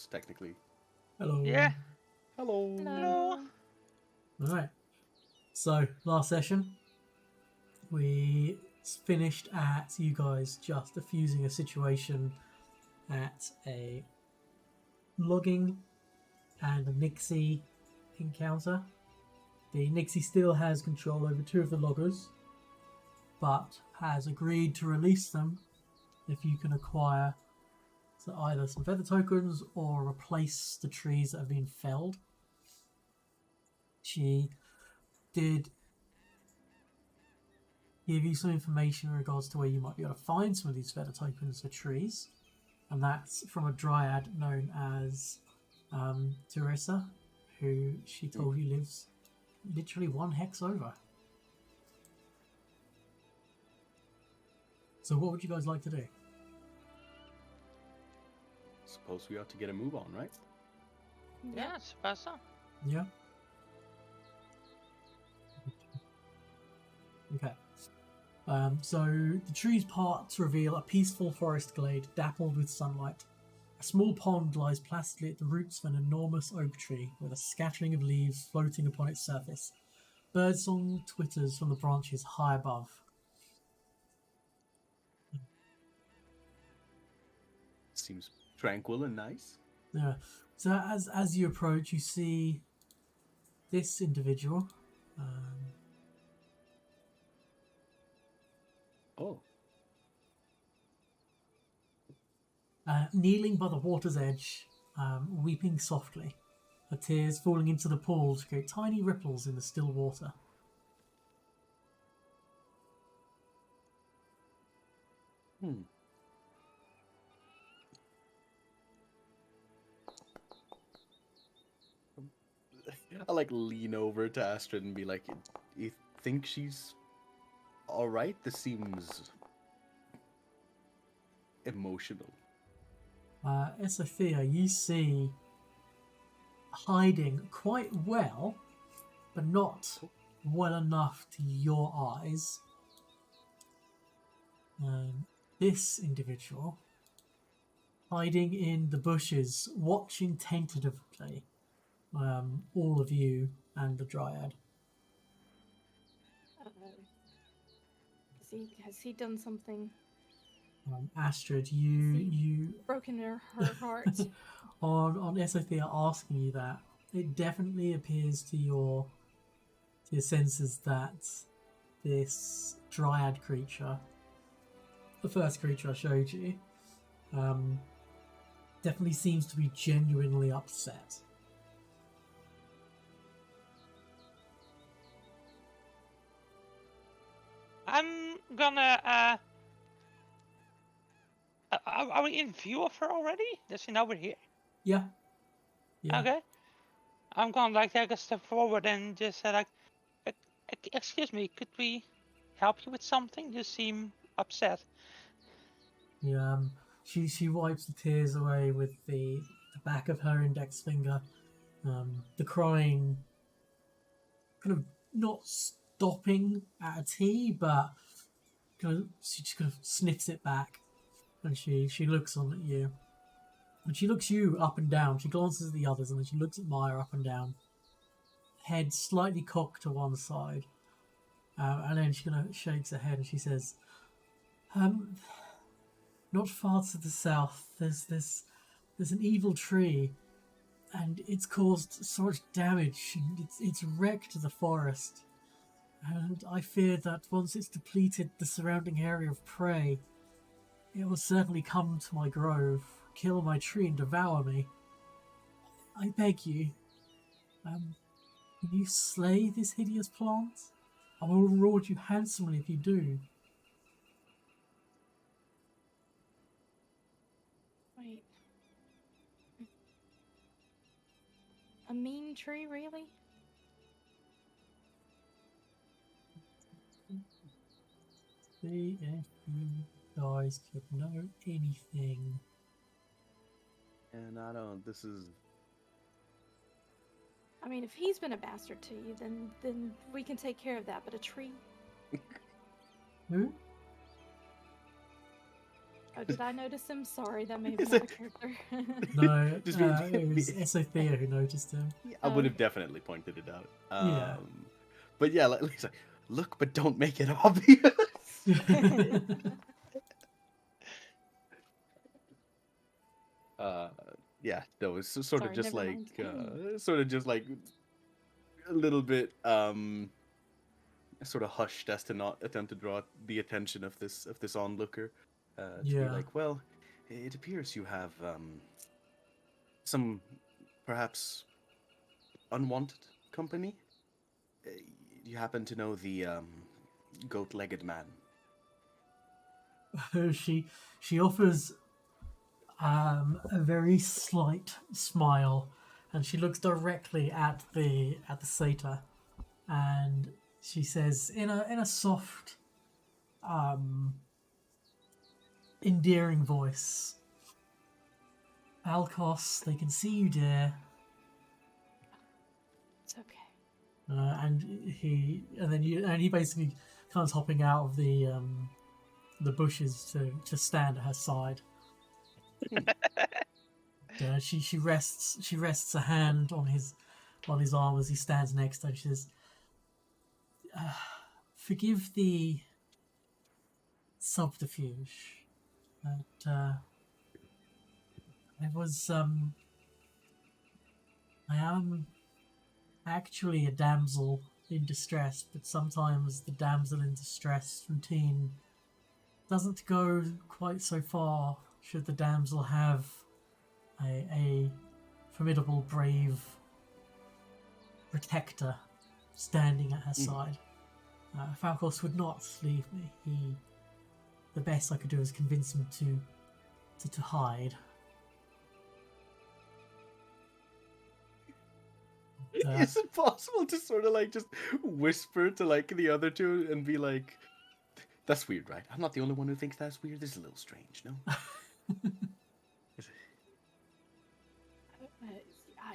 us, technically. Hello. Yeah. Hello. Hello. Alright. So, last session, we finished at you guys just diffusing a situation at a logging and a Nixie encounter. The Nixie still has control over 2 of the loggers, but has agreed to release them if you can acquire either some feather tokens or replace the trees that have been felled. She did give you some information in regards to where you might be able to find some of these feather tokens for trees, and that's from a dryad known as Teresa, who she told you lives literally 1 hex over. So what would you guys like to do? Suppose we ought to get a move on, right? Yeah, I suppose so. Yeah? Okay. So the trees part to reveal a peaceful forest glade dappled with sunlight. A small pond lies placidly at the roots of an enormous oak tree, with a scattering of leaves floating upon its surface. Birdsong twitters from the branches high above. Seems tranquil and nice. Yeah. So as you approach, you see this individual. Kneeling by the water's edge, weeping softly, her tears falling into the pool to create tiny ripples in the still water. I like lean over to Astrid and be like, "You think she's all right? This seems emotional." Sophia, you see hiding quite well, but not well enough to your eyes. This individual hiding in the bushes, watching tentatively all of you and the dryad. Has he done something? Astrid, you broken her heart. on Sophia asking you that, it definitely appears to your senses that this dryad creature, the first creature I showed you, definitely seems to be genuinely upset. I'm gonna, are we in view of her already? Does she know we're here? Yeah. Okay. I'm gonna like take a step forward and just say like, excuse me, could we help you with something? You seem upset. Yeah. She wipes the tears away with the back of her index finger. The crying kind of not stopping at a T, but she just kind of sniffs it back, and she looks on at you, and she looks you up and down. She glances at the others, and then she looks at Maya up and down, head slightly cocked to one side, and then she kind of shakes her head and she says, "Not far to the south, there's an evil tree, and it's caused so much damage. And it's wrecked the forest." And I fear that once it's depleted the surrounding area of prey, it will certainly come to my grove, kill my tree, and devour me. I beg you, can you slay this hideous plant? I will reward you handsomely if you do. Wait. A mean tree, really? See if you guys could know anything. And I don't. This is. I mean, if he's been a bastard to you, then we can take care of that. But a tree? Who? Oh, did I notice him? Sorry, that may have Is been out it- of character. No, Just it was Sophia who noticed him. I would have definitely pointed it out. Yeah. But yeah, like, he's like, look, but don't make it obvious. Yeah, no, it's sort of Sorry, just never like, mind. sort of just like a little bit, sort of hushed as to not attempt to draw the attention of this onlooker. To be Yeah. like, well, it appears you have some perhaps unwanted company. Uh, you happen to know the goat-legged man? She offers a very slight smile, and she looks directly at the satyr, and she says in a soft, endearing voice, "Alkos, they can see you, dear." It's okay. And he basically comes hopping out of the bushes to stand at her side. She rests a hand on his arm as he stands next to her. She says, "Forgive the subterfuge. But I am actually a damsel in distress, but sometimes the damsel in distress routine doesn't go quite so far should the damsel have a formidable, brave protector standing at her side. Falkos would not leave me. The best I could do is convince him to hide. Is it possible to sort of like just whisper to like the other two and be like, "That's weird, right? I'm not the only one who thinks that's weird. This is a little strange, no?" I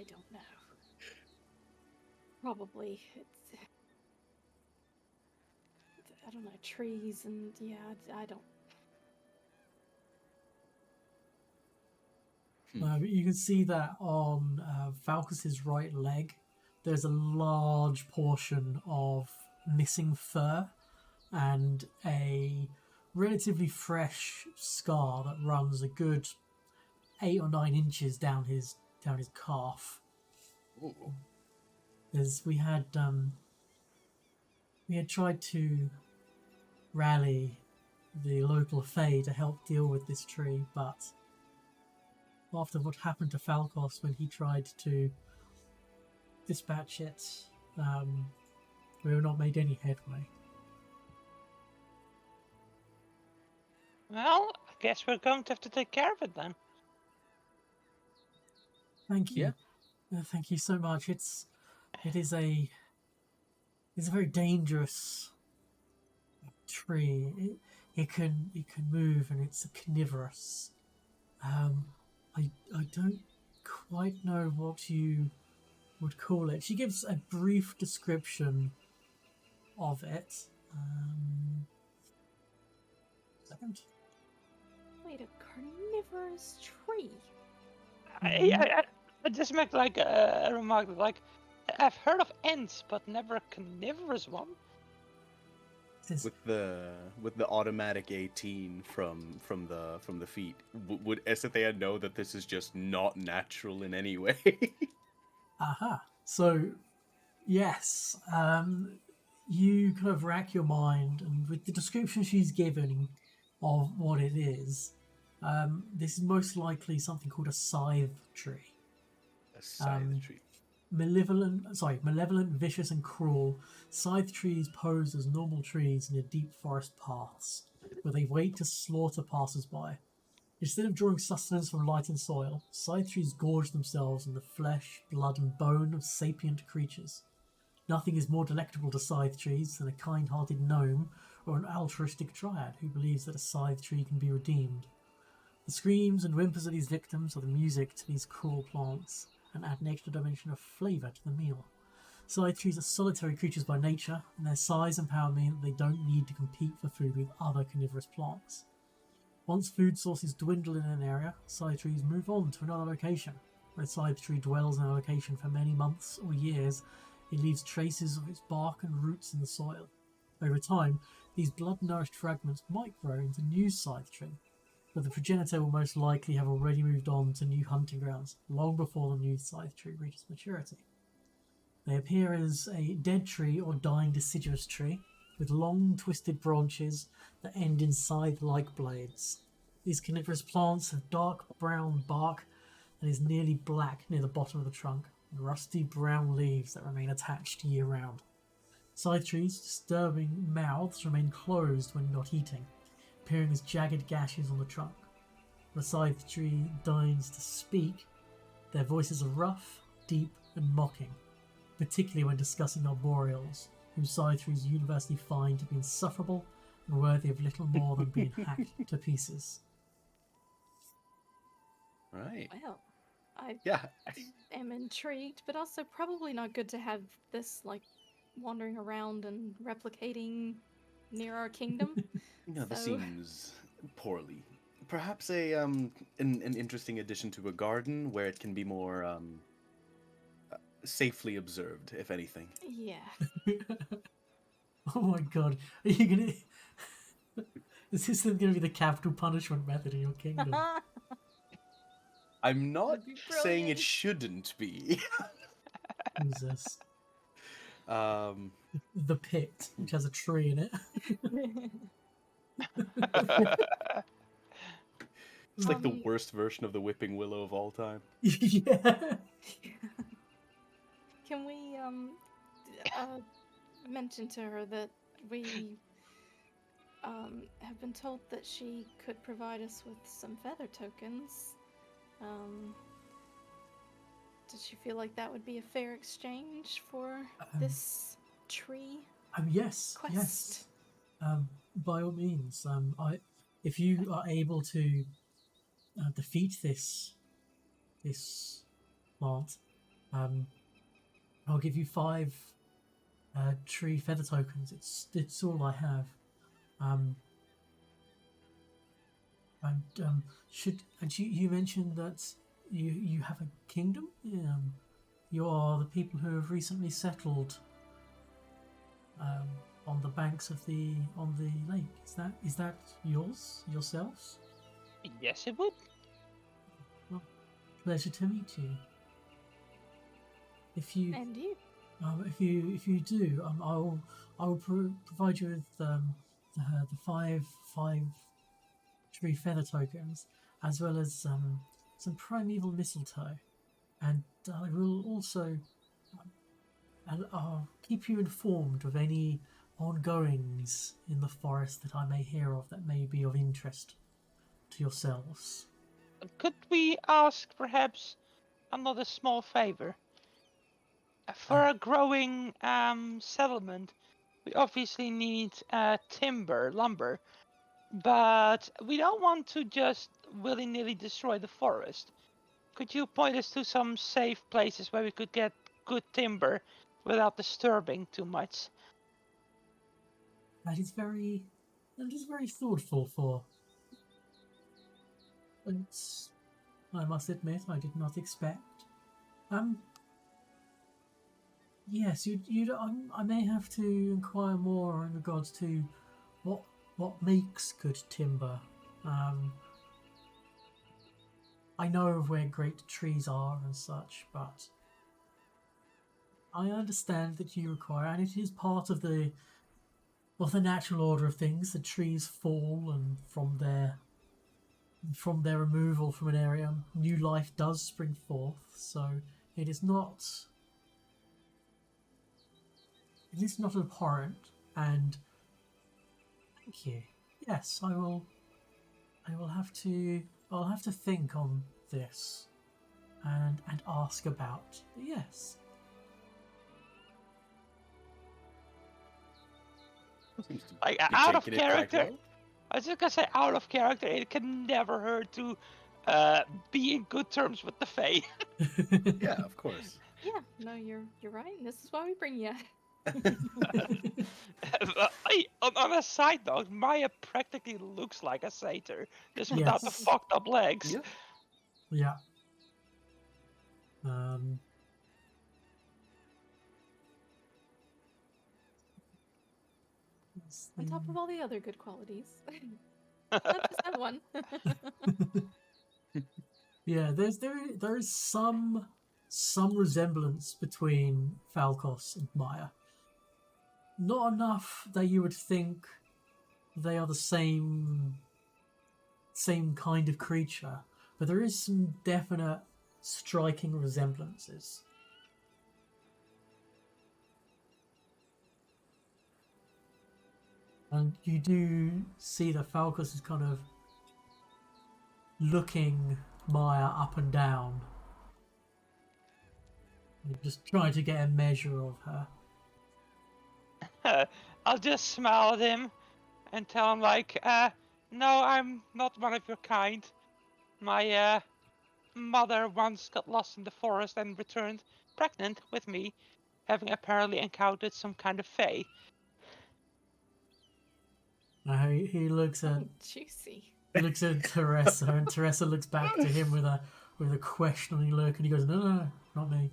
don't know. Probably it's I don't know, trees and yeah, I don't. You can see that on Falkus's right leg, there's a large portion of missing fur and a relatively fresh scar that runs a good 8 or 9 inches down his calf. Ooh. We had tried to rally the local fae to help deal with this tree, but after what happened to Falkos when he tried to dispatch it, we have not made any headway. Well, I guess we're going to have to take care of it then. Thank you. Yeah. Thank you so much. It is a very dangerous tree. It can move, and it's a carnivorous. I don't quite know what you would call it. She gives a brief description of it. Wait, a carnivorous tree? I just make like a remark that, like, I've heard of ants, but never a carnivorous one. With the automatic 18 from the feet, would Esethea know that this is just not natural in any way? Aha. So, yes, you kind of rack your mind, and with the description she's given of what it is, this is most likely something called a scythe tree. A scythe tree. Malevolent, vicious, and cruel. Scythe trees pose as normal trees near deep forest paths, where they wait to slaughter passers-by. Instead of drawing sustenance from light and soil, scythe trees gorge themselves on the flesh, blood, and bone of sapient creatures. Nothing is more delectable to scythe trees than a kind-hearted gnome or an altruistic dryad who believes that a scythe tree can be redeemed. The screams and whimpers of these victims are the music to these cruel plants, and add an extra dimension of flavour to the meal. Scythe trees are solitary creatures by nature, and their size and power mean that they don't need to compete for food with other carnivorous plants. Once food sources dwindle in an area, scythe trees move on to another location. When a scythe tree dwells in a location for many months or years, it leaves traces of its bark and roots in the soil. Over time, these blood-nourished fragments might grow into new scythe tree, but the progenitor will most likely have already moved on to new hunting grounds long before the new scythe tree reaches maturity. They appear as a dead tree or dying deciduous tree, with long twisted branches that end in scythe-like blades. These coniferous plants have dark brown bark and is nearly black near the bottom of the trunk, and rusty brown leaves that remain attached year-round. Scythe trees' disturbing mouths remain closed when not eating, appearing as jagged gashes on the trunk. When a scythe tree deigns to speak, their voices are rough, deep, and mocking, particularly when discussing arboreals, whom scythe trees universally find to be insufferable and worthy of little more than being hacked to pieces. Right. Well, I Yeah. am intrigued, but also probably not good to have this like wandering around and replicating near our kingdom. No, this So- seems poorly. Perhaps an interesting addition to a garden where it can be more safely observed, if anything. Yeah. Oh my god, are you gonna... Is this gonna be the capital punishment method in your kingdom? I'm not That'd be saying it brilliant. shouldn't be. Who's this? um, The pit, which has a tree in it. it's like the Um, worst version of the whipping willow of all time. Yeah. Can we mention to her that we have been told that she could provide us with some feather tokens? Does she feel like that would be a fair exchange for this tree Yes, quest? yes. By all means, if you are able to defeat this plant, I'll give you 5 tree feather tokens. It's all I have. You mentioned that you have a kingdom. You are the people who have recently settled on the banks of the lake. Is that yourselves? Yes, it would. Pleasure to meet you. If you And you. if you do, I will provide you with the 5 tree feather tokens, as well as some primeval mistletoe, and I will also I'll keep you informed of any ongoings in the forest that I may hear of that may be of interest to yourselves. Could we ask perhaps another small favor? For a growing settlement, we obviously need timber, lumber, but we don't want to just willy-nilly destroy the forest. Could you point us to some safe places where we could get good timber without disturbing too much? That is very thoughtful for. And I must admit, I did not expect. Yes, I may have to inquire more in regards to what makes good timber. I know of where great trees are and such, but I understand that you require, and it is part of the natural order of things. The trees fall, and from their removal from an area, new life does spring forth. So it is not abhorrent. And thank you. Yes, I'll have to think on this and ask about. But yes. Seems to Like, be out of taking it quite character. well. I was just gonna say, out of character, it can never hurt to be in good terms with the Fae. Yeah, of course. Yeah, no, you're right. And this is why we bring you. On a side note, Maya practically looks like a satyr, just without the Yes. fucked up legs. Yeah. Yeah. Um, let's On top of see. all the other good qualities. Not just that one. Yeah, there is some resemblance between Falcos and Maya. Not enough that you would think they are the same kind of creature, but there is some definite striking resemblances. And you do see that Falcos is kind of looking Maya up and down, and just trying to get a measure of her. I'll just smile at him and tell him like, no, I'm not one of your kind. My mother once got lost in the forest and returned pregnant with me, having apparently encountered some kind of fae. He looks at Juicy. Teresa, and Teresa looks back to him with a questioning look, and he goes, "No, not me."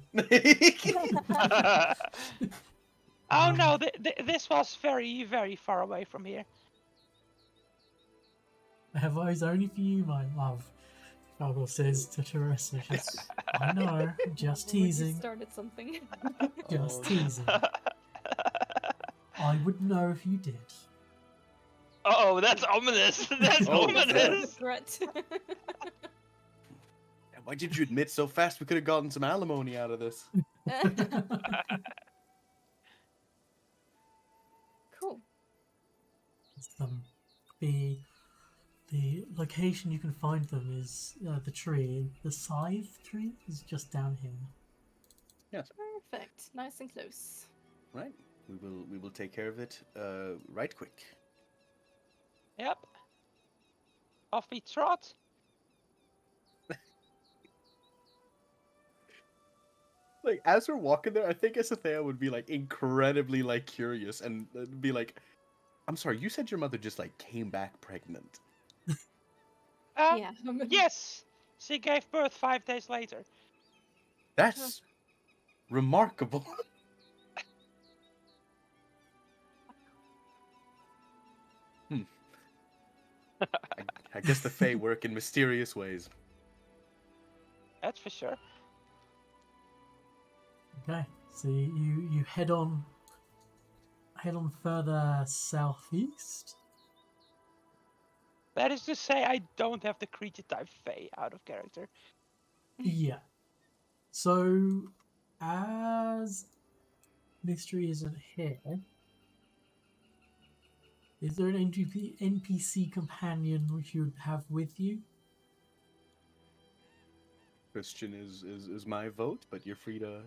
Oh no, this was very, very far away from here. I have eyes only for you, my love. Falco says to Teresa. I know, just Already teasing. started something. Just Oh. teasing. I would know if you did. Oh, that's ominous. That's Oh, ominous. Threat. Why did you admit so fast? We could have gotten some alimony out of this. Cool. The location you can find them is the tree. The scythe tree is just down here. Yes. Perfect. Nice and close. Right. We will take care of it right quick. Yep. Off we trot. Like, as we're walking there, I think Asathea would be like incredibly like curious and be like, "I'm sorry, you said your mother just like came back pregnant." Yeah. Yes, she gave birth 5 days later. That's remarkable. I guess the Fae work in mysterious ways. That's for sure. Okay, so you head on further southeast. That is to say, I don't have the creature type Fae out of character. Yeah. So as Mystery isn't here, is there an NPC companion which you would have with you? Christian is my vote, but you're free to.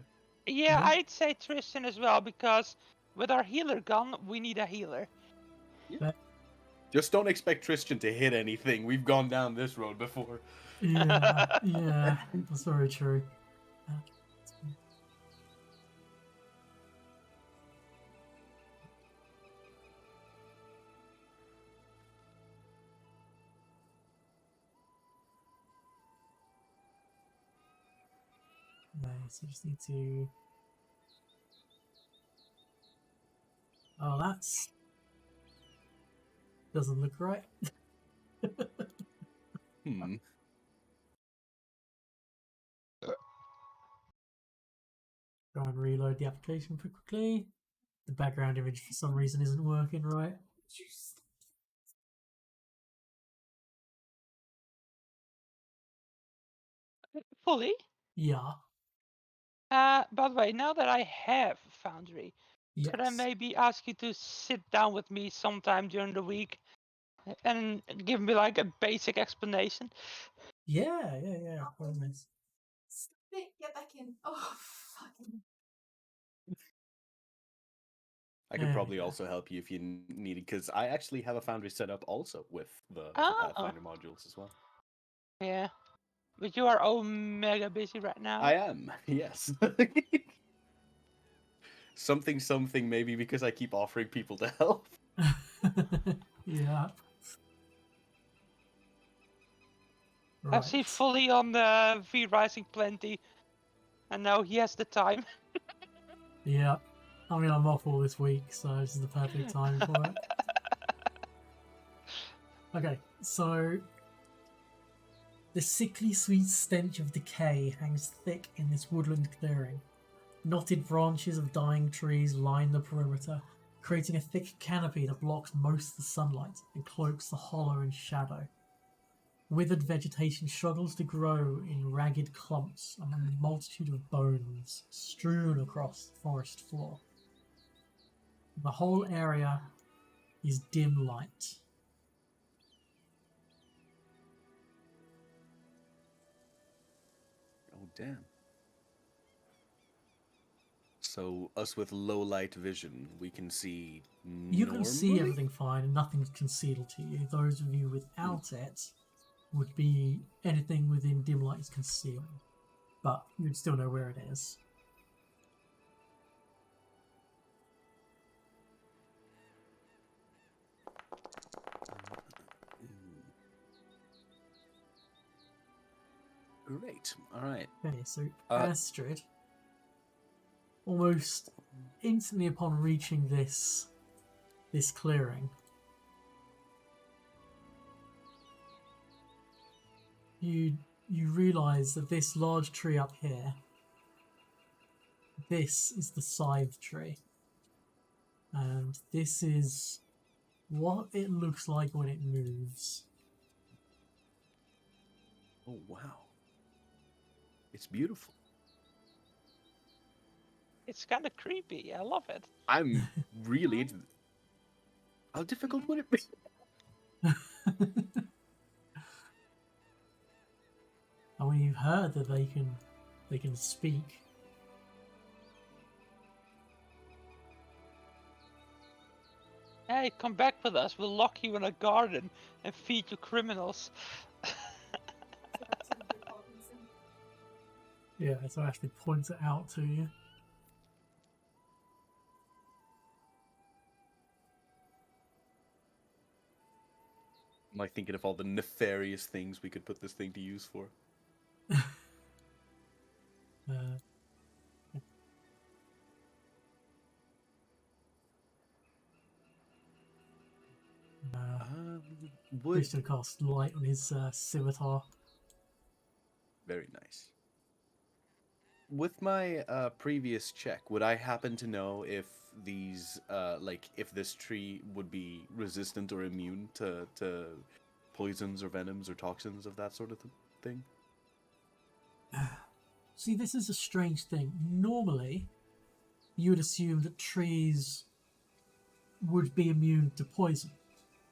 Yeah, Yeah. I'd say Tristan as well, because with our healer gun, we need a healer. Just don't expect Tristan to hit anything. We've gone down this road before. Yeah, that's very true. Nice, I just need to... Oh, that's... doesn't look right. Hmm. Go and reload the application quickly. The background image for some reason isn't working right. Fully? Yeah. By the way, now that I have Foundry, could I Yes. maybe ask you to sit down with me sometime during the week and give me like a basic explanation? Yeah. Promise. Stop it! Get back in. Oh, fucking. I could There probably we go. also help you if you needed, because I actually have a Foundry set up also with the Oh. Pathfinder modules as well. Yeah. But you are mega busy right now. I am, yes. something maybe because I keep offering people to help. Yeah. Has he Right. fully on the V Rising plenty? And now he has the time. Yeah. I mean, I'm off all this week, so this is the perfect time for it. Okay, so the sickly sweet stench of decay hangs thick in this woodland clearing. Knotted branches of dying trees line the perimeter, creating a thick canopy that blocks most of the sunlight and cloaks the hollow in shadow. Withered vegetation struggles to grow in ragged clumps among a multitude of bones strewn across the forest floor. The whole area is dim light. Oh damn. So us with low light vision, we can see You can see normally? everything fine and nothing's concealed to you. Those of you without it would be anything within dim light is concealed. But you'd still know where it is. Great. All right. Okay, so Uh, Astrid, almost instantly upon reaching this clearing, you realise that this large tree up here, this is the scythe tree, and this is what it looks like when it moves. Oh wow. It's beautiful. It's kind of creepy. I love it. I'm really into How difficult would it be? I mean, you've heard that they can speak. Hey, come back with us. We'll lock you in a garden and feed you criminals. So that's what the Parkinson. Yeah, so I actually point it out to you. I'm like thinking of all the nefarious things we could put this thing to use for. Uh, Would Christian casts light on his scimitar. very nice. With my previous check, would I happen to know if these like if this tree would be resistant or immune to poisons or venoms or toxins of that sort of thing? See, this is a strange thing. Normally, you would assume that trees would be immune to poison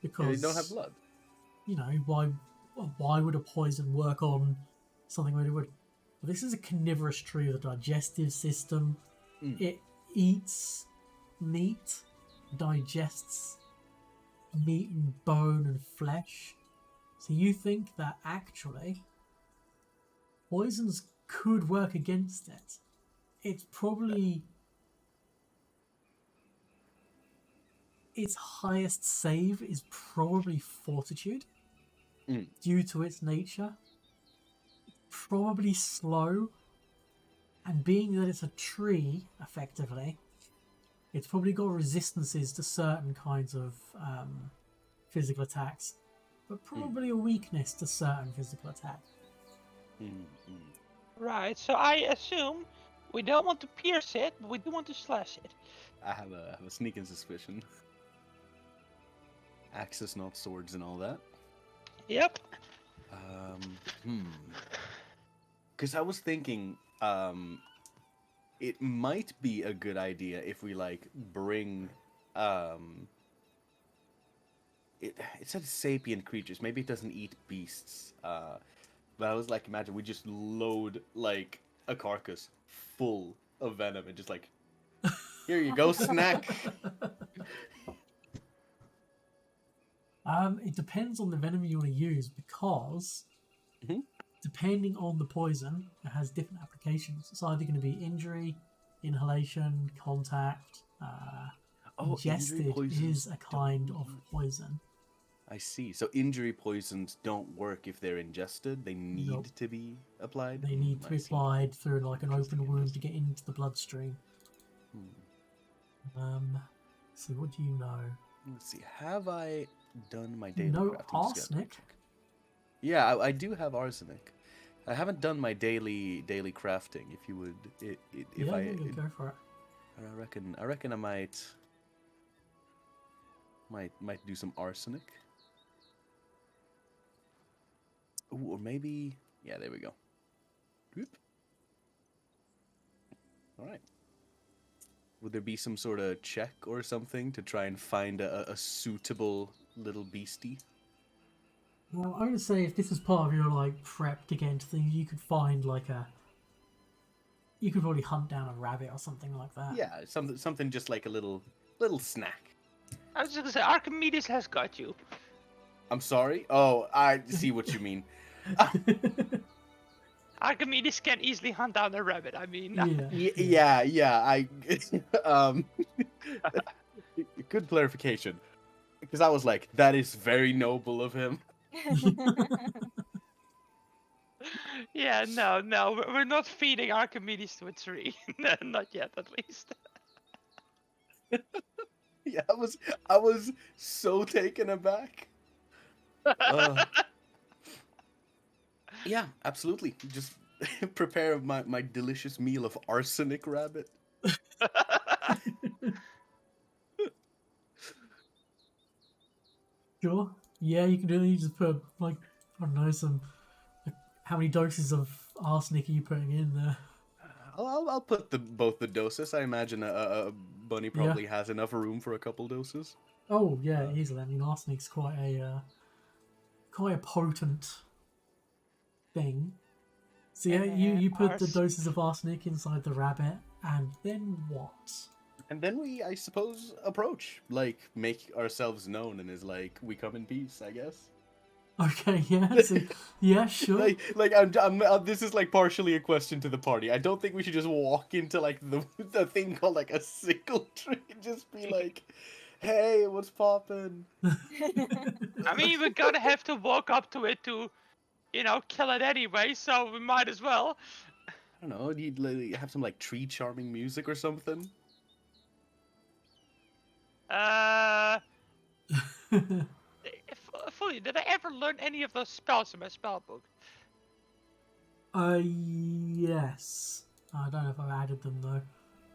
Yeah, because they don't have blood. You know, why would a poison work on something when it would? Well, this is a carnivorous tree with a digestive system. Mm. It eats meat, digests meat and bone and flesh. So you think that actually poisons could work against it? It's probably its highest save is probably fortitude Mm. due to its nature. Probably slow, and being that it's a tree, effectively, it's probably got resistances to certain kinds of physical attacks, but probably a weakness to certain physical attacks. Right, so I assume we don't want to pierce it, but we do want to slash it. I have a sneaking suspicion. Axes, not swords, and all that. Yep. Because I was thinking, it might be a good idea if we like bring, it said sapient creatures. Maybe it doesn't eat beasts. But I was like, imagine we just load like a carcass full of venom and just like, here you go, snack. It depends on the venom you want to use because Mhm. depending on the poison, it has different applications. It's either going to be injury, inhalation, contact, Oh, injury ingested poisons is a kind don't of work. poison. I see. So injury poisons don't work if they're ingested. They need Nope. to be applied. They need to I be see. applied through like an open Interesting, wound to get into the bloodstream. Hmm. See, what do you know? Let's see. Have I done my You daily know crafting? Just gotta arsenic. check. Yeah, I do have arsenic. I haven't done my daily crafting. If you would, if Yeah, I, yeah, go for it. I reckon I might do some arsenic. Ooh, or maybe, yeah, there we go. Whoop. All right. Would there be some sort of check or something to try and find a suitable little beastie? Well, I'm gonna say if this is part of your like prep to get into things, you could find like you could probably hunt down a rabbit or something like that. Yeah, something just like a little snack. I was just gonna say, Archimedes has got you. I'm sorry. Oh, I see what you mean. Archimedes can easily hunt down a rabbit. I mean, Yeah. I good clarification. Because I was like, that is very noble of him. yeah, no, we're not feeding Archimedes to a tree. Not yet, at least. Yeah, I was so taken aback. Yeah, absolutely. Just prepare my delicious meal of arsenic rabbit. Sure. Yeah, you can do it. You just put like I don't know some. Like, how many doses of arsenic are you putting in there? I'll put both the doses. I imagine a bunny probably has enough room for a couple doses. Oh yeah, easily. I mean, arsenic's quite a potent thing. So yeah, you put the doses of arsenic inside the rabbit, and then what? And then we, I suppose, approach, like, make ourselves known, and is like, we come in peace, I guess. Okay, yeah, so, yeah, sure. This is like partially a question to the party. I don't think we should just walk into like the thing called like a sickle tree and just be like, "Hey, what's poppin'?" I mean, we're gonna have to walk up to it to, kill it anyway, so we might as well. I don't know. You'd like, have some like tree charming music or something. Fully, did I ever learn any of those spells in my spell book? Yes. I don't know if I've added them though.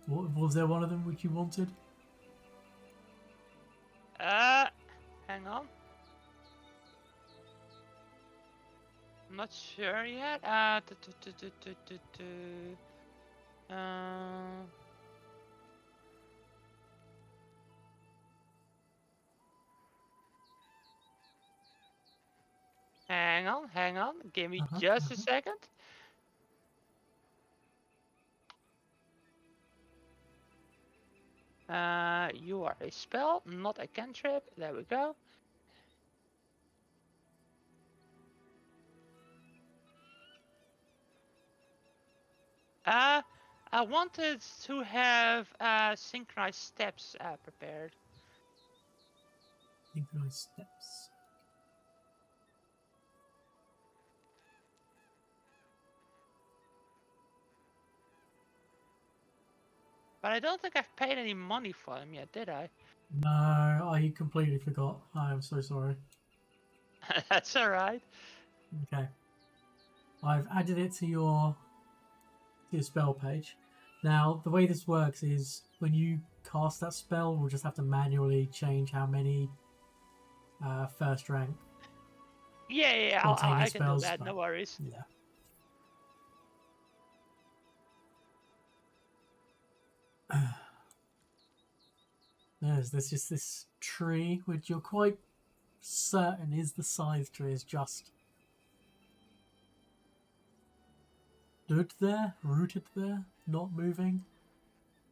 Was there one of them which you wanted? Hang on. I'm not sure yet. Hang on. Give me just a second. You are a spell, not a cantrip. There we go. I wanted to have synchronized steps prepared. Synchronized steps. But I don't think I've paid any money for them yet, did I? No, I completely forgot. I'm so sorry. That's alright. Okay. I've added it to your spell page. Now, the way this works is when you cast that spell, we'll just have to manually change how many first rank. Yeah, I can do that, no worries. Yeah. There's just this tree, which you're quite certain is the scythe tree, is just stood there, rooted there, not moving.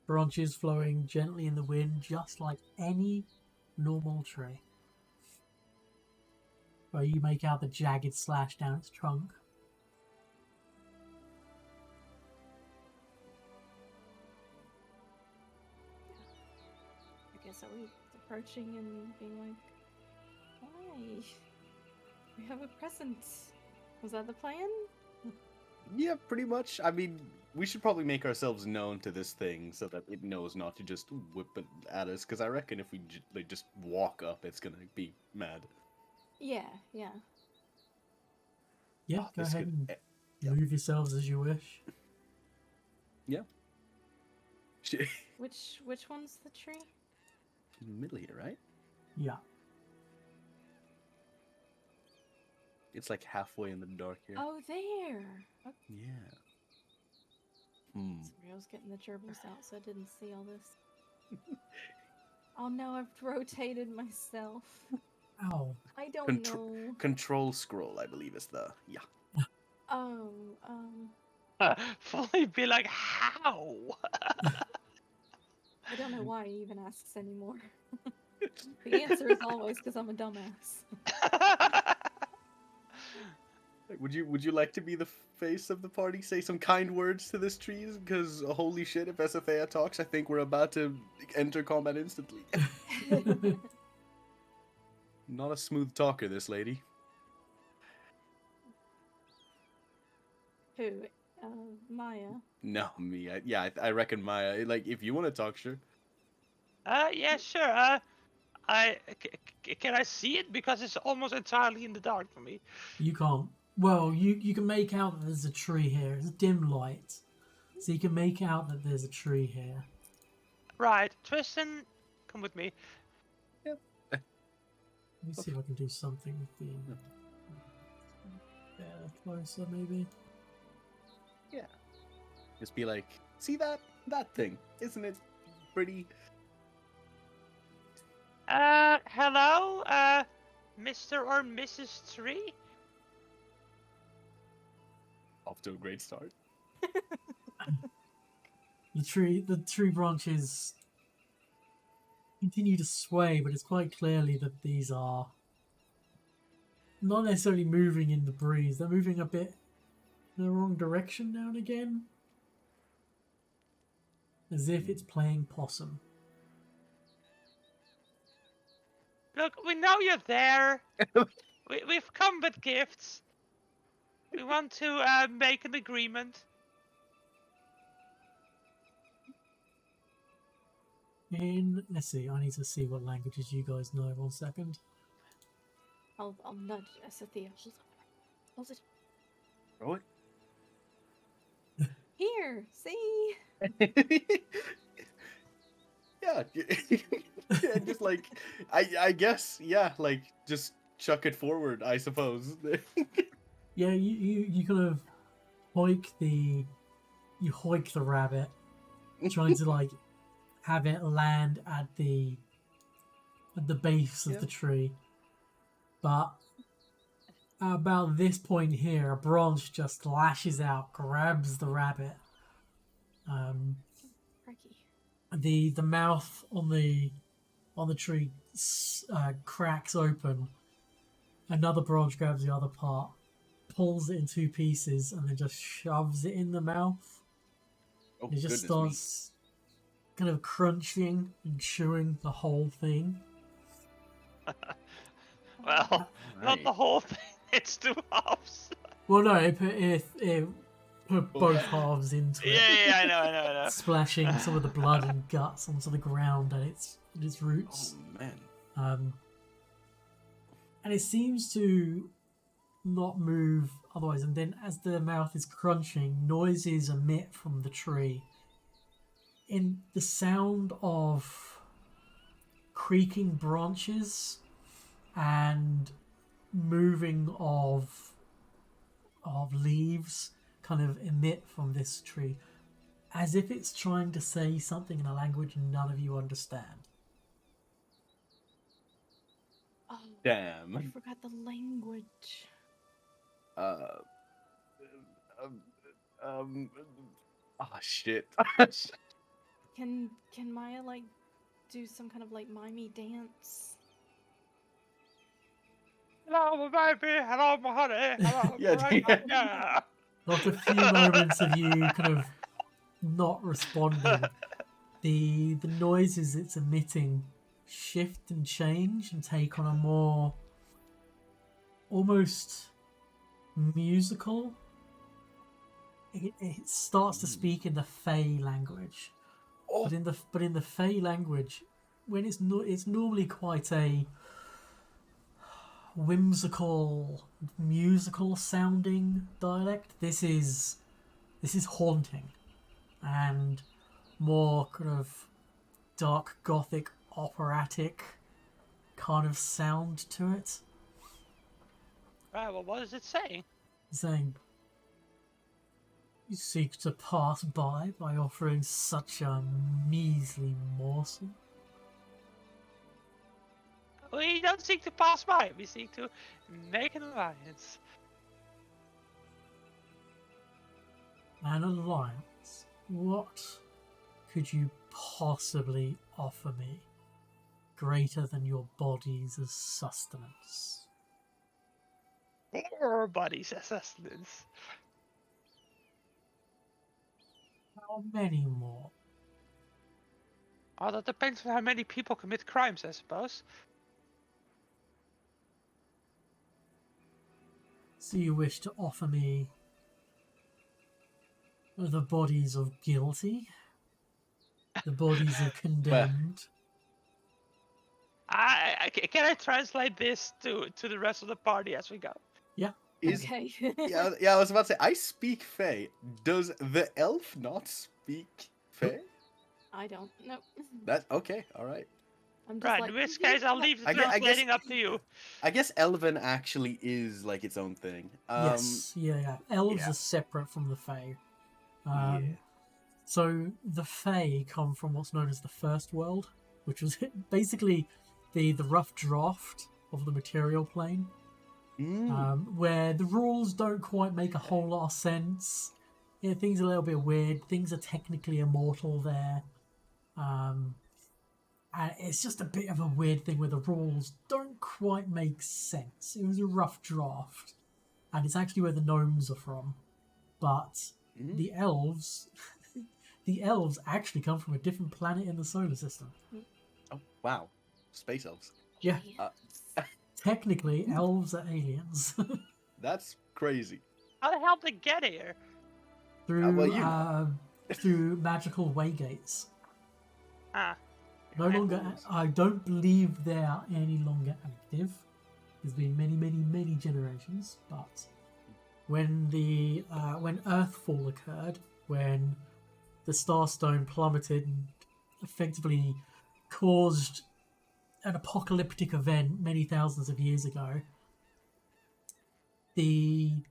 Branches flowing gently in the wind, just like any normal tree. Where you make out the jagged slash down its trunk. So we approaching and being like, "Hi, we have a present." Was that the plan? Yeah, pretty much. I mean, we should probably make ourselves known to this thing so that it knows not to just whip it at us. Because I reckon if we just walk up, it's gonna be mad. Yeah, yeah. Yeah, Oh, go this ahead could- and yeah. move yourselves as you wish. Yeah. Which one's the tree? In the middle here, right? Yeah. It's like halfway in the dark here. Oh, there. Okay. Yeah. Hmm. Sorry, I was getting the gerbils out, so I didn't see all this. Oh no, I've rotated myself. Ow. I don't know. Control scroll, I believe, is the Oh, Fully be like, how? I don't know why he even asks anymore. The answer is always because I'm a dumbass. Would you like to be the face of the party? Say some kind words to this tree, because holy shit, if Esethea talks, I think we're about to enter combat instantly. Not a smooth talker, this lady. Who? Maya. No, me. I reckon Maya. Like, if you want to talk, sure. Yeah, sure. Can I see it? Because it's almost entirely in the dark for me. You can't. Well, you can make out that there's a tree here. It's a dim light. So you can make out that there's a tree here. Right, Tristan, come with me. Let me see if I can do something with the... closer, maybe? Yeah. Just be like, see that thing? Isn't it pretty? Hello, Mr. or Mrs. Tree? Off to a great start. The tree branches continue to sway, but it's quite clearly that these are not necessarily moving in the breeze. They're moving a bit in the wrong direction now and again. As if it's playing possum. Look, we know you're there. We've come with gifts. We want to make an agreement. Let's see, I need to see what languages you guys know. 1 second. I'll nudge Esethea. Hold it. Throw it. Here, see? Yeah. Yeah, just like I guess, yeah, like just chuck it forward, I suppose. Yeah, you kind of hoik the rabbit, trying to like have it land at the base of Yeah. the tree. But at about this point here, a branch just lashes out, grabs the rabbit. Crikey. The mouth on the tree cracks open. Another branch grabs the other part, pulls it in 2 pieces, and then just shoves it in the mouth. Oh, It just goodness me. starts kind of crunching and chewing the whole thing. Well, not Right. the whole thing. It's 2 halves. Well, no, it put both Yeah. halves into it, Yeah, I know. splashing some of the blood and guts onto the ground at its roots. Oh man. And it seems to not move otherwise. And then, as the mouth is crunching, noises emit from the tree. In the sound of creaking branches and moving of leaves kind of emit from this tree, as if it's trying to say something in a language none of you understand. Oh, I Damn. forgot the language. Shit. Can Maya like do some kind of like mimey dance? Hello, my baby. Hello, my honey. Hello, Yeah, right? yeah. Yeah. After a few moments of you kind of not responding, the noises it's emitting shift and change and take on a more almost musical. It starts to speak in the Fey language, Oh, but in the Fey language, when it's normally quite a whimsical, musical sounding dialect. This is haunting and more kind of dark gothic operatic kind of sound to it. Right, well, what is it saying? Saying, you seek to pass by offering such a measly morsel. We don't seek to pass by, we seek to make an alliance. An alliance? What could you possibly offer me greater than your bodies as sustenance? Our bodies as sustenance. How many more? Oh, that depends on how many people commit crimes, I suppose. So you wish to offer me the bodies of guilty? The bodies of condemned? Can I translate this to the rest of the party as we go? Yeah. is Okay. yeah, yeah. I was about to say I speak Fey. Does the elf not speak Fey? I don't. Nope. That okay, all right. I'm just Right, like. in which case I'll leave the I guess- translating up to you. I guess Elven actually is like its own thing. Yes, yeah. Elves yeah. are separate from the Fae. Yeah. So the Fae come from what's known as the First World, which was basically the rough draft of the material plane, where the rules don't quite make a whole lot of sense. Yeah, things are a little bit weird. Things are technically immortal there. And it's just a bit of a weird thing where the rules don't quite make sense. It was a rough draft. And it's actually where the gnomes are from. But the elves actually come from a different planet in the solar system. Oh wow, space elves. Yeah. Yes. Technically, elves are aliens. That's crazy. How the hell did they get here? through well, you know. through magical waygates. Ah, No longer, I don't believe they are any longer active. There's been many generations, but when Earthfall occurred, when the Starstone plummeted and effectively caused an apocalyptic event many thousands of years ago, the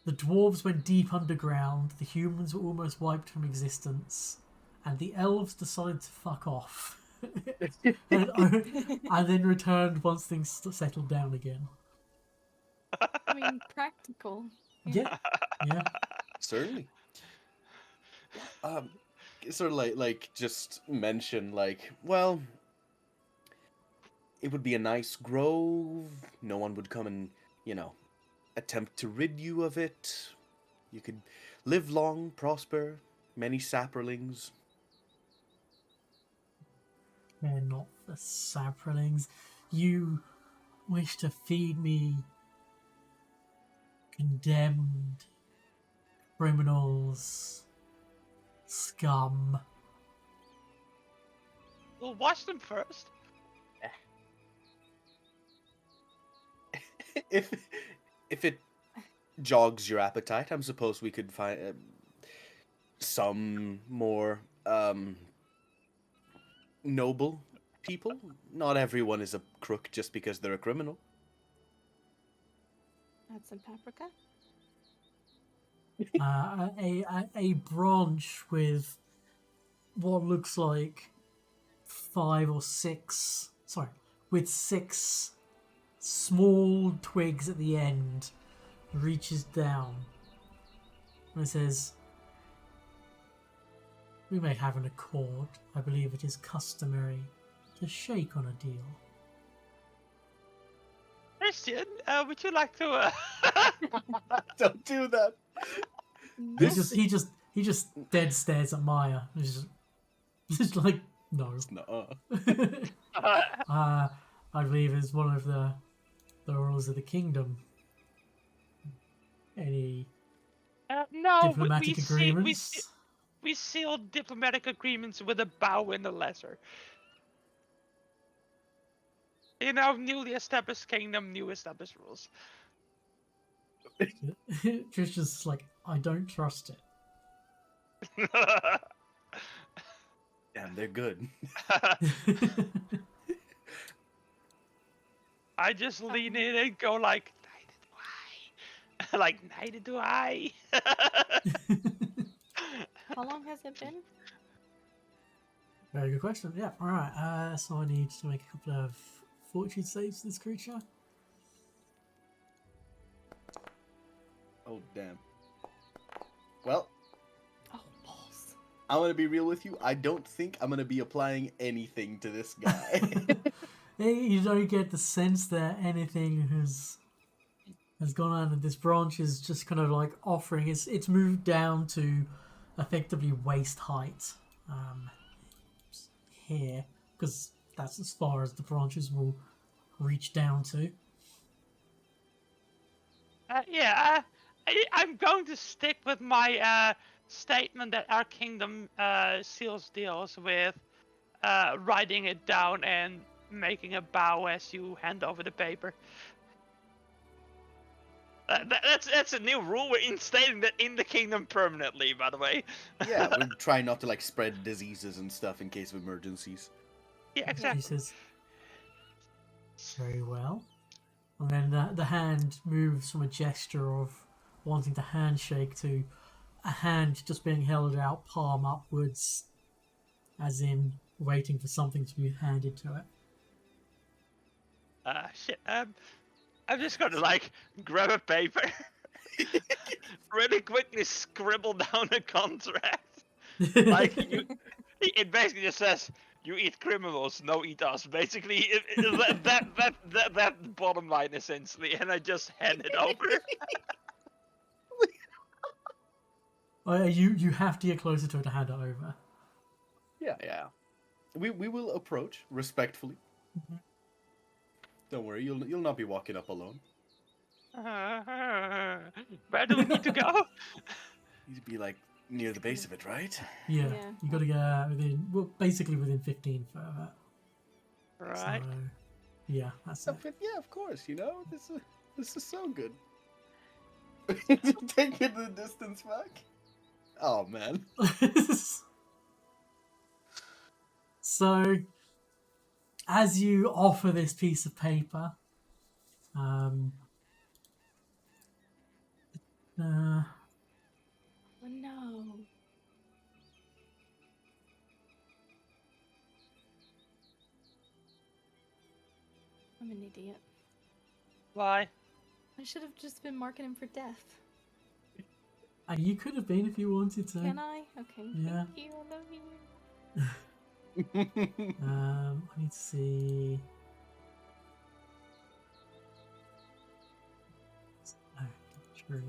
dwarves went deep underground, the humans were almost wiped from existence, and the elves decided to fuck off. and then returned once things settled down again. I mean, practical. Yeah. Certainly. Sort of like just mention like, well, it would be a nice grove. No one would come and, attempt to rid you of it. You could live long, prosper, many saprolings. They're not the saprolings. You wish to feed me condemned criminals, scum. we'll watch them first. If it jogs your appetite, I'm suppose we could find some more noble people. Not everyone is a crook just because they're a criminal. Add some paprika. A branch with what looks like 5 or 6, with 6 small twigs at the end, reaches down and it says, "We may have an accord. I believe it is customary to shake on a deal." Christian, would you like to? Don't do that. He just dead stares at Maya. He's just like, No. It's not. I believe it's one of the rules of the kingdom. Any No, diplomatic agreements? we sealed diplomatic agreements with a bow and a letter. In our newly established kingdom, new established rules. Just like, I don't trust it. Damn, they're good. I just lean in and go like, neither do I. Like, neither do I. How long has it been? Very good question. Yeah. All right. So I need to make a couple of fortitude saves for this creature. Oh, damn. Well, Oh, balls. I'm gonna be real with you. I don't think I'm gonna be applying anything to this guy. You don't get the sense that anything has gone on, and this branch is just kind of like offering. It's moved down to effectively waist height here, because that's as far as the branches will reach down to. I'm going to stick with my statement that our kingdom seals deals with writing it down and making a bow as you hand over the paper. That's a new rule. We're instating that in the kingdom permanently, by the way. Yeah, we're trying not to like spread diseases and stuff in case of emergencies. Yeah, He exactly. says, very well. And then the hand moves from a gesture of wanting to handshake to a hand just being held out, palm upwards, as in waiting for something to be handed to it. Shit. I'm just gonna like grab a paper, really quickly scribble down a contract. Like it basically just says you eat criminals, no eat us. Basically, that bottom line essentially, and I just hand it over. You have to get closer to it to hand it over. Yeah. We will approach respectfully. Mhm. Don't worry, you'll not be walking up alone. Where do we need to go? You'd be like near the base of it, right? Yeah, Yeah. you got to get within, well, basically within 15 foot of it. Right. So, yeah, that's it. Yeah, of course. You know this is so good. Taking the distance back. Oh man. So, as you offer this piece of paper, Oh no. I'm an idiot. Why? I should have just been marking him for death. you could have been if you wanted to. Can I? Okay. Yeah. Thank you. I love you. I need to see. Oh, true.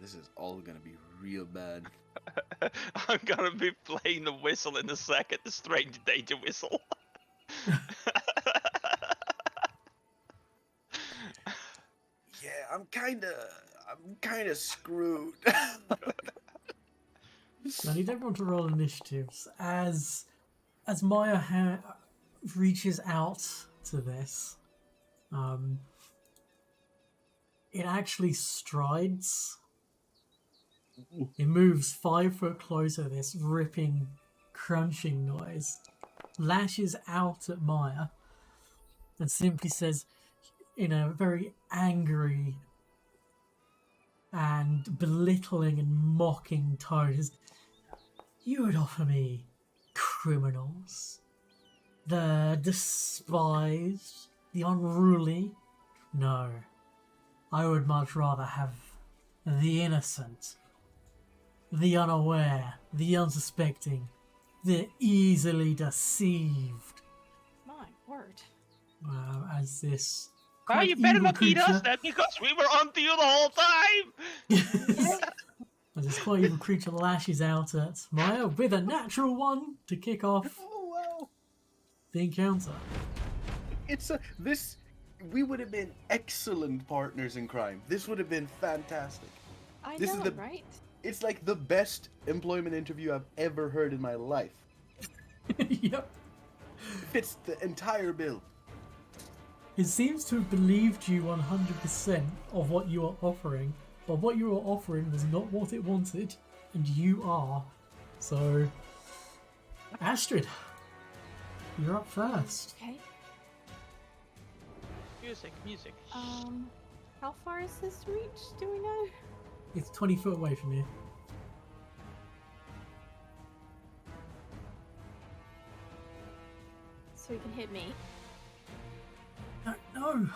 This is all gonna be real bad. I'm gonna be playing the whistle in a second, the strange danger whistle. Yeah, I'm kinda screwed. Now you don't want to roll initiatives as Maya reaches out to this. It actually strides. It moves 5 foot closer. This ripping, crunching noise lashes out at Maya and simply says, in a very angry and belittling and mocking tone, is, "You would offer me criminals, the despised, the unruly? No, I would much rather have the innocent, the unaware, the unsuspecting, the easily deceived." My word. As this Ah, quite you better evil not eat us creature, then, because we were onto you the whole time. As this quite evil creature lashes out at Maya with a natural one to kick off Oh wow! the encounter. We would have been excellent partners in crime. This would have been fantastic. I This is know, the- right? It's like the best employment interview I've ever heard in my life. Yep. Fits the entire bill. It seems to have believed you 100% of what you are offering, but what you are offering was not what it wanted, and you are. So, Astrid, you're up first. Okay. Music. How far is this reach? Do we know? It's 20 foot away from you. So he can hit me. No.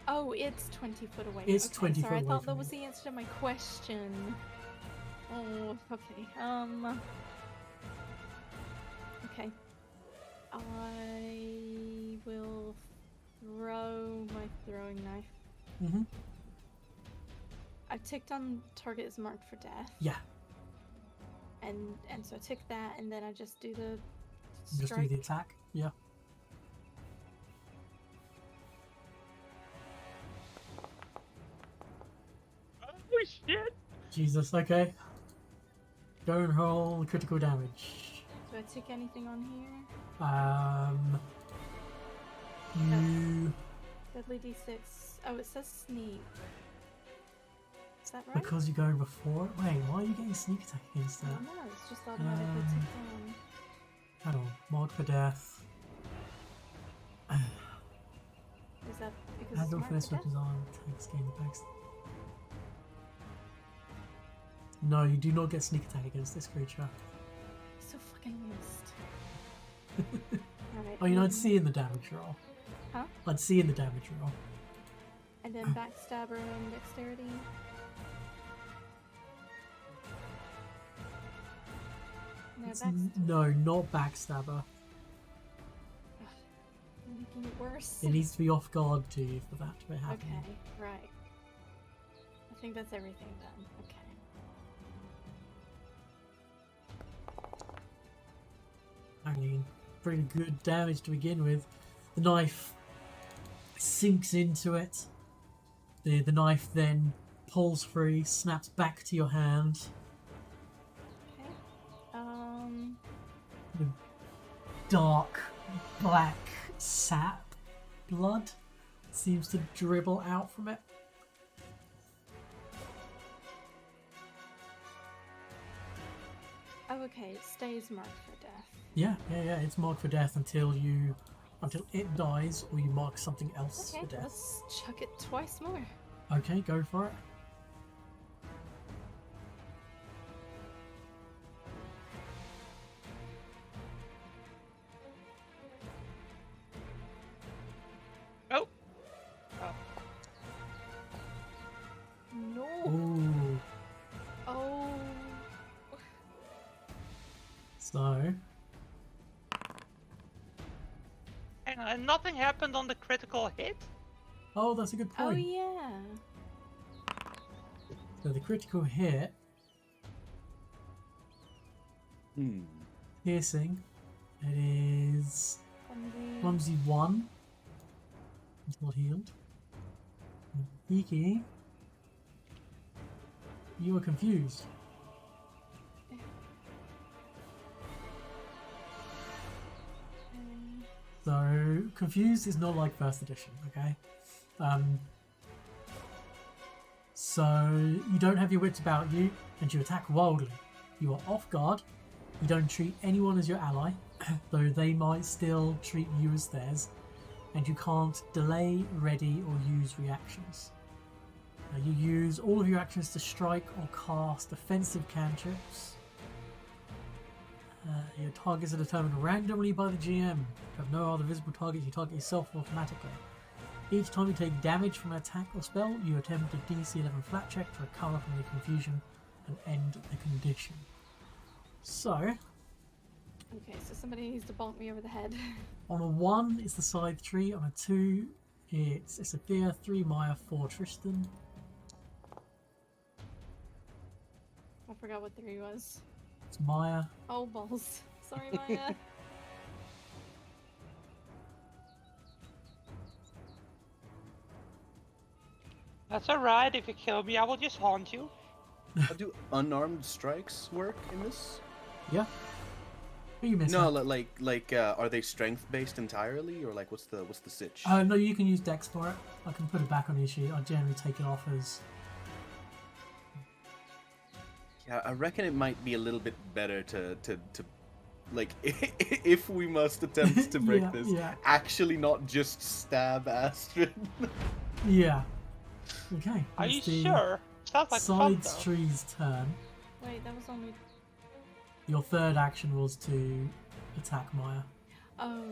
Oh, it's 20 foot away. It's okay, 20 sorry, foot away I thought that from was the answer to my question. Oh, okay. Okay. I will throw my throwing knife. Mm-hmm. I've ticked on target is marked for death. Yeah. And so I tick that, and then I just do the Just do strike. the attack. Yeah. Oh shit! Jesus, okay. Go and roll critical damage. Do I tick anything on here? You... Deadly D6. Oh, it says sneak. Is that right? Because you're going before it? Wait, why are you getting sneak attack against I that? don't know, it's just automatically ticked on. Hang on, mark for death. Is that because it's Handle marked first for death? weapons on, takes gain attacks. No, you do not get sneak attack against this creature. So fucking missed. Alright. Oh, you know, I'd see in the damage roll. Huh? I'd see in the damage roll. And then backstabber and dexterity. No, It's backstabber. no, not backstabber. Making it worse. It needs to be off guard to you for that to be happening. Okay, right. I think that's everything then. Okay. I mean, pretty good damage to begin with. The knife sinks into it. The knife then pulls free, snaps back to your hand. Okay. The dark, black sap blood seems to dribble out from it. Oh, okay. It stays marked for death. Yeah. It's marked for death until it dies, or you mark something else Okay, for death. let's chuck it twice more. Okay, go for it. Oh! No. Ooh. Oh. So, Hang on, and nothing happened on the critical hit? oh, that's a good Oh point. yeah. So the critical hit, piercing, it is clumsy 1. It's not healed. Peaky, you are confused. So, confused is not like first edition, okay? So, you don't have your wits about you, and you attack wildly. You are off guard. You don't treat anyone as your ally, though they might still treat you as theirs, and you can't delay, ready, or use reactions. You use all of your actions to strike or cast offensive cantrips. Your targets are determined randomly by the GM. You have no other visible targets, you target yourself automatically. Each time you take damage from an attack or spell, you attempt a DC 11 flat check to recover from the confusion and end the condition. So, Okay, so somebody needs to bonk me over the head. on a 1, it's the scythe tree. On a 2, it's Sophia. 3, Maya. 4, Tristan. forgot what 3 was. It's Maya. Oh, balls. Sorry, Maya. That's alright. If you kill me, I will just haunt you. Do unarmed strikes work in this? Yeah. Who you missing? No, are they strength based entirely, or like what's the sitch? No, you can use Dex for it. I can put it back on your sheet. I generally take it off as. Yeah, I reckon it might be a little bit better to like if we must attempt to break this, actually not just stab Astrid. Yeah. Okay. Are it's you the sure? Sounds like fun, Sides though. tree's turn. Wait, that was only. Your third action was to attack Maya. Oh.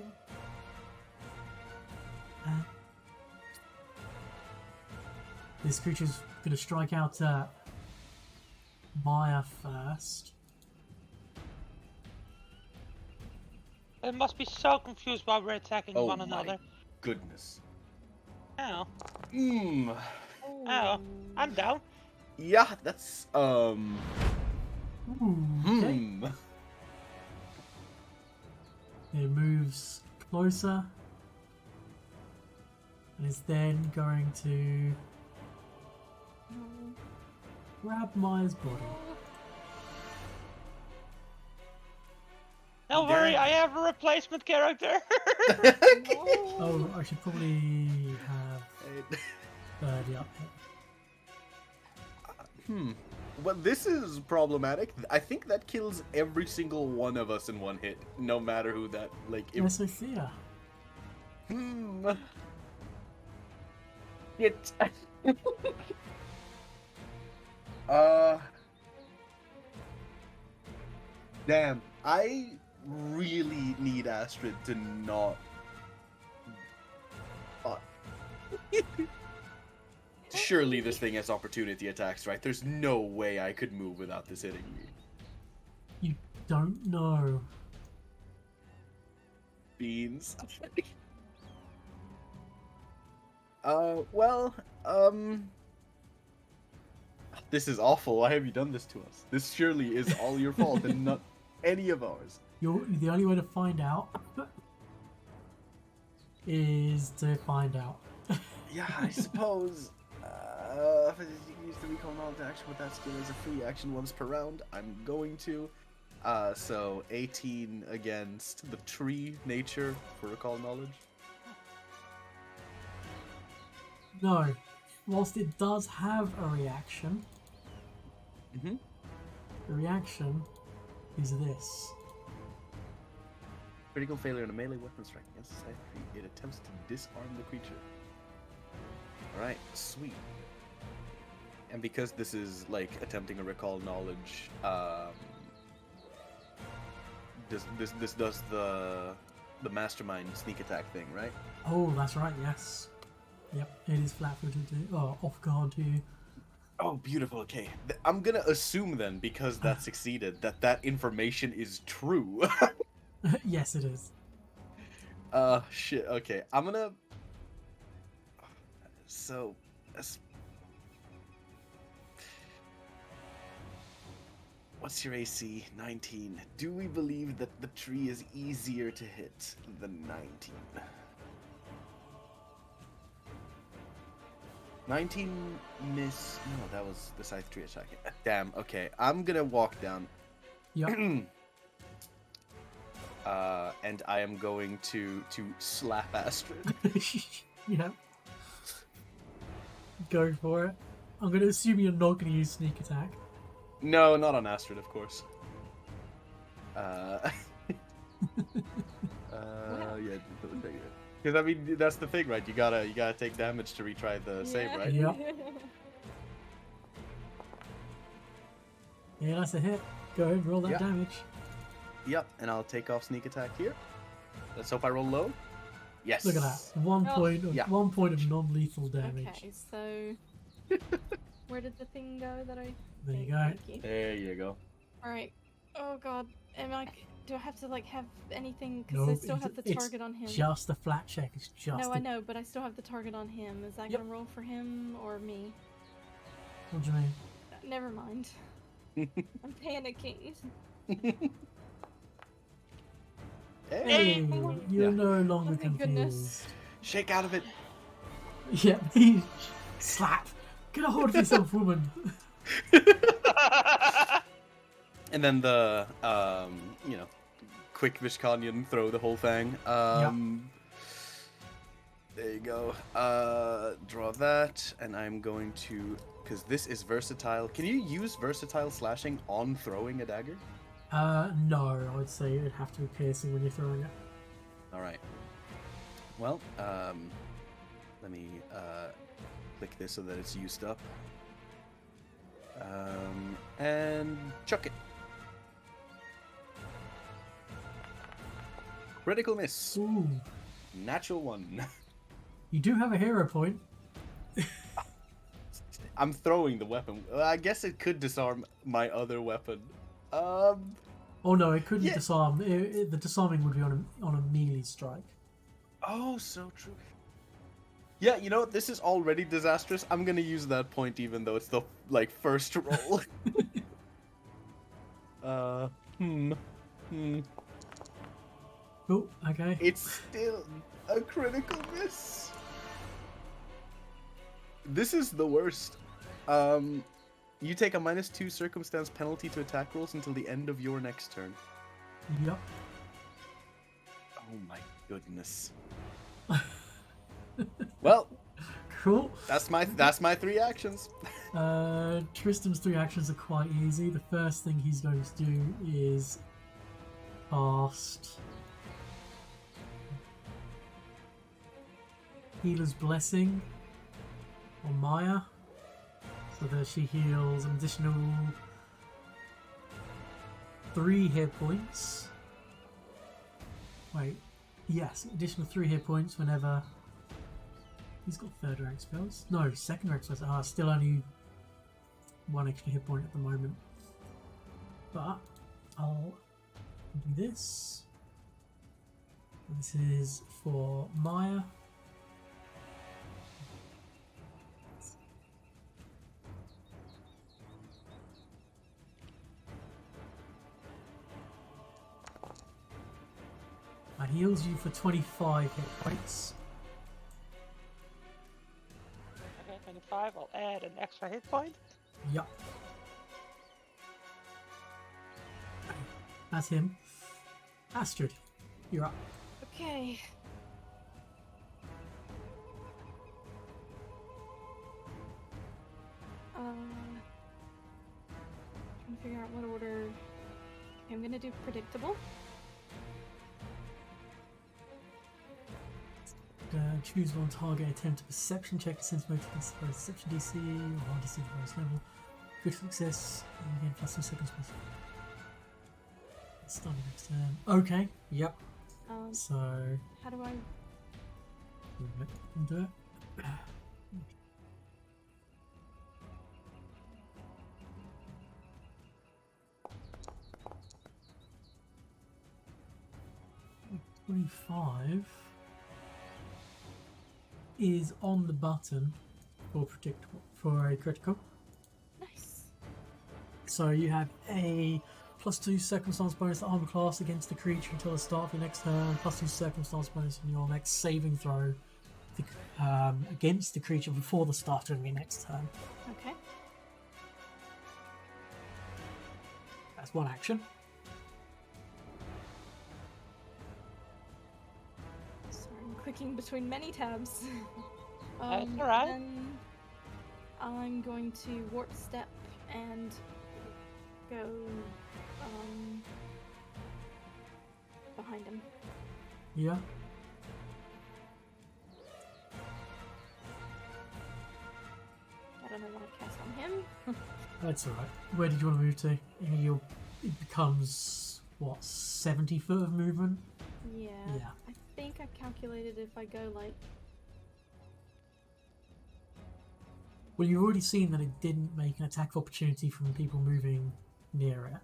This creature's gonna strike out at Maya first. It must be so confused while we're attacking one another. Goodness. Oh. Oh. I'm down. Yeah, that's Ooh, okay. It moves closer. And is then going to No. grab Maya's body. Don't worry, I have a replacement character. Oh, I should probably have Birdie up here. Well, this is problematic. I think that kills every single one of us in one hit, no matter who that, like, if... Sophia. It... Damn, I really need Astrid to not... Surely this thing has opportunity attacks, right? There's no way I could move without this hitting me. You don't know. Beans. This is awful. Why have you done this to us? This surely is all your fault and not any of ours. The only way to find out is to find out. Yeah, I suppose. If you use the recall knowledge action with that skill as a free action once per round, I'm going to. So 18 against the tree nature for recall knowledge. No. Whilst it does have a reaction, the reaction is this. Critical failure on a melee weapon strike against the side tree. It attempts to disarm the creature. Alright, sweet. And because this is like attempting a recall knowledge, this does the mastermind sneak attack thing, right? Oh, that's right, yes. Yep, it is flat-footed too. Oh, off guard too. Oh, beautiful. Okay, I'm gonna assume then, because that succeeded, that information is true. Yes, it is. Shit. Okay, I'm gonna. So, what's your AC? 19. Do we believe that the tree is easier to hit than 19? 19 miss. No, that was the scythe tree attack. Damn. Okay, I'm gonna walk down. Yep. And I am going to slap Astrid. Yep. Go for it. I'm going to assume you're not going to use sneak attack. No, not on Astrid, of course. Yeah, because I mean that's the thing, right? You gotta take damage to retry the save, right? Yep. Yeah, that's a hit. Go ahead and roll that damage. Yep, and I'll take off sneak attack here. Let's hope I roll low. Yes. Look at that. One point of non-lethal damage. Okay, so where did the thing go that I? There you go. Thank you. There you go. All right. Oh God, do I have to like have anything? Because No, I still have the target on him. Just a flat check. It's just. No, I know, but I still have the target on him. Is that Yep. gonna roll for him or me? What do you mean? Never mind. I'm panicking. Hey, you're Yeah. no longer Oh my confused. goodness. Shake out of it. Yeah, he slap. Get a hold of yourself, woman. And then the quick Vishkanyan throw the whole thing. There you go. Draw that, and I'm going to, because this is versatile. Can you use versatile slashing on throwing a dagger? No, I would say it'd have to be piercing when you're throwing it. All right. Well, let me click this so that it's used up. And chuck it. Critical miss. Ooh, Natural one. you do have a hero point. I'm throwing the weapon. I guess it could disarm my other weapon. Oh no, it couldn't Yeah. disarm. The disarming would be on a melee strike. Oh, so true. Yeah, you know what? This is already disastrous. I'm gonna use that point even though it's the first roll. Oh, okay. It's still a critical miss. This is the worst. You take a -2 circumstance penalty to attack rolls until the end of your next turn. Yep. Oh my goodness. Well, Cool. that's my 3 actions. Tristan's 3 actions are quite easy. The first thing he's going to do is cast Healer's Blessing on Maya, so that she heals an additional 3 hit points. Wait, yes, additional 3 hit points whenever he's got third rank spells. No, second rank spells. Still only 1 extra hit point at the moment. But I'll do this. This is for Maya. And heals you for 25 hit points. Okay, 25. I'll add an extra hit point. Yup. That's him. Astrid, you're up. Okay. Trying to figure out what order. Okay, I'm gonna do predictable. Choose one target, attempt a perception check, sense motive against the perception DC, or hard DC at the lowest level. Critical success, and again, +2 seconds. Start next turn. Okay, yep. So, How do I? do it. $25 is on the button for a critical. Nice. So you have a +2 circumstance bonus to armor class against the creature until the start of your next turn. +2 circumstance bonus in your next saving throw against the creature before the start of your next turn. Okay. That's 1 action. Sorry, I'm clicking between many tabs. That's alright. Then I'm going to warp step and go behind him. Yeah. I don't know what I cast on him. That's alright. Where did you want to move to? It becomes, what, 70 foot of movement? Yeah. Yeah. I think I've calculated if I go like. Well, you've already seen that it didn't make an attack of opportunity from people moving near it.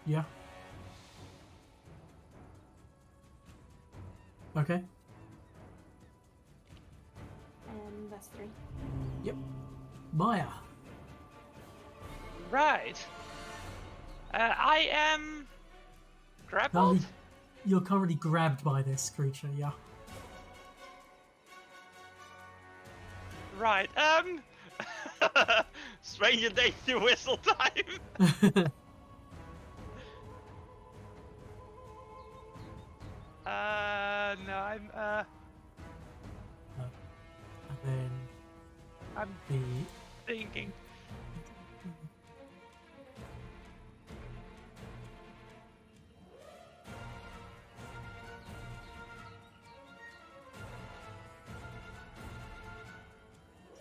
Yeah. Okay. And that's 3. Yep. Maya. Right. I am grappled. You're currently grabbed by this creature, yeah. Right. Stranger danger whistle time. No, And then I'm the thinking.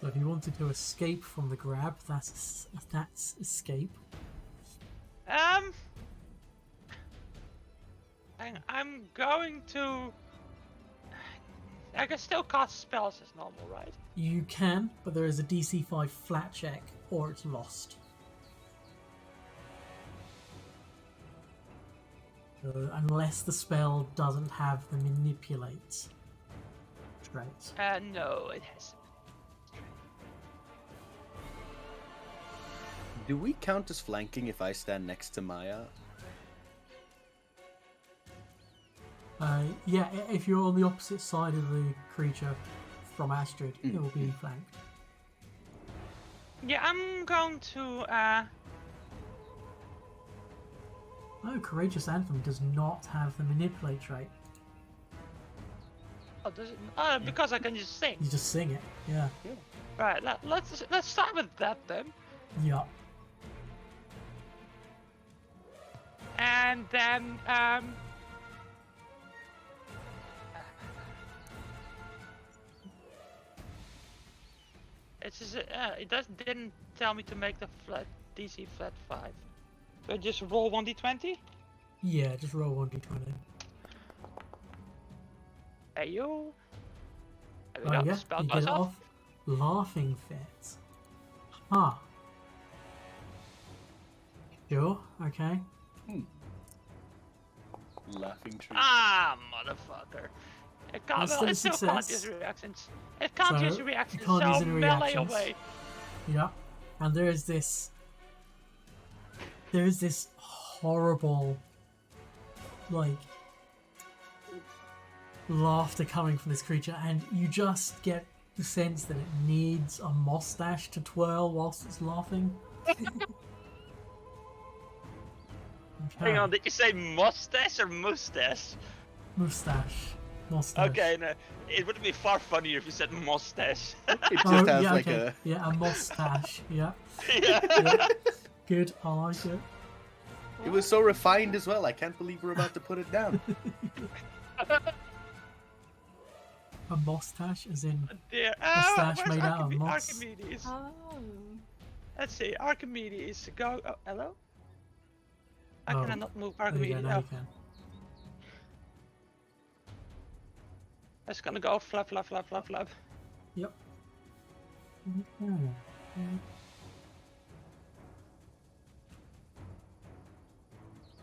so if you wanted to escape from the grab, that's escape. I'm going to. I can still cast spells as normal, right? You can, but there is a DC 5 flat check, or it's lost. Unless the spell doesn't have the manipulate trait. No, it hasn't. Do we count as flanking if I stand next to Maya? Yeah, if you're on the opposite side of the creature from Astrid, it will be flanked. Yeah, I'm going to. Oh, Courageous Anthem does not have the manipulate trait. Oh, does it? Because I can just sing. You just sing it, yeah. Right. Let's start with that then, Yeah. and then It's just, didn't tell me to make the flat DC flat 5. So just roll 1d20? Yeah, just roll 1d20. Hey yo. There we Oh go, yeah, spell you goes get it off. off. Laughing Fit. Huh. Sure, okay. Laughing tree. Ah, motherfucker. It can't, That's well, it still a still can't success. use reactions. It can't So, use reactions, you can't so use any melee reactions. away. Yeah. And there is this horrible, like, laughter coming from this creature, and you just get the sense that it needs a mustache to twirl whilst it's laughing. Hang on, did you say mustache or mustache? Mustache. Mustache. Okay, no, it would be far funnier if you said mustache. It just Oh, has yeah, like okay. Yeah, a mustache. Yeah. Yeah. Yeah. Good, I like it. It was so refined as well. I can't believe we're about to put it down. A mustache, as in Dear. Mustache Where's made out of moss. Archimedes? Oh. Let's see, Archimedes, go. Oh, hello? Why Oh, can I not move there you go, Archimedes? now Oh, you can. it's gonna go flap, flap, flap, flap, flap. Yep. Mhm.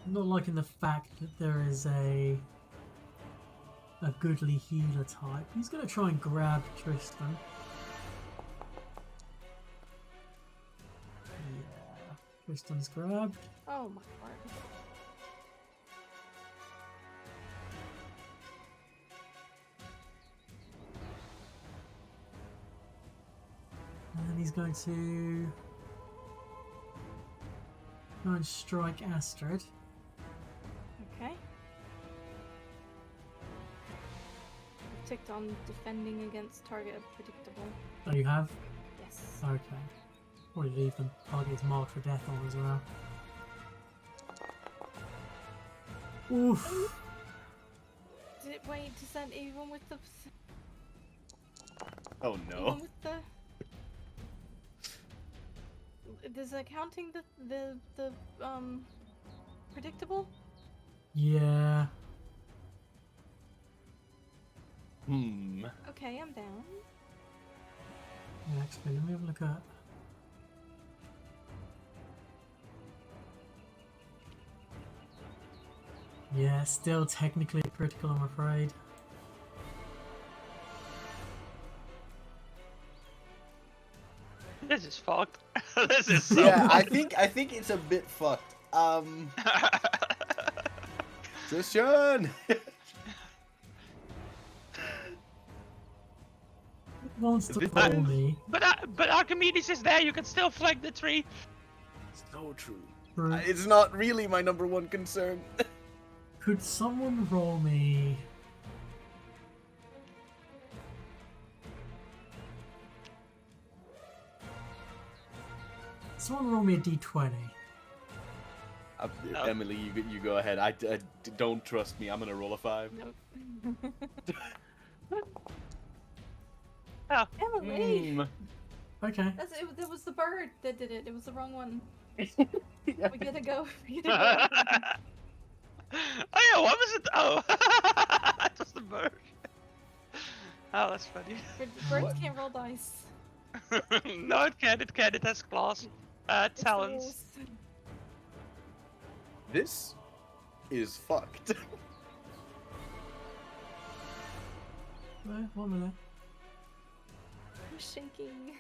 I'm not liking the fact that there is a goodly healer type. He's gonna try and grab Tristan. Yeah, Tristan's grabbed. Oh my word. And then he's going to try and strike Astrid. Okay. I've ticked on defending against target of predictable. Oh, you have? Yes. Okay. Probably leave the target's marked for death on as well. Oof. Wait, does that even with the Oh no. even with the does that counting the predictable? Yeah. Okay, I'm down. Actually, let me have a look at. Yeah, still technically critical, I'm afraid. This is fucked. This is so Yeah, fucked. I think it's a bit fucked. Christian. Wants to This roll is- me. But Archimedes is there. You can still flank the tree. So true. For, It's not really my number one concern. could someone roll me? Someone roll me a d20. No. Emily, you go ahead. I don't trust me. I'm gonna roll a 5. Nope. Oh, Emily! Okay. That was the bird that did it. It was the wrong one. Yeah. We gotta go. We gotta go. Oh yeah, what was it? Oh, it was the bird. Oh, that's funny. Birds What? can't roll dice. No, it can. It can. It has claws, It's the talons. rules. This is fucked. Wait, 1 minute. I'm shaking.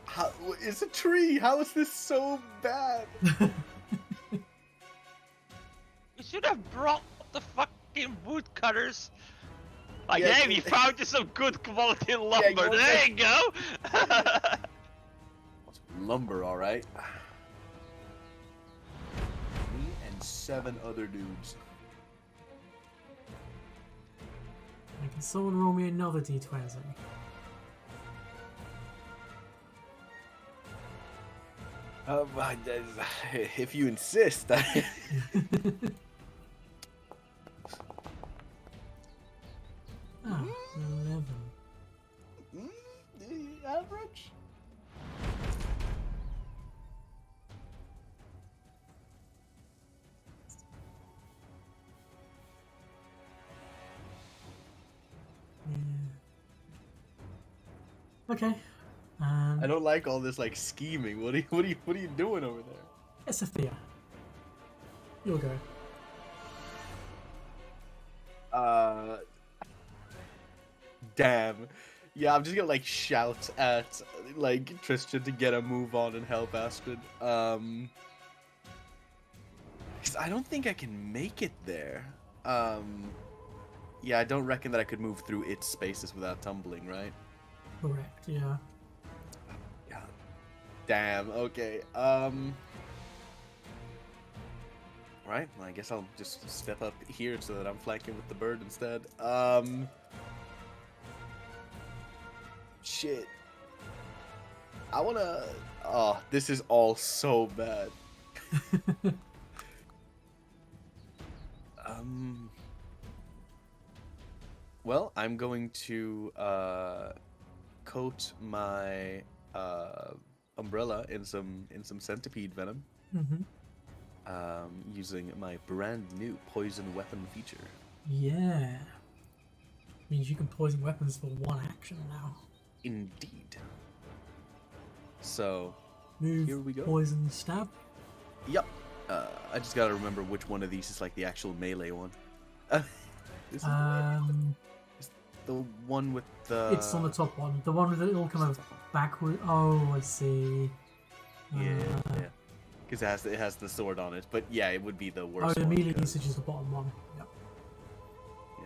How, it's a tree. How is this so bad? You should have brought the fucking woodcutters. Like, Yeah, hey, we found you some good quality lumber. go There take- you go. Lumber, all right. Me and 7 other dudes. Can someone roll me another d20? If you insist. Ah, 11. Average. Yeah. Okay. I don't like all this like scheming. What are you doing over there? It's Sophia. You'll go. Damn. Yeah, I'm just gonna like shout at like Tristan to get a move on and help Astrid. Cause I don't think I can make it there. Yeah, I don't reckon that I could move through its spaces without tumbling, right? Correct, yeah. Yeah. Damn. Okay. Right. Well, I guess I'll just step up here so that I'm flanking with the bird instead. Shit. I wanna. Oh, this is all so bad. Well, I'm going to coat my umbrella in some centipede venom, Mm-hmm. using my brand new poison weapon feature. Yeah. Means you can poison weapons for 1 action now. Indeed. So, Move, here we go. poison, stab. Yep. I just gotta remember which one of these is like the actual melee one. This is the one with the. It's on the top one. The one with it all kind of backward. Oh, I see. Yeah, because it has the sword on it. But yeah, it would be the Oh, worst. the one, melee 'cause- usage is the bottom one. Yep. Yeah.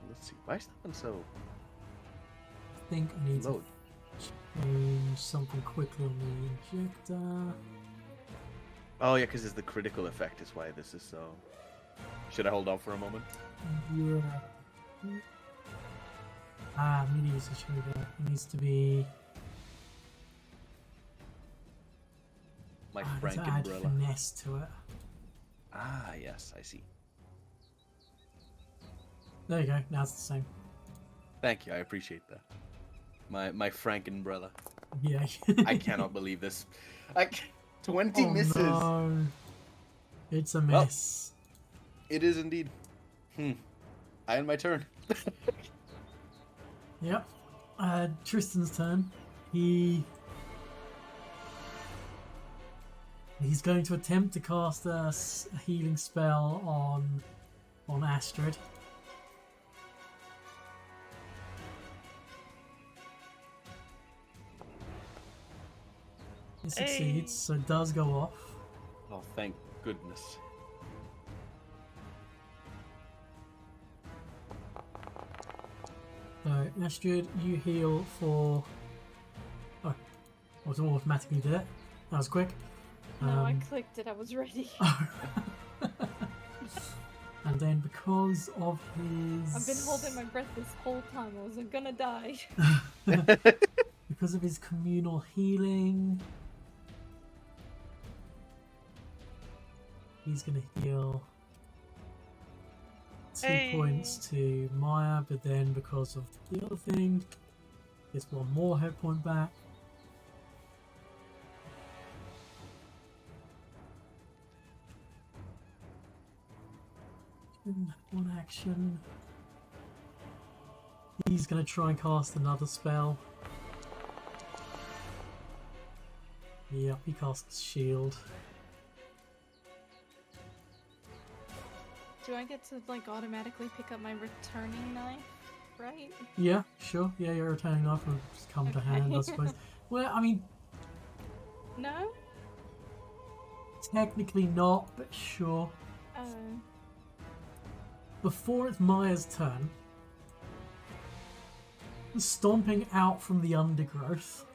Let's see. Why is that one so I think I need low? to change something quickly on the injector. Oh yeah, because it's the critical effect is why this is so. Should I hold on for a moment? Yeah. Ah, melee usage. Here we go. It needs to be. My I need Frank to add umbrella. finesse to it. Ah yes, I see. There you go. Now it's the same. Thank you, I appreciate that. My Frank umbrella. Yeah. I cannot believe this. 20 Oh, misses. no. It's a Well. mess. It is indeed. I end my turn. Yep. Tristan's turn. He's going to attempt to cast a healing spell on Astrid. It succeeds, so it does go off. Oh, thank goodness. So, Astrid, you heal for... Oh, I was automatically did it. That was quick. No, I clicked it. I was ready. And then because of his... I've been holding my breath this whole time. I wasn't gonna die. Because of his communal healing, he's gonna heal 2 points to Maya, but then because of the other thing, gets 1 more hit point back. In 1 action, he's gonna try and cast another spell. Yep, he casts shield. Do I get to like automatically pick up my returning knife? Right? Yeah, sure. Yeah, your returning knife will just come to hand, I suppose. Well, I mean, No? technically not, but sure. Before it's Maya's turn, stomping out from the undergrowth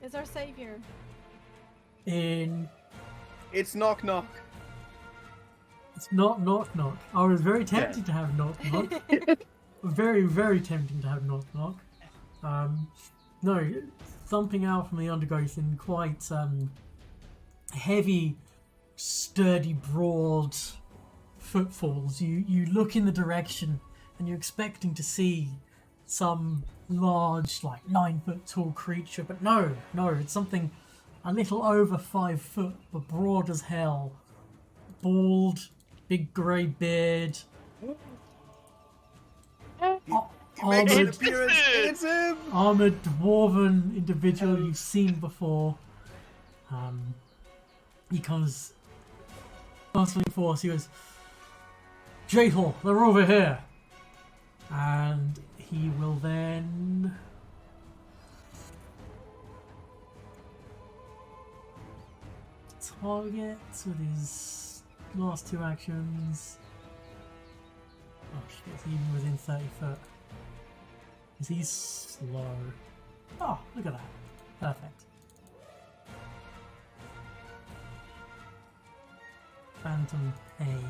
Is our savior. in... It's knock knock. It's not knock knock. I was very tempted to have knock knock. Very, very tempting to have knock knock. No, thumping out from the undergrowth in quite heavy, sturdy, broad footfalls. You look in the direction and you're expecting to see some large, like 9-foot tall creature, but no, it's something a little over 5 foot, but broad as hell. Bald, big grey beard. Armored, It's him! armored dwarven individual you've seen before. He comes bustling forth. He goes, Jaethal, they're over here. And he will then target with his last 2 actions. Oh shit, it's even within 30 foot. Is he slow? Oh, look at that. Perfect. Phantom Pain.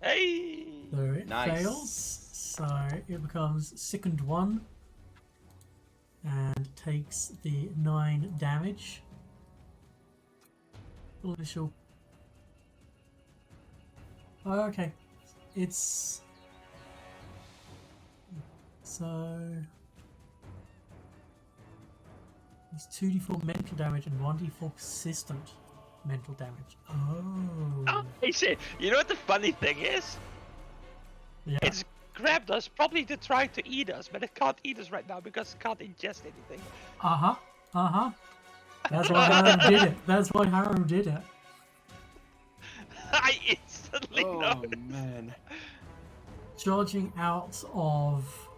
Hey! So it Nice. fails, so it becomes sickened 1 and takes the 9 damage. Initial. Oh, okay. It's so it's 2d4 mental damage and 1d4 persistent mental damage. Oh. Hey, shit. You know what the funny thing is? Yeah. It's grabbed us probably to try to eat us, but it can't eat us right now because it can't ingest anything. That's why Harrow did it. That's why Harrow did it. I instantly Oh, noticed. man. Charging out of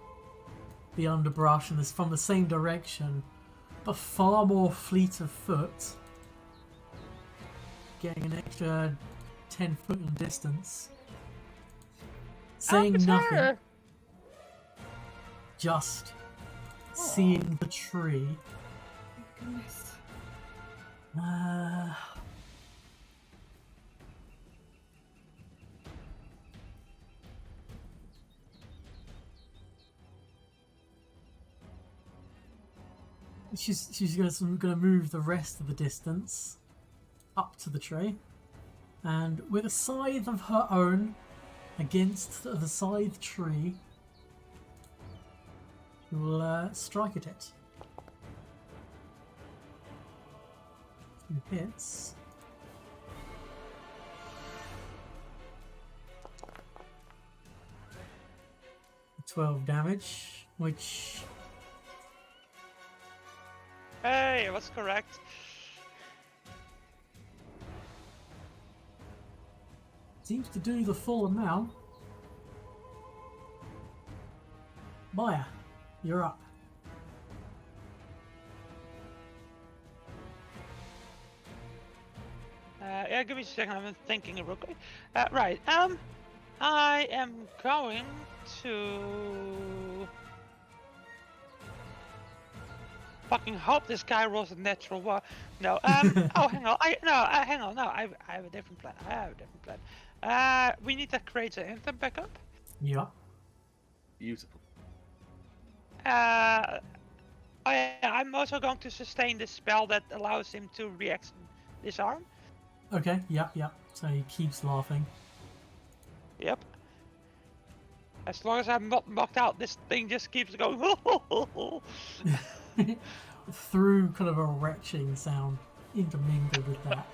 the underbrush and this from the same direction, but far more fleet of foot. Getting an extra 10 foot in distance. Saying nothing, Officer! just seeing the tree. Goodness. She's gonna move the rest of the distance up to the tree, and with a scythe of her own against the scythe tree, she will strike at it. 2 hits. 12 damage, which Hey, I was correct. seems to do the full amount. Maya, you're up. give me a second. I'm thinking real quick. Right. I am going to fucking hope this guy rolls a natural one. No. Oh, hang on. Hang on. No, I have a different plan. We need to create an anthem backup. Yeah. Beautiful. Oh yeah, I'm also going to sustain this spell that allows him to react disarm. Okay. Yeah. Yeah. So he keeps laughing. Yep. As long as I'm not knocked out, this thing just keeps going. Through kind of a retching sound intermingled with that.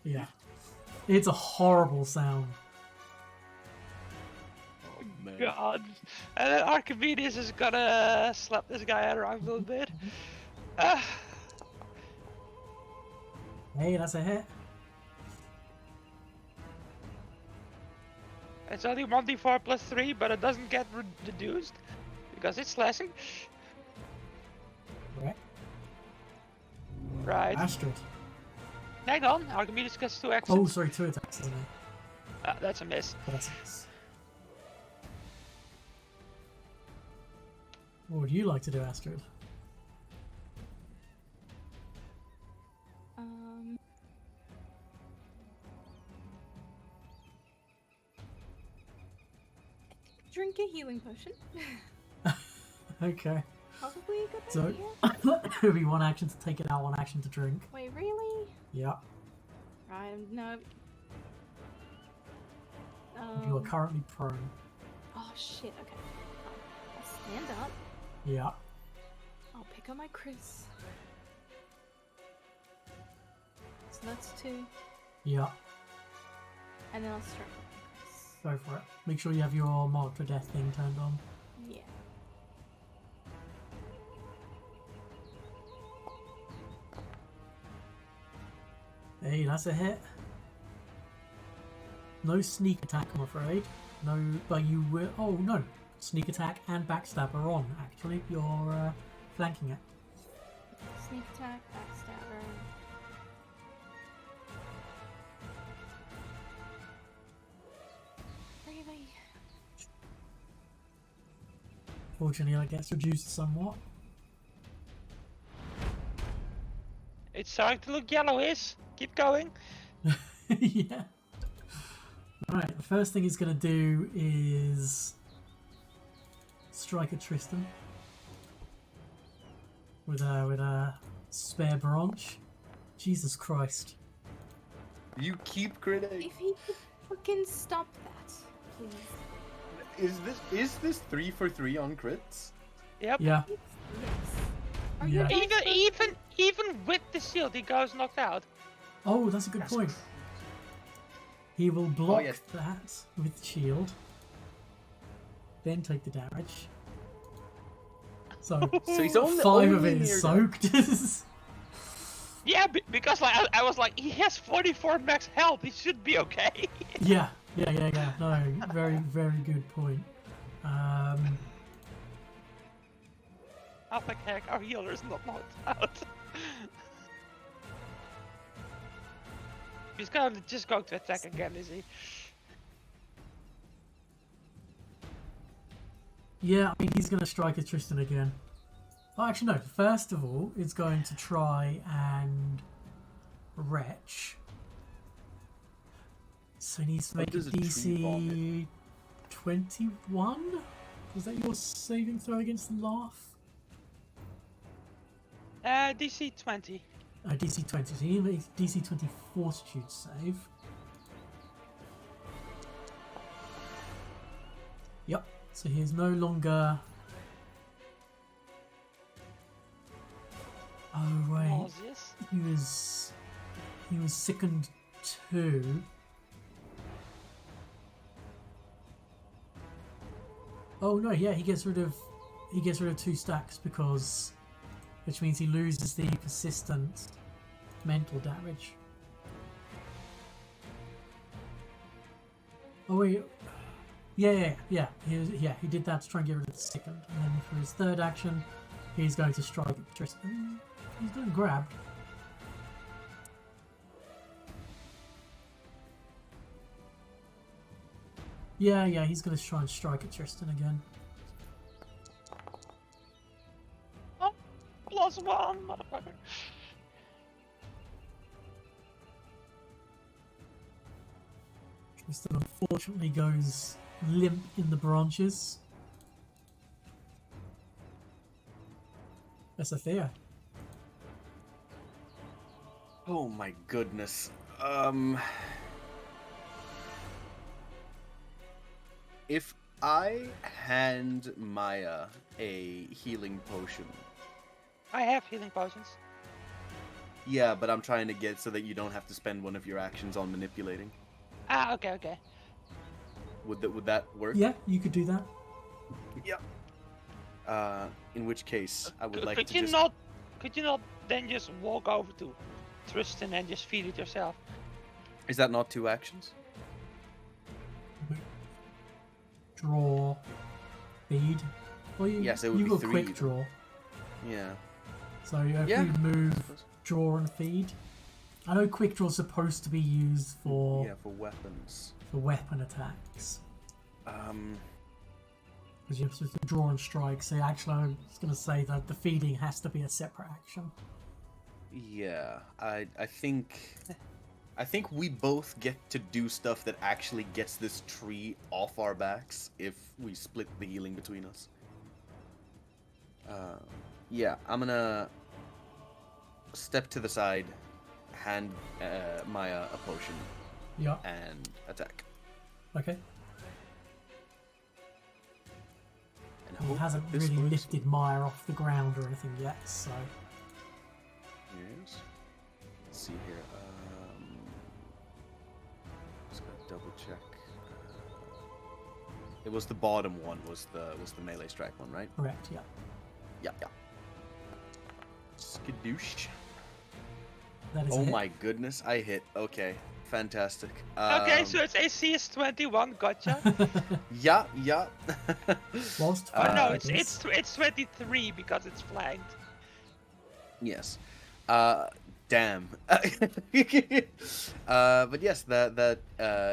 Yeah. It's a horrible sound. Oh, man. God. And then Archimedes is gonna slap this guy around a little bit. Hey, that's a hit. It's only 1d4 plus 3, but it doesn't get reduced because it's slashing. Right. Right. Astrid. Hang on, Archimedes gets 2 actions. Oh, sorry, 2 attacks, isn't it? That's a miss. Oh, that's a miss. What would you like to do, Astrid? Drink a healing potion. Okay. Probably a good So, idea. it'll be 1 action to take it out, 1 action to drink. Wait, really? Yeah. Right, no. You are currently prone. Oh shit, okay. I'll stand up. Yeah. I'll pick up my Chris. So that's 2. Yeah. And then I'll strike with my Chris. Go for it. Make sure you have your mark for death thing turned on. Yeah. Hey, that's a hit. No sneak attack, I'm afraid. No, but you will. Oh no, sneak attack and backstab are on. Actually, you're flanking it. Sneak attack, backstabber. Really? Fortunately, that gets reduced somewhat. It's starting to look yellowish. Keep going. Yeah. Right. The first thing he's gonna do is strike at Tristan with a spare branch. Jesus Christ. You keep critting. If he could fucking stop that, please. Is this 3 for 3 on crits? Yep. Yeah. Yes. Are Yeah. you guys Even with the shield, he goes knocked out. Oh, that's a good point. He will block yes. that with shield, then take the damage. So, So he's only 5 of only it near is death. soaked. Yeah, because like I was like, he has 44 max health. He should be okay. Yeah. No, very, very good point. I think heck, our healer's not knocked out. He's gonna just go to attack again, is he? Yeah, I mean, he's going to strike at Tristan again. Oh, actually, no. First of all, it's going to try and retch. So he needs to What make a does a tree vomit? DC 21? Was that your saving throw against the laugh? DC 20. DC 20. So he makes DC 20 fortitude save. Yep. So he is no longer. Oh wait. Nauseous. He was sickened 2. Oh no, yeah, he gets rid of 2 stacks because, which means he loses the persistent mental damage. Oh wait, yeah. He did that to try and get rid of the second, and then for his third action, He's going to strike at Tristan. He's going to grab. Yeah, he's going to try and strike at Tristan again. Oh, +1, motherfucker. Tristan unfortunately goes limp in the branches. That's Thea. Oh my goodness. If I hand Maya a healing potion. I have healing potions. Yeah, but I'm trying to get so that you don't have to spend one of your actions on manipulating. Ah, okay. Would that work? Yeah, you could do that. Yeah. In which case, I would like could to you just... not? Could you not then just walk over to Tristan and just feed it yourself? Is that not 2 actions? Draw. Feed. Well, Yes, it would you be got 3 quick even. draw. Yeah. So if Yeah. you move, draw and feed. I know quick draw is supposed to be used for Yeah, for weapons. weapon attacks. Um, Because you're supposed to draw and strike. So actually, I was going to say that the feeding has to be a separate action. yeah, I think we both get to do stuff that actually gets this tree off our backs if we split the healing between us. Yeah, I'm gonna step to the side, hand Maya a potion, Yeah. and attack. Okay. And He hope hasn't that this really works. lifted Maya off the ground or anything yet, so Yes. Let's see here. Just gotta double check. It was the bottom one. Was the melee strike one, right? correct. Yeah. Yeah. Skadoosh. That is a Oh hit. my goodness, I hit. Okay, fantastic. Okay, so its AC is 21. Gotcha. Yeah. Whilst Oh no, flanked, it's 23 because it's flanked. Yes. Damn. But yes, that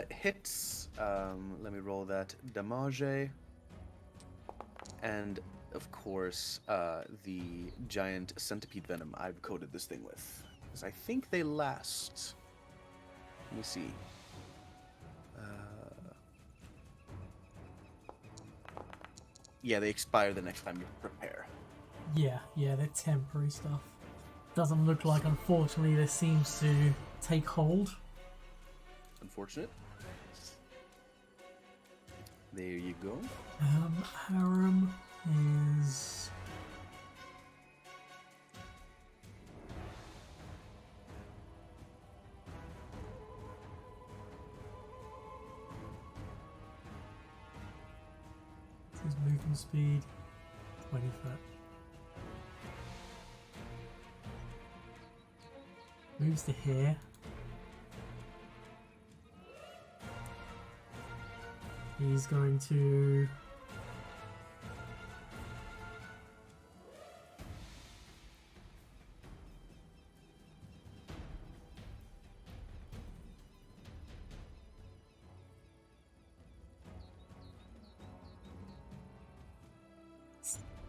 hits. Let me roll that damage. And of course, the giant centipede venom I've coated this thing with, because I think they last. Let me see. Yeah, they expire the next time you prepare. yeah, they're temporary stuff. Doesn't look like, unfortunately, this seems to take hold. Unfortunate. There you go. Harem is... His movement speed, 20 foot. Moves to here. He's going to...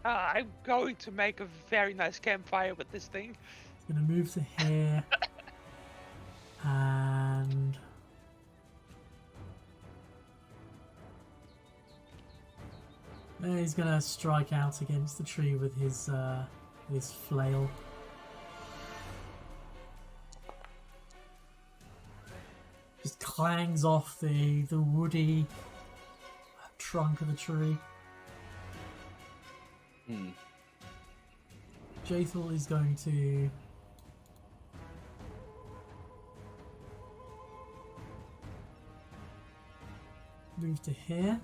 I'm going to make a very nice campfire with this thing. He's going to move to here. And... then he's going to strike out against the tree with his flail. Just clangs off the woody trunk of the tree. Jathal is going to move to here.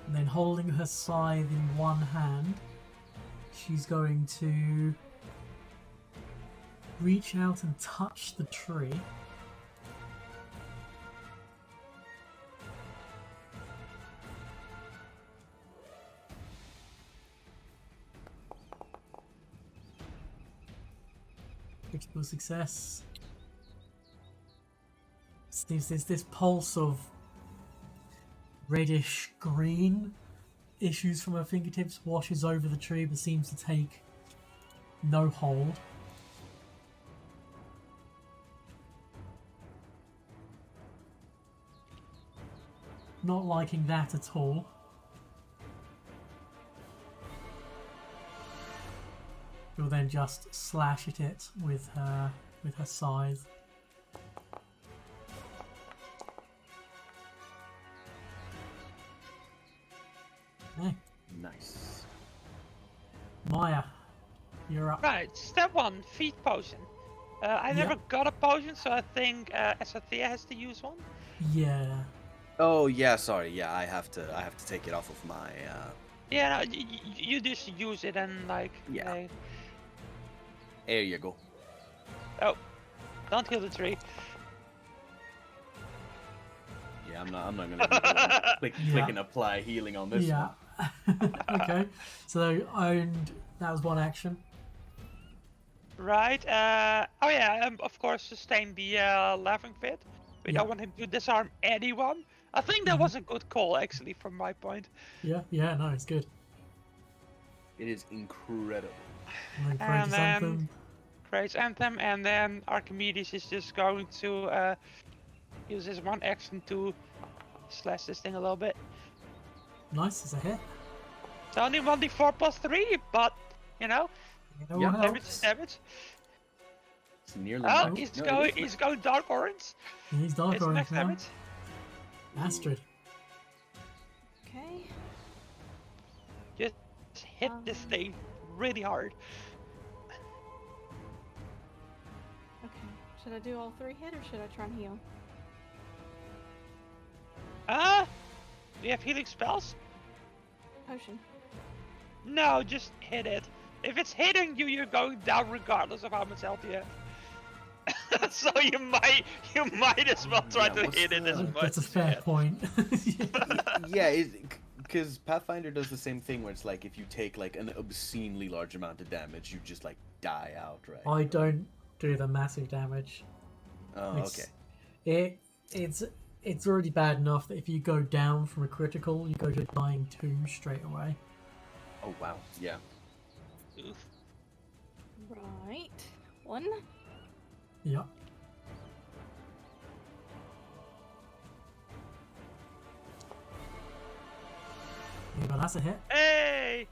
And then holding her scythe in one hand, she's going to reach out and touch the tree. Critical success. Seems there's this pulse of reddish green issues from her fingertips, washes over the tree, but seems to take no hold. Not liking that at all. You'll then just slash at it with her scythe. Okay. Nice. Maya, you're up. Right, step 1, feed potion. I Yep. never got a potion, so I think Esothea has to use one. Yeah. Oh yeah, sorry. Yeah, I have to take it off of my. Yeah, no, you just use it and like. Yeah. There you go. Oh, don't kill the tree. Yeah, I'm not gonna click and apply healing on this Yeah. one. Okay. So owned. That was one action. Right. Oh yeah. Of course, sustain the laughing fit. We Yeah. don't want him to disarm anyone. I think that was a good call, actually, from my point. Yeah. Yeah. No, it's good. It is incredible. And then And Courageous then Anthem. Praise Anthem, and then Archimedes is just going to use his one action to slash this thing a little bit. Nice. It's a hit. It's only 1d4 plus 3, but you know, You know Yeah, what damage else? is damage. It's nearly. Oh, no, he's no, going. it is He's going dark orange. He's dark It's orange max now. damage. Astrid. Okay. Just hit this thing really hard. Okay. Should I do all 3 hit or should I try and heal? Do you have healing spells? Potion. No, just hit it. If it's hitting you, you're going down regardless of how much health you have. So you might as well try Yeah, to what's hit it as the- much. That's a as you fair can. point. Yeah, because Pathfinder does the same thing where it's like if you take like an obscenely large amount of damage, you just like die outright. I don't do the massive damage. Oh, It's- okay. It's already bad enough that if you go down from a critical, you go to dying 2 straight away. Oh wow. Yeah. Oof. Right. 1. Yeah. Yeah, but that's a hit. Hey!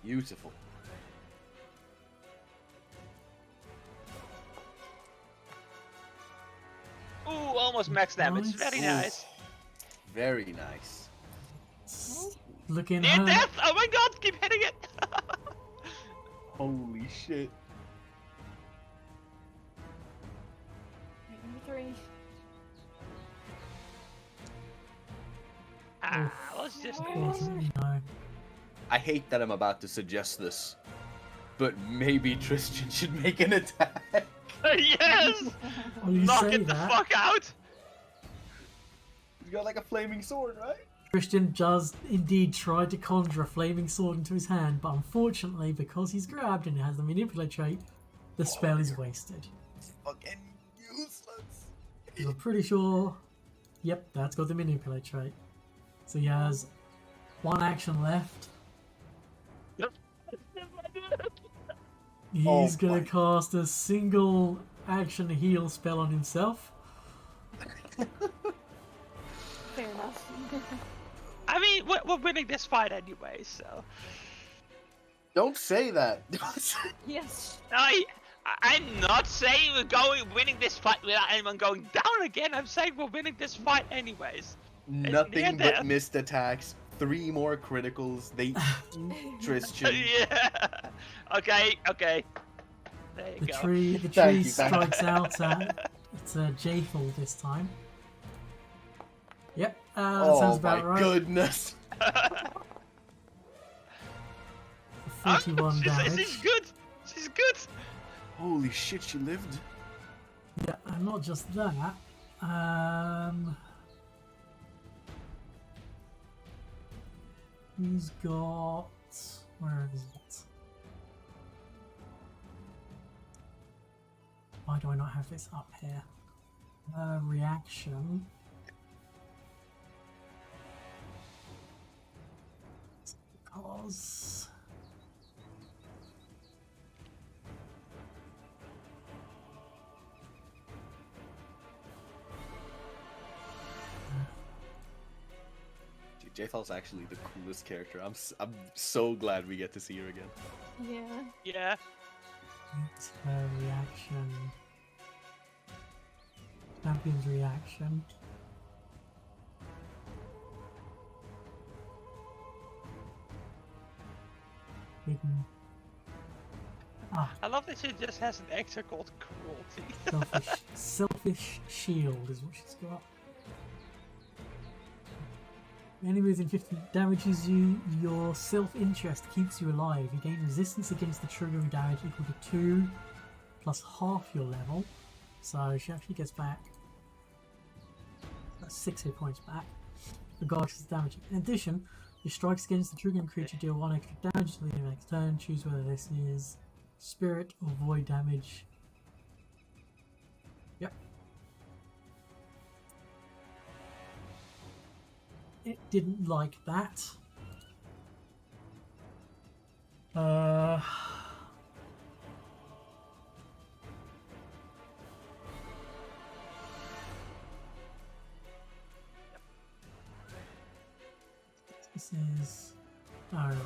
Beautiful. Ooh, almost max damage. Nice. Very Ooh. nice. Very nice. Looking Near her. death! Oh my god, keep hitting it! Holy shit. Right, number 3. Let's just do this. Unfortunately, no. I hate that I'm about to suggest this, but maybe Tristan should make an attack. Yes! Well, you Knock say it the that. fuck out! He's got like a flaming sword, right? Christian does indeed try to conjure a flaming sword into his hand, but unfortunately, because he's grabbed and has the manipulate trait, the spell is wasted. It's fucking useless. You're pretty sure. Yep, that's got the manipulate trait. So he has 1 action left. He's Oh gonna my- cast a single action heal spell on himself. Fair enough. I mean, we're winning this fight anyway, so. Don't say that. Yes. I'm not saying we're winning this fight without anyone going down again. I'm saying we're winning this fight anyways. Nothing near but death. missed attacks. 3 more criticals. They Tristan. Yeah. Okay. There you The go. tree Thank you, strikes out at Jathal this time. Yep, that Oh sounds my about right. goodness. 41 She's damage. good. She's good. Holy shit, she lived. Yeah, and not just that. He's got. Where is it? Why do I not have this up here? Reaction. It's because... J-Thal's actually the coolest character. I'm so glad we get to see her again. Yeah. Yeah. It's her reaction. Champion's reaction. Hidden. I love that she just has an extra called cruelty. Selfish shield is what she's got. Enemy within 50 damages you, your self-interest keeps you alive. You gain resistance against the triggering damage equal to 2 plus half your level. So she actually gets back 6 hit points back, regardless of damage. In addition, your strikes against the triggering creature deal 1 extra damage to the next turn. Choose whether this is spirit or void damage. Yep. It didn't like that. This is... Alright.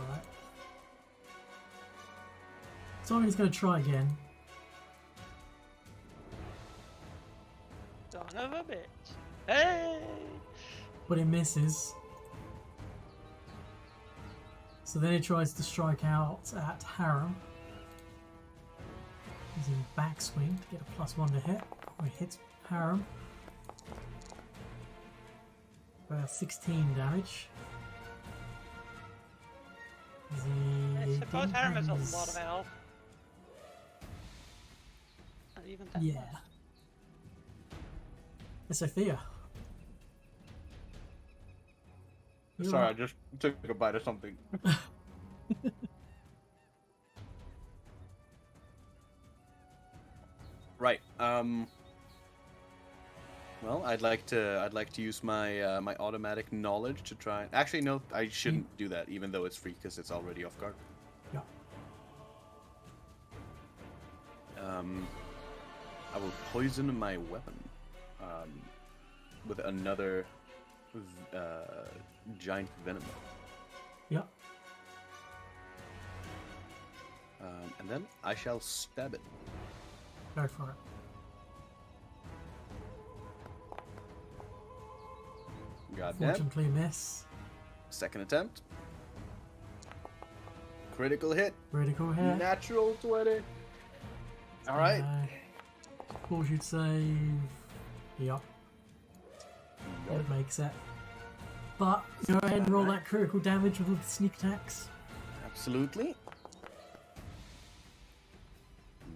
So I'm just going to try again. Son of a bitch. Hey! But it misses. So then it tries to strike out at Harem. Using backswing to get a +1 to hit. It hits Harem. For 16 damage. I suppose Harem has a lot of health. Not even that Yeah. much. Sophia. Sorry, I just took a bite of something. Right. Well, I'd like to use my my automatic knowledge to try. Actually, no, I shouldn't do that, even though it's free because it's already off guard. Yeah. I will poison my weapon with another giant venom. Yeah. And then I shall stab it. Go for it. Goddamn. Fortunately miss. Second attempt. Critical hit. Critical hit. Natural 20. Alright. Fortune save. Yup. It makes it. But go ahead and roll that critical damage with all the sneak attacks. Absolutely.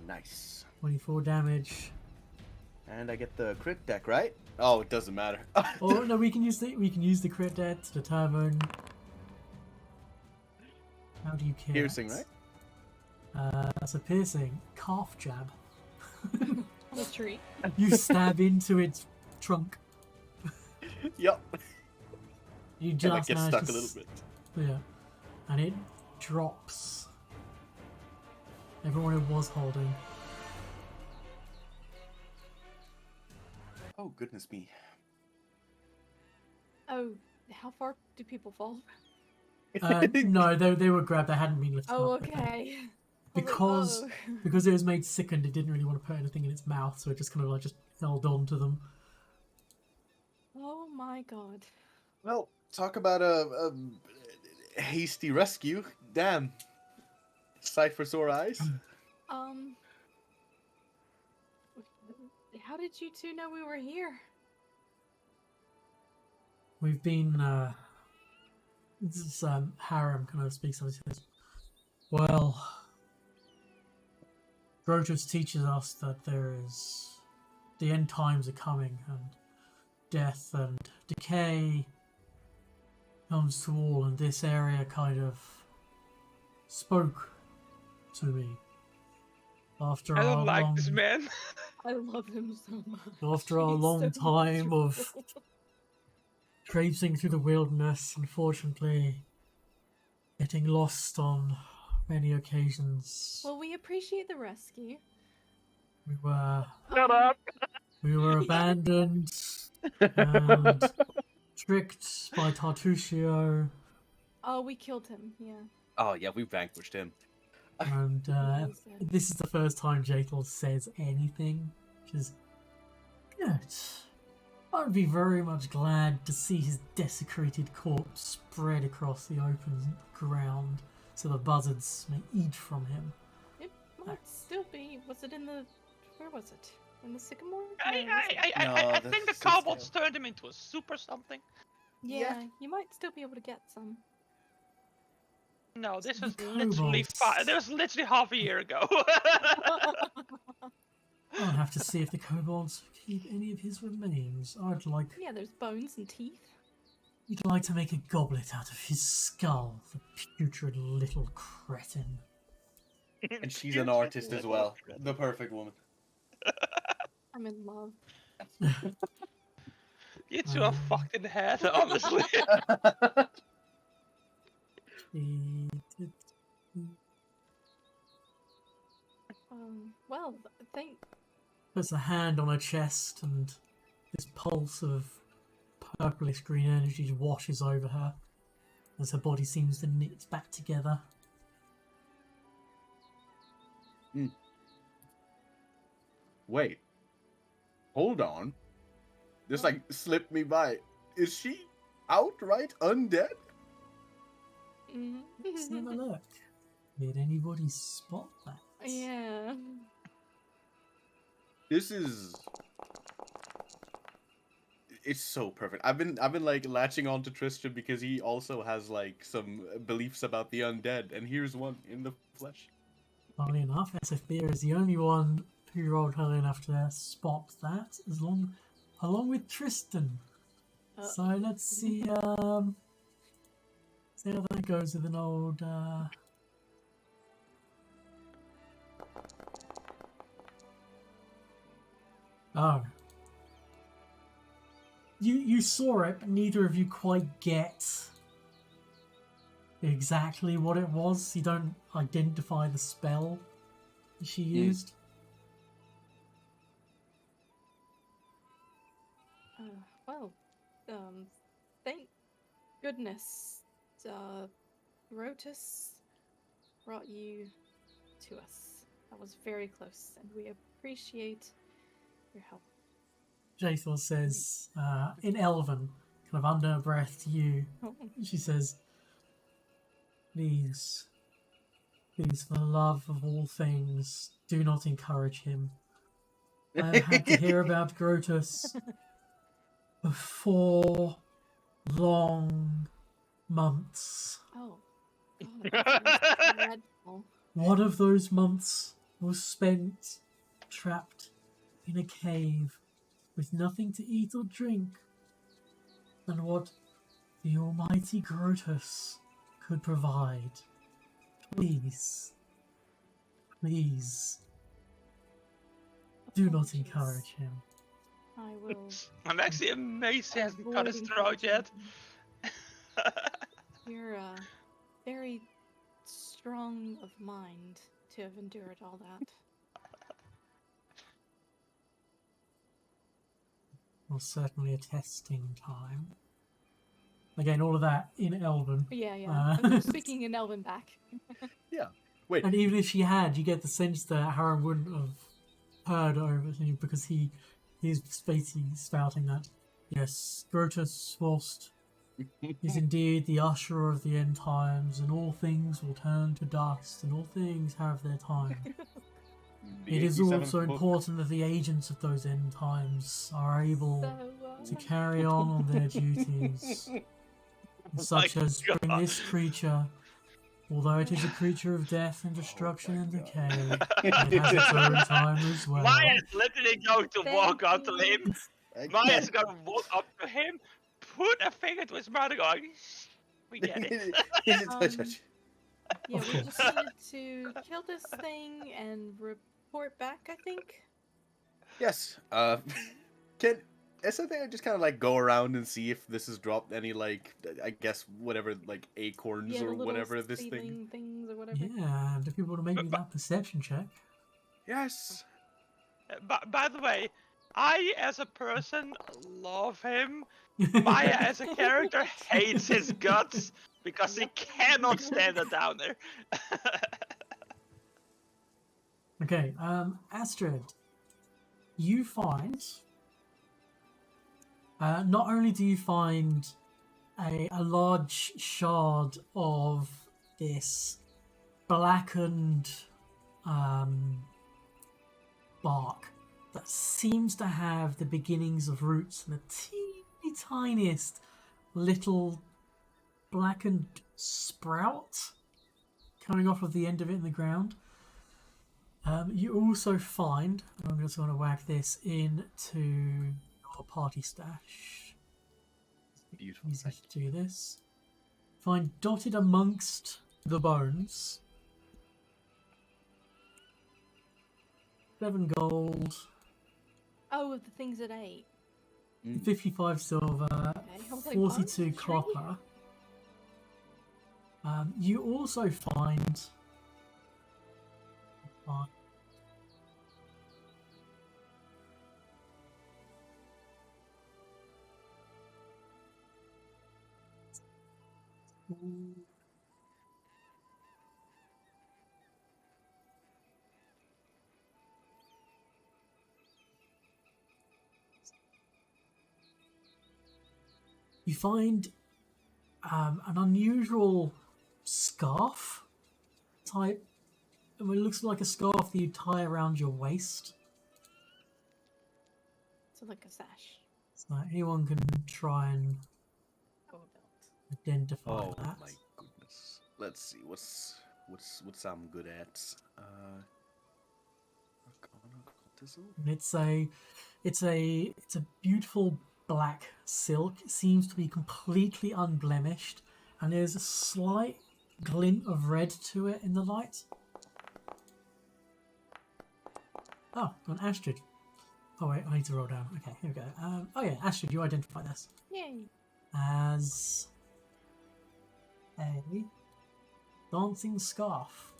Nice. 24 damage. And I get the crit deck, right? Oh, it doesn't matter. Oh no, we can use the crit deck to determine how do you kill Piercing, it. right? That's a piercing. Calf jab. What a treat. You stab into its trunk. Yep. You And just it gets manage stuck to a little bit. Yeah. And it drops. Everyone it was holding. Oh, goodness me. Oh, how far do people fall? No, they were grabbed. They hadn't been lifted Oh, up. okay. I was like, Because oh. because it was made sickened, it didn't really want to put anything in its mouth, so it just kind of like just held on to them. Oh my god. Well, talk about a hasty rescue. Damn. Sight for sore eyes. How did you two know we were here? We've been this is Harem kind of speaks on this. Well, Grotus teaches us that there is the end times are coming, and death and decay comes to all, and this area kind of spoke to me after I our don't like long... this man. I love him so much. After a He's long so time of miserable. traipsing through the wilderness, unfortunately, getting lost on many occasions, Well, we appreciate the rescue. we were Shut up! we were abandoned and tricked by Tartusio, Oh, we killed him. Yeah. Oh yeah, we vanquished him. and He said. this is the first time Jekyll says anything, which is good. I'd be very much glad to see his desecrated corpse spread across the open ground so the buzzards may eat from him. It might still be. Was it in the? Where was it? In the sycamore? No, I the think the soothsayer. kobolds turned him into a soup or something. Yeah, you might still be able to get some. No, this The was literally kobolds. This was literally half a year ago. I'll have to see if the kobolds keep any of his remains. Yeah, there's bones and teeth. You'd like to make a goblet out of his skull, the putrid little cretin. And she's an artist as well. The perfect woman. I'm in love. You two are fucked in the head, honestly. Well, thank. Puts a hand on her chest, and this pulse of purplish green energy washes over her as her body seems to knit back together. Wait. Hold on. This like slipped me by. Is she outright undead? Let's have a look. Did anybody spot that? Yeah. This is. It's so perfect. I've been like latching on to Tristan because he also has like some beliefs about the undead, and here's one in the flesh. Funny enough, Esafir is the only one who rolled high enough to spot that, along with Tristan. So let's see how that goes with an old Oh. You saw it, but neither of you quite get exactly what it was. You don't identify the spell she used. Well, thank goodness, Rotus brought you to us. That was very close, and we appreciate your help. Jaethor says, in Elven, kind of under her breath to you, she says, Please, for the love of all things, do not encourage him. I have had to hear about Grotus for 4 long months. Oh, that's dreadful. One of those months was spent trapped in a cave with nothing to eat or drink, and what the almighty Grotus could provide. Please, do not encourage him. I will. I'm actually amazed he hasn't cut his avoid throat yet. encouraging him. You're very strong of mind to have endured all that. Well, certainly a testing time. Again, all of that in Elven. Yeah. I'm speaking in Elven back. Yeah. Wait. And even if she had, you get the sense that Harren wouldn't have heard over him because he's basically spouting that, yes, Grotus Forst is indeed the usher of the end times, and all things will turn to dust, and all things have their time. It is also important that the agents of those end times are able to carry on their duties, such as bring this creature, although it is a creature of death and destruction and decay, it has its own time as well. Maya's literally going to walk up to you. him. Maya's going to walk up to him, put a finger to his mouth and go, we get it. Yeah, we just needed to kill this thing and report back, I think. Yes. Can is something I just kind of like go around and see if this has dropped any like I guess whatever like acorns Yeah, the or little whatever this thing. seedling things or whatever. Yeah, and if people want to make me that perception check. Yes. By the way, I as a person love him. Maya as a character hates his guts because he cannot stand a downer. Okay, Astrid, you find. Not only do you find a large shard of this blackened bark that seems to have the beginnings of roots and the teeny tiniest little blackened sprout coming off of the end of it in the ground. You also find, and I'm just going to whack this into your party stash. Beautiful. Easy to do this. Find dotted amongst the bones 7 gold, Oh, the things it ate. 55 silver, Okay, I was like, 42 bones? Tree? copper. You also find. You find an unusual scarf type. I mean, it looks like a scarf that you tie around your waist. So like a sash. So anyone can try and Oh, a belt. identify Oh that. my goodness. Let's see what's I'm good at. Occultism? And it's a beautiful black silk. It seems to be completely unblemished, and there's a slight glint of red to it in the light. Oh, an Astrid. Oh wait, I need to roll down. Okay, here we go. Oh yeah, Astrid, you identify this Yay. as a dancing scarf.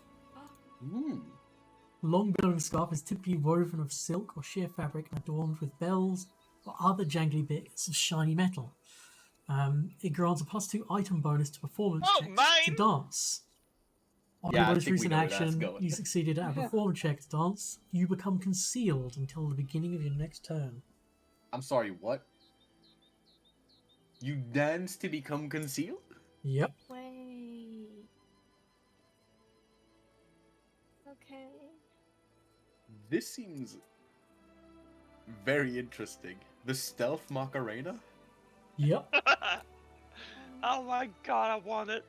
Long billowing scarf is typically woven of silk or sheer fabric and adorned with bells or other jangly bits of shiny metal. It grants a +2 item bonus to performance Oh, checks to mine! dance. On Yeah, I your most think we recent know where that's action, going. you succeeded at a performance check to dance. You become concealed until the beginning of your next turn. I'm sorry, what? You dance to become concealed? Yep. Wait. Okay. This seems very interesting. The stealth Macarena? Yep. Oh my god, I want it.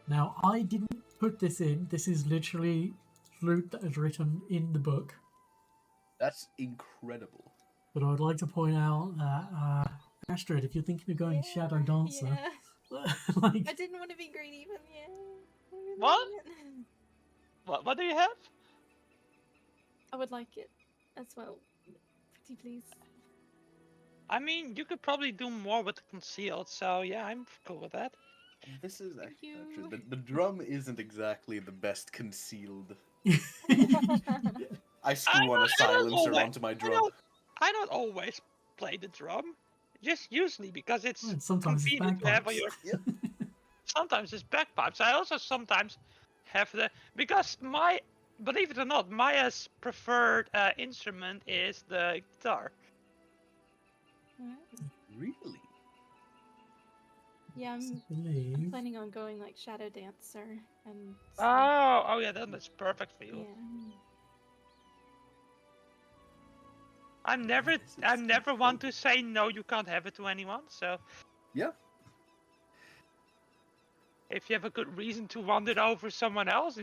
Now, I didn't put this in. This is literally flute that is written in the book. That's incredible. But I would like to point out that, Astrid, if you're thinking of going Shadow Dancer, Yeah. like, I didn't want to be greedy, but yeah. I really What? want it. What do you have? I would like it as well. Pretty please. I mean, you could probably do more with the concealed, so yeah, I'm cool with that. This is Thank actually you. not true. The drum isn't exactly the best concealed. I screw on a silencer onto my drum. I don't always play the drum. Just usually because it's well, sometimes it's convenient to have on bagpipes. your. Sometimes it's bagpipes. I also sometimes have the because believe it or not, Maya's preferred instrument is the guitar. Really? Yeah, I'm believe. planning on going like Shadow Dancer and. Oh yeah, then that's perfect for you. Yeah. I'm never one to say no, you can't have it to anyone. So Yeah. if you have a good reason to want it over someone else,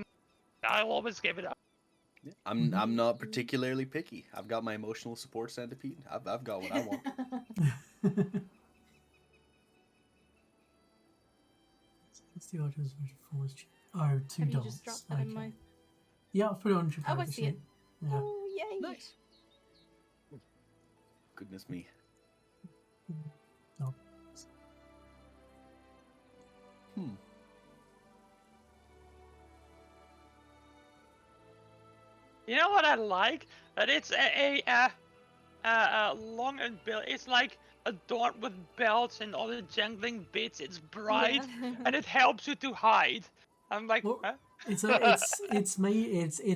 I'll always give it up. Yeah. I'm not particularly picky. I've got my emotional support centipede. I've got what I want. What's the items performance? Oh, two Have you dots. just dropped that in Okay. my? Yeah, I'll put it on your Oh, I character see it. sheet. Yeah. Oh, yay! Nice. Goodness me. No. Hmm. You know what I like? That it's a long and belt. It's like adorned with belts and other jangling bits. It's bright Yeah. and it helps you to hide. I'm like, Well, huh? it's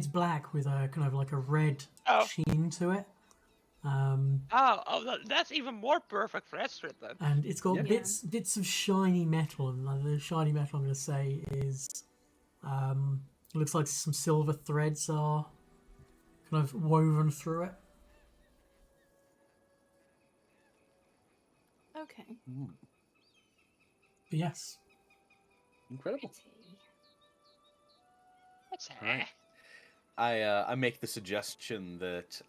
black with a kind of like a red Oh. sheen to it. That's even more perfect for Estrid then. And it's got Yeah. bits of shiny metal, and the shiny metal I'm going to say is looks like some silver threads are kind of woven through it. Okay. But yes, Incredible. Pretty. That's Right. I make the suggestion that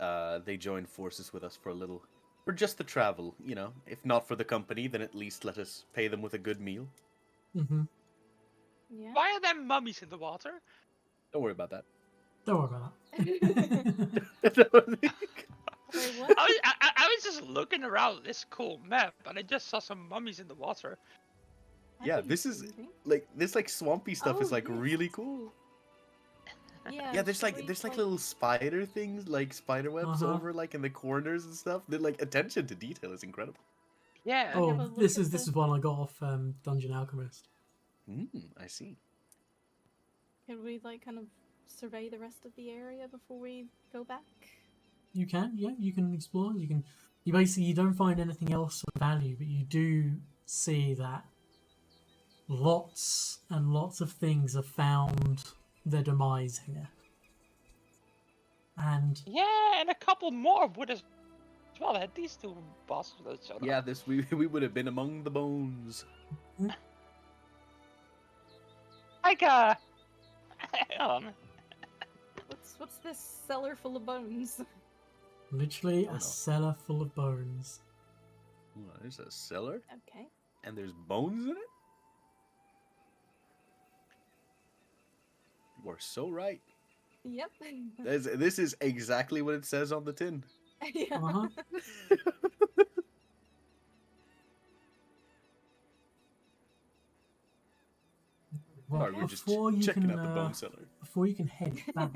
they join forces with us for a little, for just the travel. You know, if not for the company, then at least let us pay them with a good meal. mm-hmm. Yeah. Why are there mummies in the water? Don't worry about that. Don't worry about Wait, what? I was just looking around this cool map, and I just saw some mummies in the water. Yeah, That'd be this is intriguing. like this swampy stuff is Oh, like yes. really cool. Yeah. Yeah, there's should we, like little spider things, like spider webs Uh-huh. over like in the corners and stuff. The like attention to detail is incredible. Yeah. we have Oh, a look this at is the- one I got off Dungeon Alchemist. I see. Could we like kind of survey the rest of the area before we go back? You can, yeah, you can explore. You basically you don't find anything else of value, but you do see that lots and lots of things have found their demise here. And Yeah, and a couple more would as well. Had these two bosses that showed Yeah, up. this we would have been among the bones. Like hang on. What's this cellar full of bones? literally Oh, a no. cellar full of bones. Ooh, there's a cellar Okay. and there's bones in it. You are so right. Yep. This is exactly what it says on the tin. Yeah. Uh-huh. Well, Sorry, we're just before you checking can out the bone cellar. before you can head back,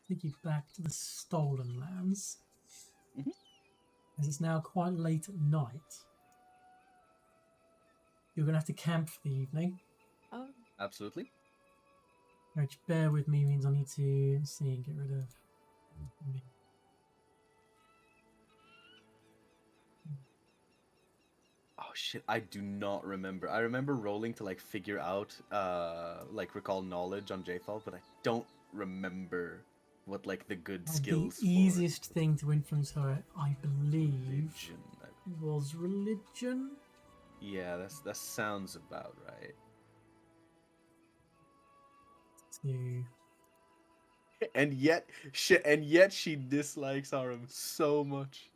take you back to the stolen lands. Mhm. As it's now quite late at night. You're gonna have to camp for the evening. Oh, Absolutely. Which, bear with me, means I need to see and get rid of. Oh shit, I do not remember. I remember rolling to like figure out like recall knowledge on Jthal, but I don't remember what like the good skills The easiest thing to influence her, I for believe, religion. was religion. Yeah, that sounds about right. To And yet she dislikes Aram so much.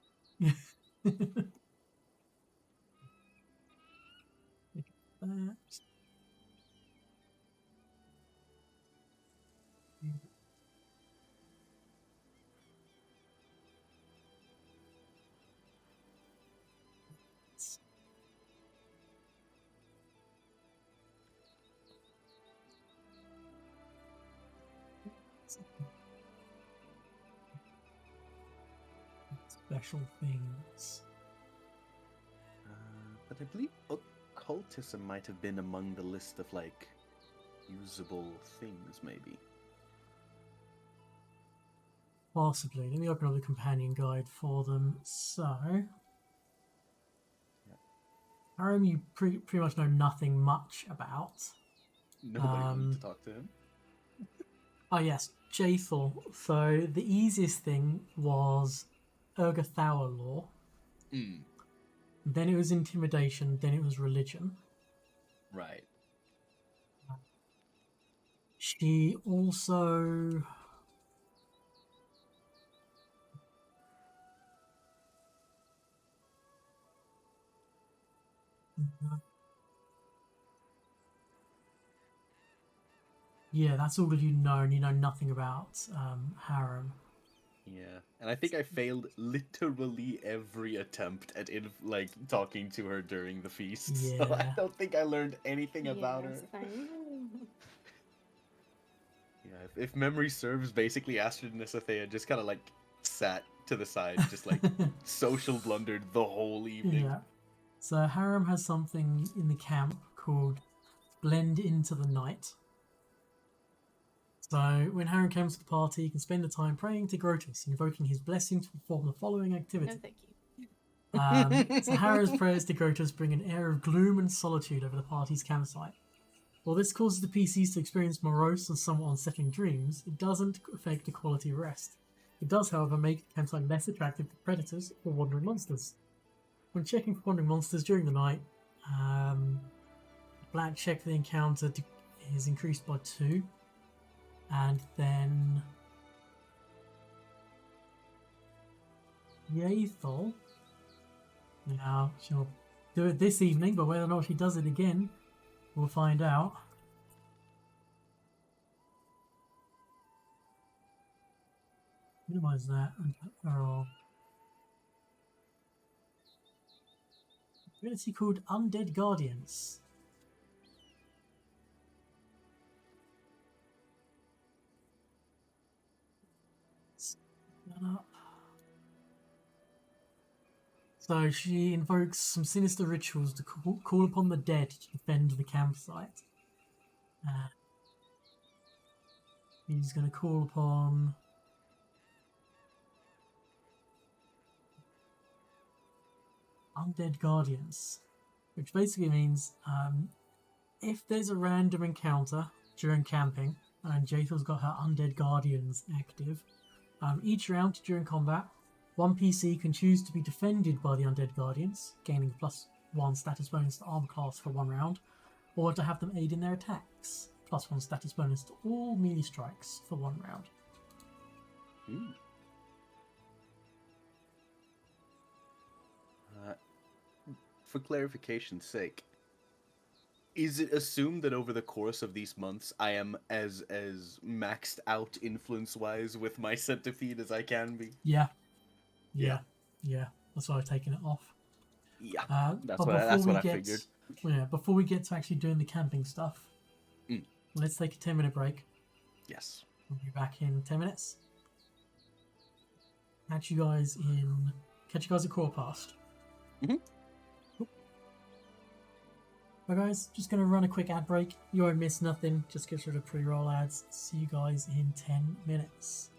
that. Special things. But I believe occultism might have been among the list of like usable things, maybe. Possibly. Let me open up the companion guide for them. So, Aram, you pretty much know nothing much about. Nobody wanted to talk to him. Oh yes, Jathal. So the easiest thing was Urgathower law. Then it was intimidation. Then it was religion. Right. She also Yeah, that's all that you know, and you know nothing about Harem. Yeah, and I think I failed literally every attempt at like talking to her during the feast. So I Yeah. don't think I learned anything about her. same. Yeah, if memory serves, basically Astrid and Asathea just kind of like sat to the side, just like social blundered the whole evening. Yeah. So Harem has something in the camp called Blend into the Night. So when Harem comes to the party, you can spend the time praying to Grotus, invoking his blessing to perform the following No, activity. thank you. So Harem's prayers to Grotus bring an air of gloom and solitude over the party's campsite. While this causes the PCs to experience morose and somewhat unsettling dreams, it doesn't affect the quality of rest. It does, however, make the campsite less attractive to predators or wandering monsters. When checking for wandering monsters during the night, black check for the encounter is increased by 2, and then Yaethel. Now she'll do it this evening, but whether or not she does it again, we'll find out. Minimize that and roll. Ability called Undead Guardians. That up. So she invokes some sinister rituals to call upon the dead to defend the campsite. He's going to call upon Undead Guardians, which basically means if there's a random encounter during camping and Jathel's got her Undead Guardians active, each round during combat, one PC can choose to be defended by the Undead Guardians, gaining +1 status bonus to armor class for 1 round, or to have them aid in their attacks, +1 status bonus to all melee strikes for 1 round. Hmm. For clarification's sake, is it assumed that over the course of these months I am as maxed out influence-wise with my centipede as I can be? Yeah. That's why I've taken it off. Yeah, But that's what I figured. Yeah, before we get to actually doing the camping stuff, let's take a 10-minute break. Yes. We'll be back in 10 minutes. Catch you guys at 1:15. Mhm. Well, guys, just going to run a quick ad break. You won't miss nothing. Just get rid of pre-roll ads. See you guys in 10 minutes.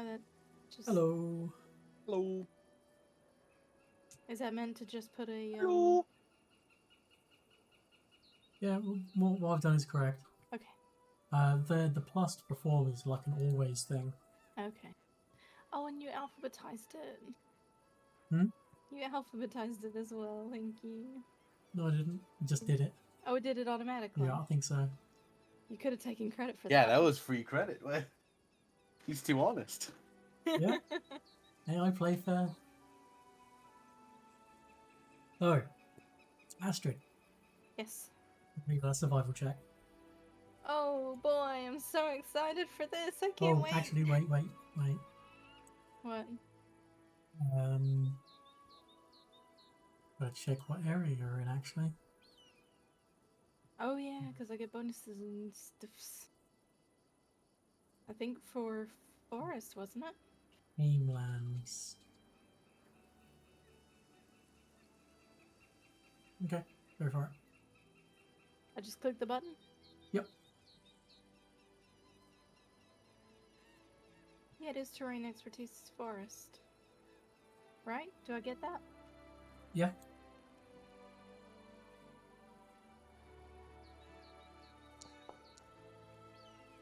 that just Hello. Hello. is that meant to just put a Hello. Yeah, what I've done is correct. Okay. The plus to perform is like an always thing. Okay. Oh, and you alphabetized it. Hmm? You alphabetized it as well. Thank you. No, I didn't. I just did it. Oh, it did it automatically. Yeah, I think so. You could have taken credit for Yeah, that. that was free credit. He's too honest. Yeah. Hey, I play fair. Oh, Astrid, Yes. make that survival check. Oh boy, I'm so excited for this. I can't Oh, wait. actually, wait. What? Gotta check what area you're in, actually. Oh yeah, because I get bonuses and stuffs. I think for forest, wasn't it? Aimlands. Okay, go for it. I just clicked the button. Yep. Yeah, it is terrain expertise forest. Right? Do I get that? Yeah.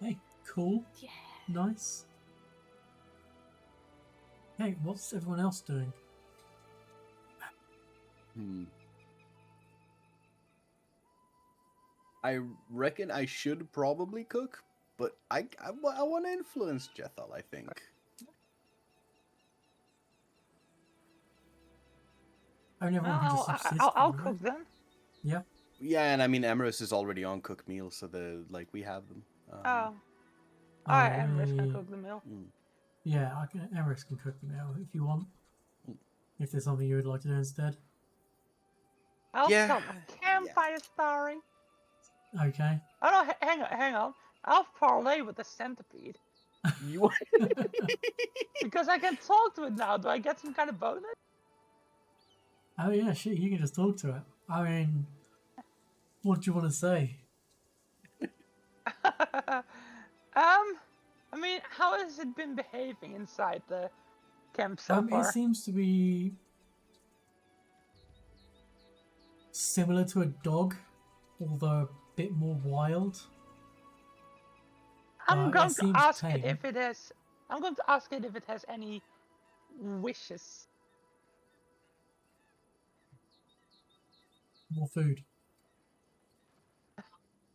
Hey, cool. Yeah. Nice. Hey, what's everyone else doing? I reckon I should probably cook, but I want to influence Jethal, I think. Only everyone can just subsist. I'll right? cook them. Yeah. Yeah, and I mean, Emerus is already on cook meals, so we have them. Oh. Oh, Alright, Emrys can yeah. cook the meal. Yeah, Emrys can cook the meal if you want. Mm. If there's something you would like to do instead. I'll Yeah, tell a campfire story. Okay. Oh no, hang on. I'll parlay with the centipede. You Because I can talk to it now. Do I get some kind of bonus? Oh yeah, shit, you can just talk to it. I mean, what do you want to say? I mean, how has it been behaving inside the camp so It far? seems to be similar to a dog, although a bit more wild. I'm it going to seems ask it tame. if it has. I'm going to ask it if it has any wishes. More food.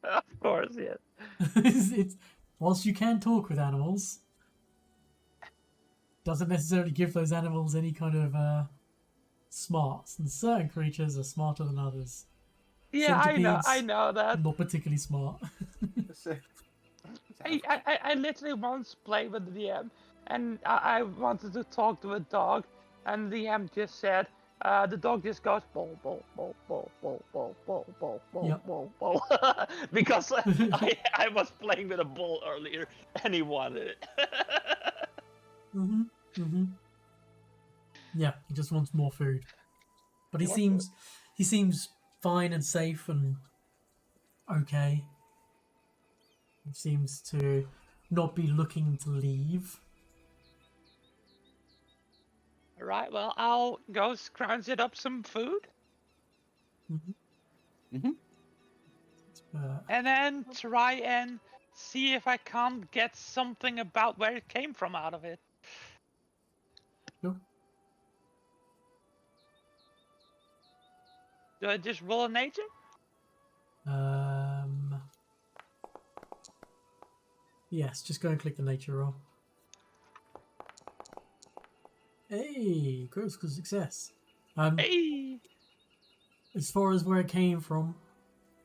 Of course, yes. it's whilst you can talk with animals, doesn't necessarily give those animals any kind of smarts. And certain creatures are smarter than others. Yeah, I Centipedes, know that. not particularly smart. I literally once played with the DM, and I wanted to talk to a dog, and the DM just said, the dog just goes bowl bowl bowl bowl bowl bowl bowl bowl bowl Yep. bowl bowl because I was playing with a bull earlier and he wanted it. Yeah, he just wants more food. But he seems fine and safe and okay. He seems to not be looking to leave. Right, well, I'll go scrounge it up some food. And then try and see if I can't get something about where it came from out of it. Sure. Do I just roll a nature? Yes, just go and click the nature roll. Hey, critical success. Hey! As far as where it came from,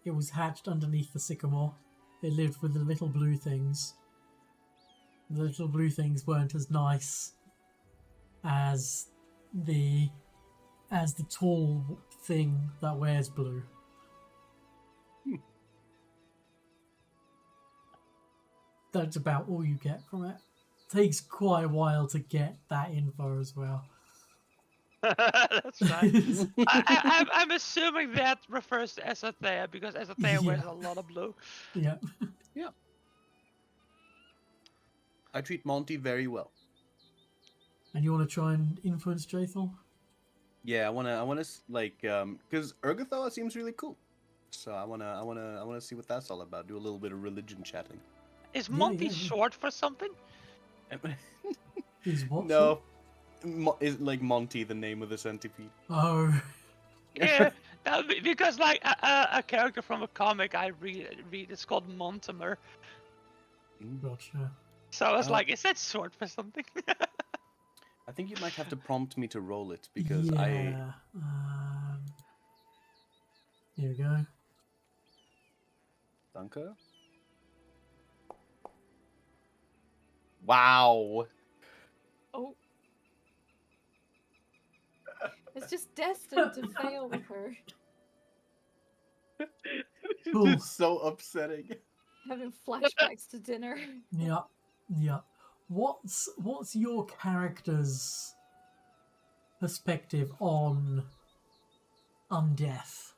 it was hatched underneath the sycamore. It lived with the little blue things. The little blue things weren't as nice as the tall thing that wears blue. That's about all you get from it. Takes quite a while to get that info as well. That's right. I'm assuming that refers to Esothea because Esothea wears Yeah. a lot of blue. Yeah. Yeah. I treat Monty very well. And you want to try and influence Jathal? Yeah, I wanna like because Urgathoa seems really cool, so I wanna see what that's all about. Do a little bit of religion chatting. Is Yeah, Monty yeah, yeah. short for something? Is what? No, is like Monty the name of the centipede? Oh, Yeah, because like a character from a comic I read it's called Montimer. gotcha. So I was Uh, like, is that short for something? I think you might have to prompt me to roll it because Yeah. Here we go. Danke. Wow. Oh. It's just destined to fail with her. Cool. It's so upsetting. Having flashbacks to dinner. Yeah, yeah. What's your character's perspective on undeath?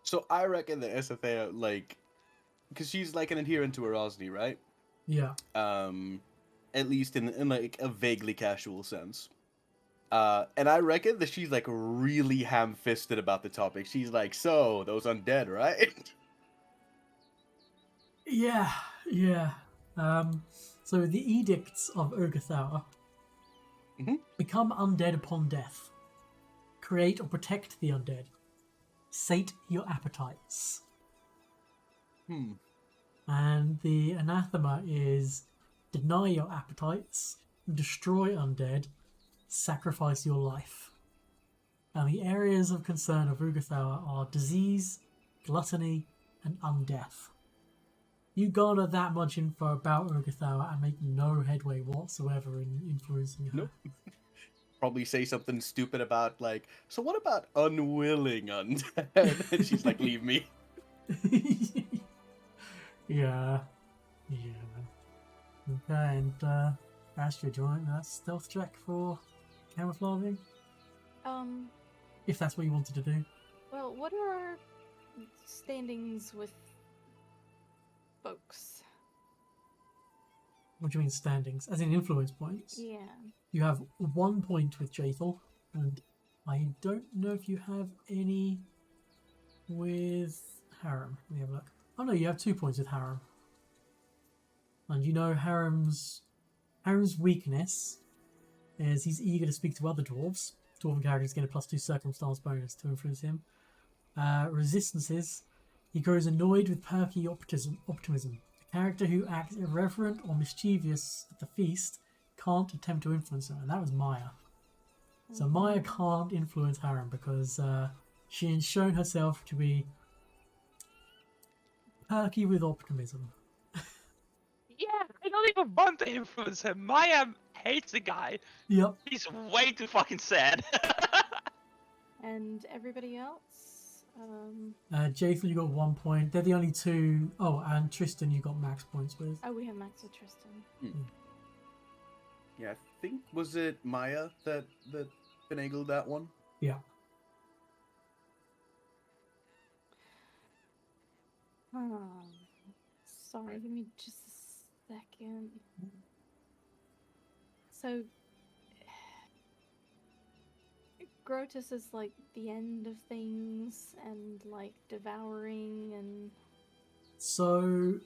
So I reckon that Esethea, like, because she's like an adherent to Erosny, right? Yeah. At least in like a vaguely casual sense. And I reckon that she's like really ham-fisted about the topic. She's like, so those undead, right? Yeah, yeah. So the edicts of Urgathoa Mhm. become undead upon death. Create or protect the undead. Sate your appetites. And the anathema is deny your appetites, destroy undead, sacrifice your life. And the areas of concern of Urgathoa are disease, gluttony, and undeath. You garner that much info about Urgathoa and make no headway whatsoever in influencing her. Nope. Probably say something stupid about like, so what about unwilling undead? And she's like, leave me. Yeah. Okay, and Astro, do you want that stealth check for camouflaging? If that's what you wanted to do. Well, what are our standings with folks? What do you mean standings? As in influence points? Yeah. You have 1 point with Jathal, and I don't know if you have any with Harem. Let me have a look. Oh no, you have 2 points with Harem. And you know Harem's weakness is he's eager to speak to other dwarves. Dwarven characters get a +2 circumstance bonus to influence him. Resistances, he grows annoyed with perky optimism. A character who acts irreverent or mischievous at the feast can't attempt to influence him, and that was Maya. So Maya can't influence Harem because she has shown herself to be perky with optimism. Yeah, I don't even want to influence him. Maya hates the guy. Yep. He's way too fucking sad. And everybody else? Jathal, you got 1 point. They're the only two. Oh, and Tristan, you got max points with. Oh, we have Max and Tristan. Yeah, I think, was it Maya that finagled that one? Yeah. Sorry, give me just a second. So, Grotus is like the end of things and like devouring and. So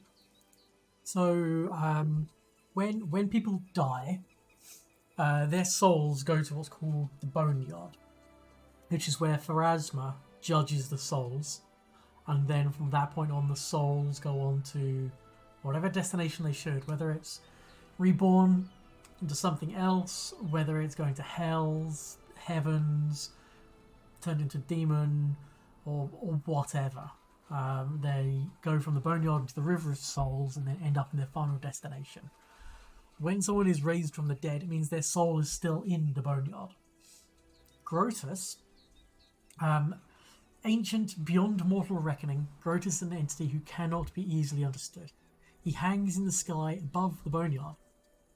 when people die, their souls go to what's called the Boneyard, which is where Pharasma judges the souls, and then from that point on, the souls go on to whatever destination they should, whether it's reborn into something else, whether it's going to hells, heavens, turned into demon, or whatever. They go from the Boneyard into the River of Souls and then end up in their final destination. When someone is raised from the dead, it means their soul is still in the Boneyard. Grotus, ancient beyond mortal reckoning, Grotus is an entity who cannot be easily understood. He hangs in the sky above the Boneyard,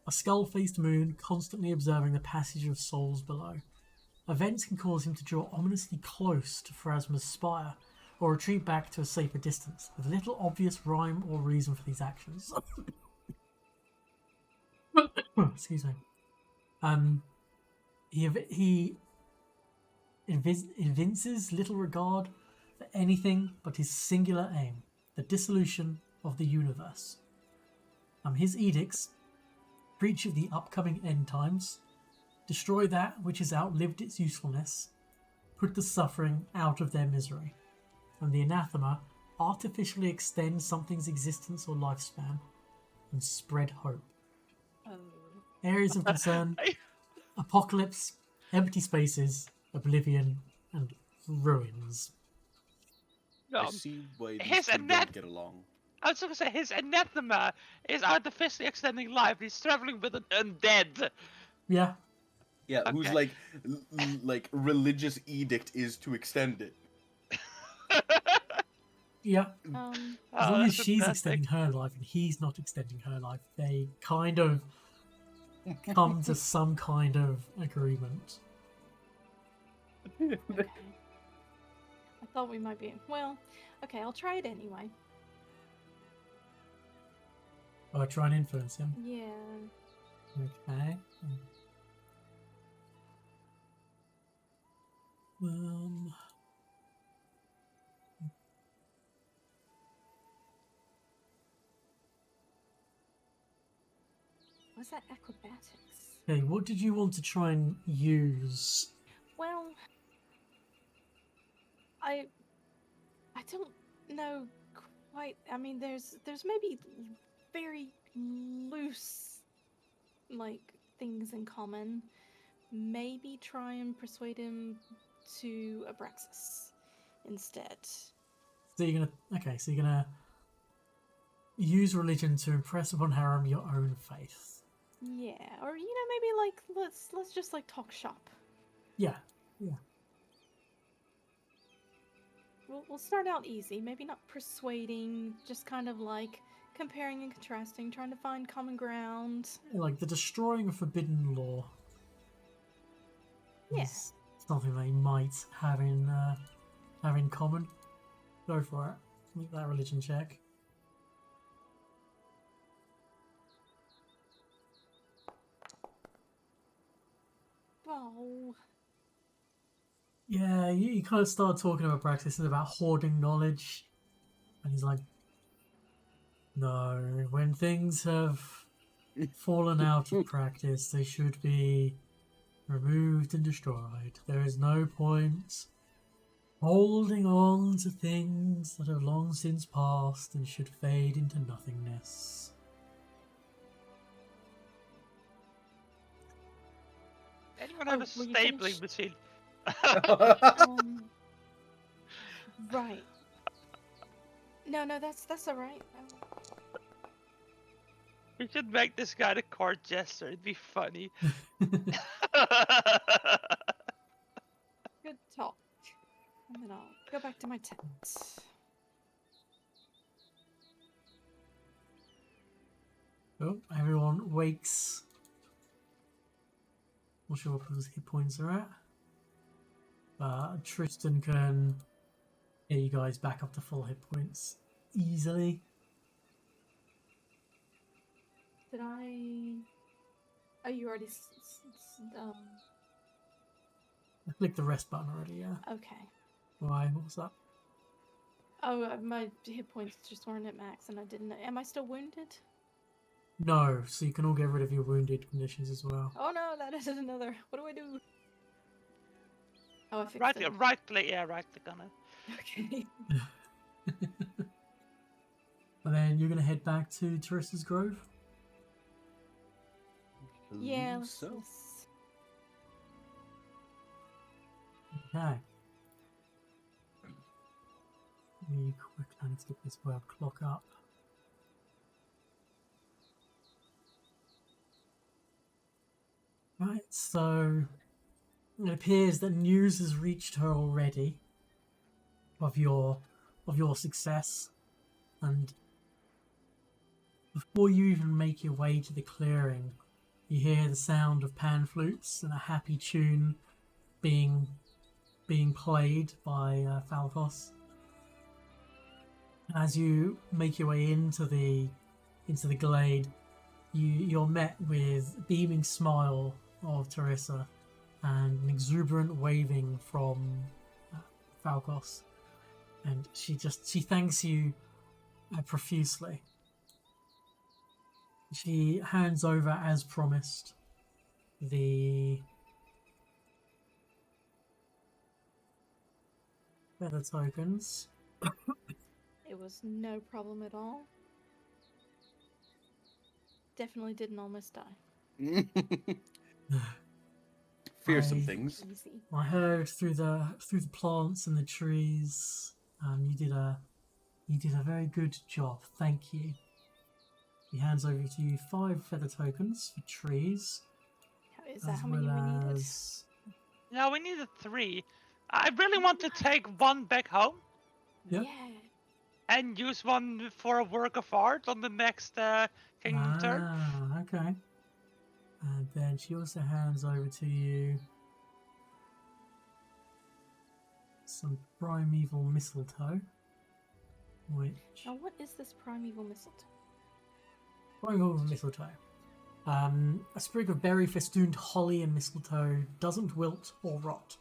a skull-faced moon constantly observing the passage of souls below. Events can cause him to draw ominously close to Pharasma's spire, or retreat back to a safer distance, with little obvious rhyme or reason for these actions. Excuse me. He evinces little regard for anything but his singular aim, the dissolution of the universe. His edicts preach of the upcoming end times, destroy that which has outlived its usefulness, put the suffering out of their misery, and the anathema artificially extend something's existence or lifespan and spread hope. Oh. Areas of concern: apocalypse, empty spaces, oblivion, and ruins. I see why these his two anath- don't get along. I was going to say, his anathema is artificially extending life. He's traveling with an undead. Yeah, Yeah, whose Okay. like religious edict is to extend it. yeah. As long as that's she's fantastic. extending her life and he's not extending her life, they kind of come to some kind of agreement. Okay. I thought we might be. Well, okay, I'll try it anyway. Or try and influence him. Yeah. Okay. Was that acrobatics? Okay, what did you want to try and use? Well, I don't know quite. I mean, there's maybe very loose like things in common. Maybe try and persuade him to Abraxas instead. So you're gonna use religion to impress upon Harem your own faith. Yeah, or maybe like let's just like talk shop. Yeah. We'll start out easy, maybe not persuading, just kind of like comparing and contrasting, trying to find common ground. Like the destroying of forbidden law. Yeah. Is something they might have in common. Go for it. Make that religion check. Oh. Yeah, you kind of start talking about practice and about hoarding knowledge. And he's like, no, when things have fallen out of practice, they should be removed and destroyed. There is no point holding on to things that have long since passed and should fade into nothingness. Anyone have a were you stapling finished? machine? Right. No, that's all right. We should make this guy the court jester. It'd be funny. Good talk. And then I'll go back to my tent. Oh, everyone wakes. Not sure what his hit points are at. Tristan can get you guys back up to full hit points easily. Did I? Oh, you already. I clicked the rest button already, yeah. Okay. Why? What was that? Oh, my hit points just weren't at max, and I didn't. Am I still wounded? No, so you can all get rid of your wounded conditions as well. Oh no, that is another. What do I do? Oh, I fixed right it. click on it. Okay. And then you're going to head back to Teresa's Grove? Yeah. So. Okay. Let me quickly, I need to get this world clock up. Right, so it appears that news has reached her already of your success, and before you even make your way to the clearing, you hear the sound of pan flutes and a happy tune being played by Falcos. As you make your way into the glade, you're met with a beaming smile of Teresa and an exuberant waving from Falcos. And she thanks you profusely. She hands over, as promised, the feather tokens. It was no problem at all. Definitely didn't almost die. Fearsome I- things. Easy. I heard through the plants and the trees. You did a very good job. Thank you. He hands over to you 5 feather tokens for trees, Is that as how well many we needed? as No, we needed 3. I really want to take one back home Yep. Yeah. and use one for a work of art on the next Kingdom turn. Okay. And then she also hands over to you some primeval mistletoe, which Now, what is this primeval mistletoe? primeval mistletoe. A sprig of berry festooned holly and mistletoe doesn't wilt or rot.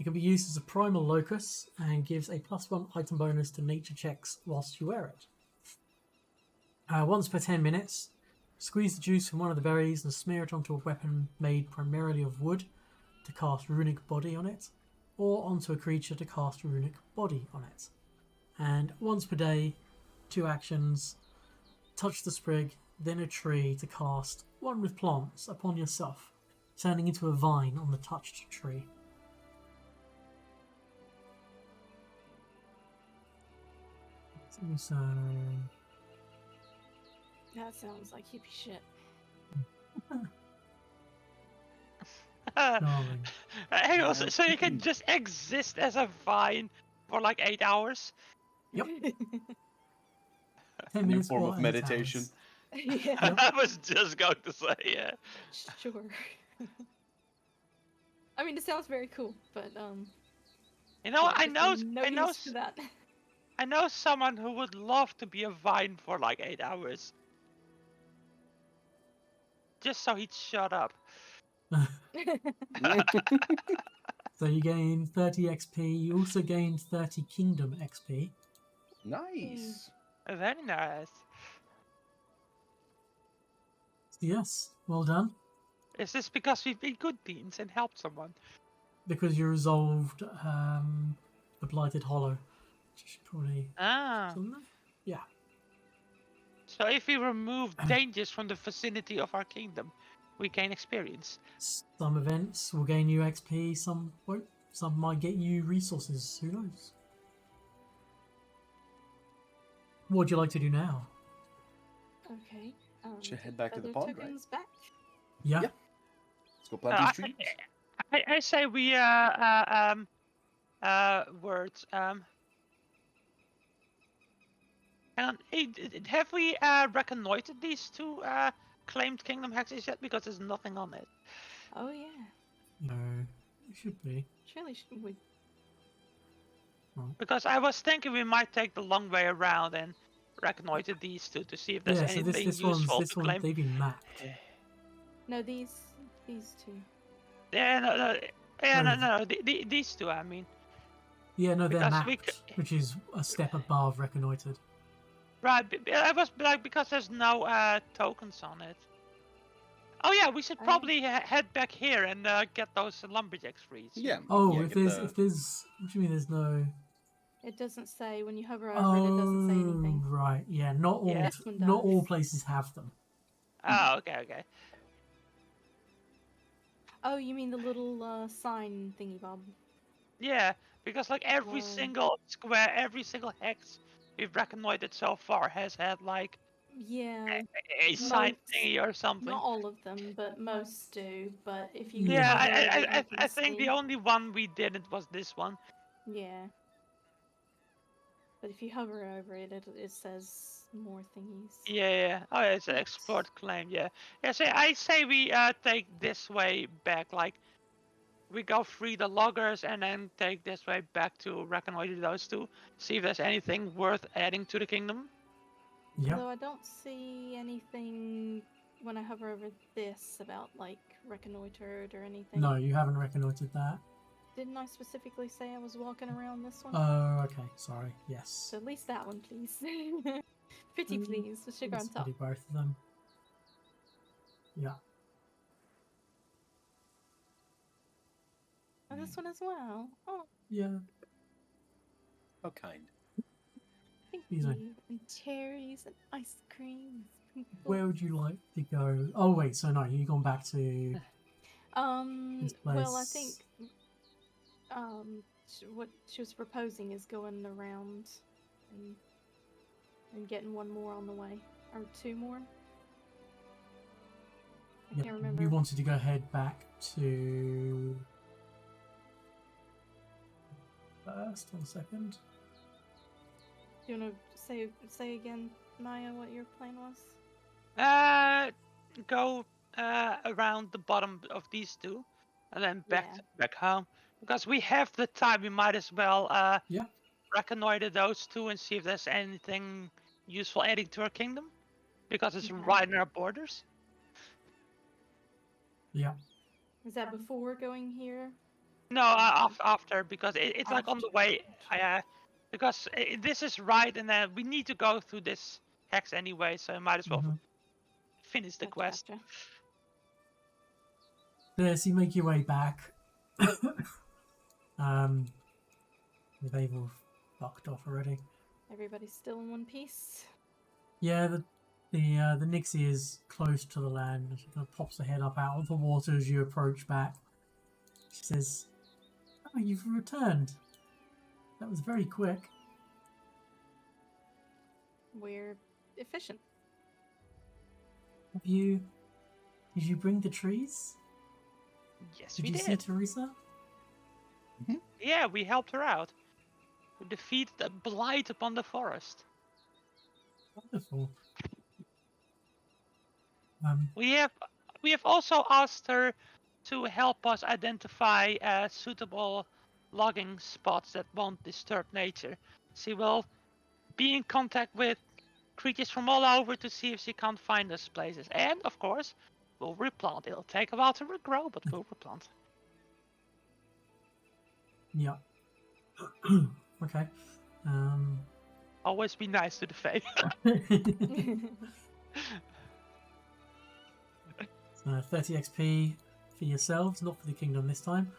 It can be used as a primal locus and gives a +1 item bonus to nature checks whilst you wear it. Once per 10 minutes, squeeze the juice from one of the berries and smear it onto a weapon made primarily of wood to cast runic body on it, or onto a creature to cast runic body on it. And once per day, 2 actions, touch the sprig, then a tree to cast one with plants upon yourself, turning into a vine on the touched tree. So, That sounds like hippie shit. darling. Hang on, so you can just exist as a vine for like 8 hours? Yep. 10 A new minutes form or of 8 meditation. hours. Yeah, Yep. I was just going to say, yeah. sure. I mean, it sounds very cool, but You know, yeah, I just know, no I know, use for that. I know someone who would love to be a vine for like 8 hours. Just so he'd shut up. So you gain 30 XP. You also gained 30 Kingdom XP. Nice. Very nice. So yes, well done. Is this because we've been good beans and helped someone? Because you resolved the Blighted Hollow. Which you should probably... Ah. Yeah. So if we remove dangers from the vicinity of our kingdom, we gain experience. Some events will gain you XP, some won't. Some might get you resources. Who knows? What would you like to do now? Okay. Should take head back to the feather pond, right? tokens back. Yeah. Yep. Let's go plant these trees. I say we words hang on. Have we reconnoitered these 2 claimed kingdom hexes yet? Because there's nothing on it. Oh yeah. No, it should be. Surely we. Because I was thinking we might take the long way around and reconnoiter these 2 to see if there's Yeah, so anything this useful one's to claim. they've been mapped. No, these two. Yeah, no, yeah, No. no. These 2, I mean. Yeah, no, they're Because we mapped, which is a step above reconnoitered. Right, I was like, because there's no tokens on it. Oh yeah, we should Oh. probably head back here and get those lumberjacks free. soon. Yeah. Oh, yeah, if get there's what do you mean? There's no. It doesn't say when you hover over it. It doesn't say anything. Right. Yeah, not all Yeah. This one not all does. places have them. Oh, okay. Oh, you mean the little sign thingy, Bob? Yeah, because like every Whoa. single square, every single hex we've reconnoitered so far has had like Yeah. a sign Most. thingy or something. Not all of them, but most do. But if you Yeah, hover over it, you I can think see. the only one we didn't was this one. Yeah. But if you hover over it, it says more thingies. Yeah. Oh, yeah, it's an Yes. explored claim. Yeah. Yeah. So I say we take this way back. Like we go free the loggers and then take this way back to reconnoiter those 2. See if there's anything worth adding to the kingdom. Yeah. Although I don't see anything when I hover over this about like reconnoitered or anything? No, you haven't reconnoitered that. Didn't I specifically say I was walking around this one? Oh, okay. Sorry. Yes. So at least that one, please. Pretty please, with sugar on Let's top. do both of them. Yeah. Oh, this one as well. Oh, Yeah. How kind. thank These you. are- And cherries and ice cream. Where would you like to go? Oh wait, so no, you've gone back to this place. Well, I think what she was proposing is going around and getting one more on the way, or two more. I Yeah, can't remember. you wanted to go head back to. First, 1 second. Do you want to say again, Maya, what your plan was? Go around the bottom of these two, and then back home. Because we have the time, we might as well Yeah. reconnoiter those two and see if there's anything useful adding to our kingdom. Because it's Okay. right in our borders. Yeah. Is that before going here? No, after, because it's like on the way. Because this is right, and then we need to go through this hex anyway, so I might as well finish the quest. Gotcha. Yeah, so you make your way back. They've all fucked off already. Everybody's still in one piece. Yeah, the Nixie is close to the land. She kind of pops her head up out of the water as you approach back. She says, "Oh, you've returned. That was very quick." We're efficient. Did you bring the trees? Yes, Did we you did. see Teresa? Yeah, we helped her out. We defeated the blight upon the forest. Wonderful. We have also asked her to help us identify suitable logging spots that won't disturb nature. She will be in contact with creatures from all over to see if she can't find us places. And of course, we'll replant. It'll take a while to regrow, but we'll replant. Yeah. Okay. Always be nice to the faith. So 30 XP for yourselves, not for the kingdom this time,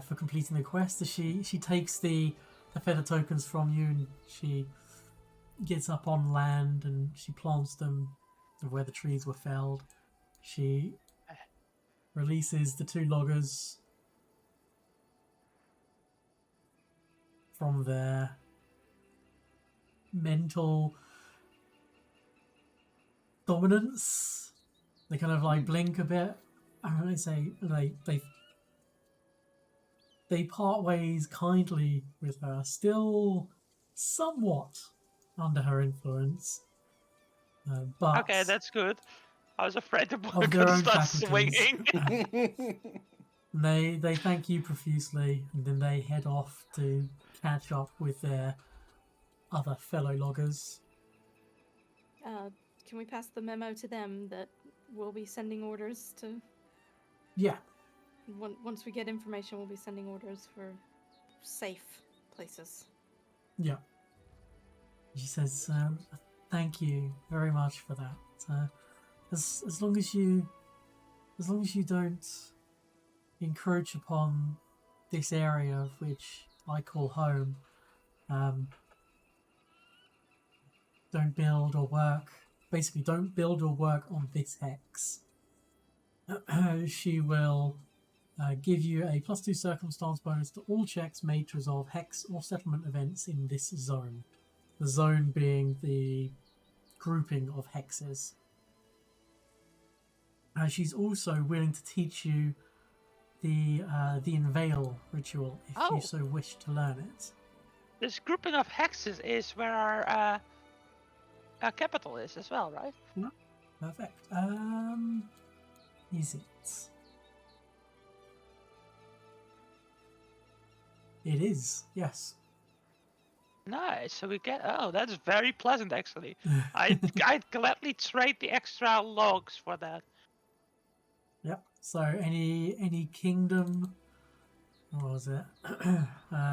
for completing the quest. She takes the feather tokens from you and she gets up on land and she plants them where the trees were felled. She releases the two loggers from their mental dominance. They kind of like blink a bit. And I say they part ways kindly with her, still somewhat under her influence. But Okay, that's good. I was afraid the boy of their could own start faculties. swinging. They thank you profusely, and then they head off to catch up with their other fellow loggers. Can we pass the memo to them that we'll be sending orders to? Yeah, Once we get information, we'll be sending orders for safe places. yeah. She says, "Thank you very much for that. As long as you don't encroach upon this area of which I call home, don't build or work. Basically, don't build or work on this hex. She will give you a +2 circumstance bonus to all checks made to resolve hex or settlement events in this zone. The zone being the grouping of hexes. She's also willing to teach you the Unveil ritual if you so wish to learn it. This grouping of hexes is where our capital is as well, right? Perfect. Is it? It is, yes. Nice. So we get. Oh, that's very pleasant, actually. I'd gladly trade the extra logs for that. Yep. So any kingdom, what was it?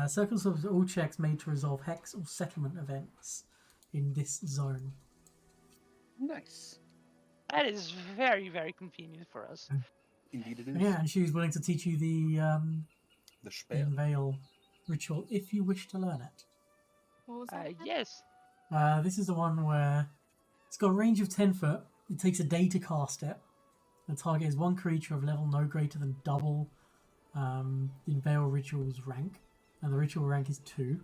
Circles of all checks made to resolve hex or settlement events in this zone. Nice. That is very, very convenient for us. Indeed, it is. Yeah, and she was willing to teach you the The spell. veil ritual if you wish to learn it. What was that? again? Yes. This is the one where it's got a range of 10 foot. It takes a day to cast it. The target is one creature of level no greater than double the Veil Ritual's rank, and the ritual rank is 2.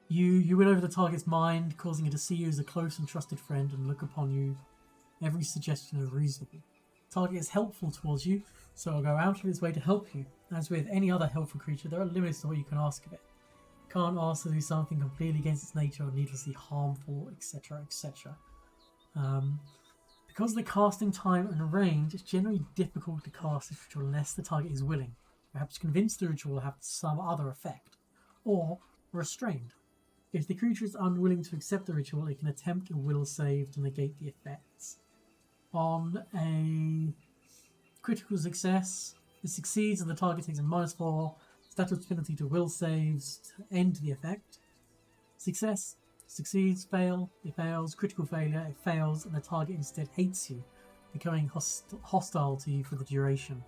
You win over the target's mind, causing it to see you as a close and trusted friend and look upon you every suggestion is reasonable. The target is helpful towards you, so it'll go out of its way to help you. As with any other helpful creature, there are limits to what you can ask of it. You can't ask to do something completely against its nature or needlessly harmful, etc., etc. Because of the casting time and range, it's generally difficult to cast this ritual unless the target is willing, perhaps convinced the ritual will have some other effect, or restrained. If the creature is unwilling to accept the ritual, it can attempt a will save to negate the effects. On a critical success, it succeeds and the target takes a -4 status penalty to will saves to end the effect. Success, succeeds, fail, it fails, critical failure, it fails, and the target instead hates you, becoming hostile to you for the duration.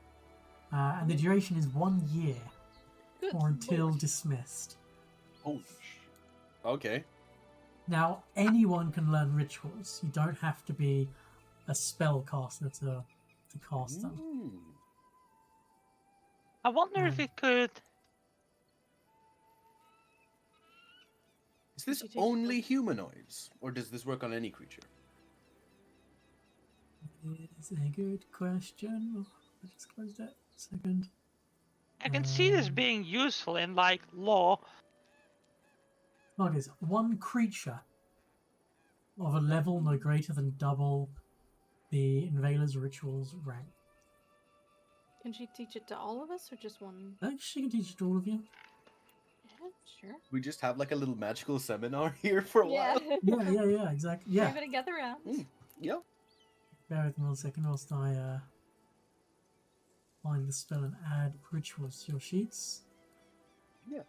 And the duration is 1 year, Good or until lord. dismissed. Holy shit. Okay. Now, anyone can learn rituals. You don't have to be a spellcaster to cast them. Mm. I wonder if it could. Is this Could you teach only them? humanoids, or does this work on any creature? It's a good question. Oh, I just closed it. Second. I can see this being useful in like law. Target is one creature of a level no greater than double the Invader's Ritual's rank. Can she teach it to all of us or just one? She can teach it to all of you. Yeah, sure. We just have like a little magical seminar here for a while. Yeah, exactly. Yeah. Everybody gather around. Yep. Bear with me 1 second whilst I find the spell and add rituals to your sheets. Yeah.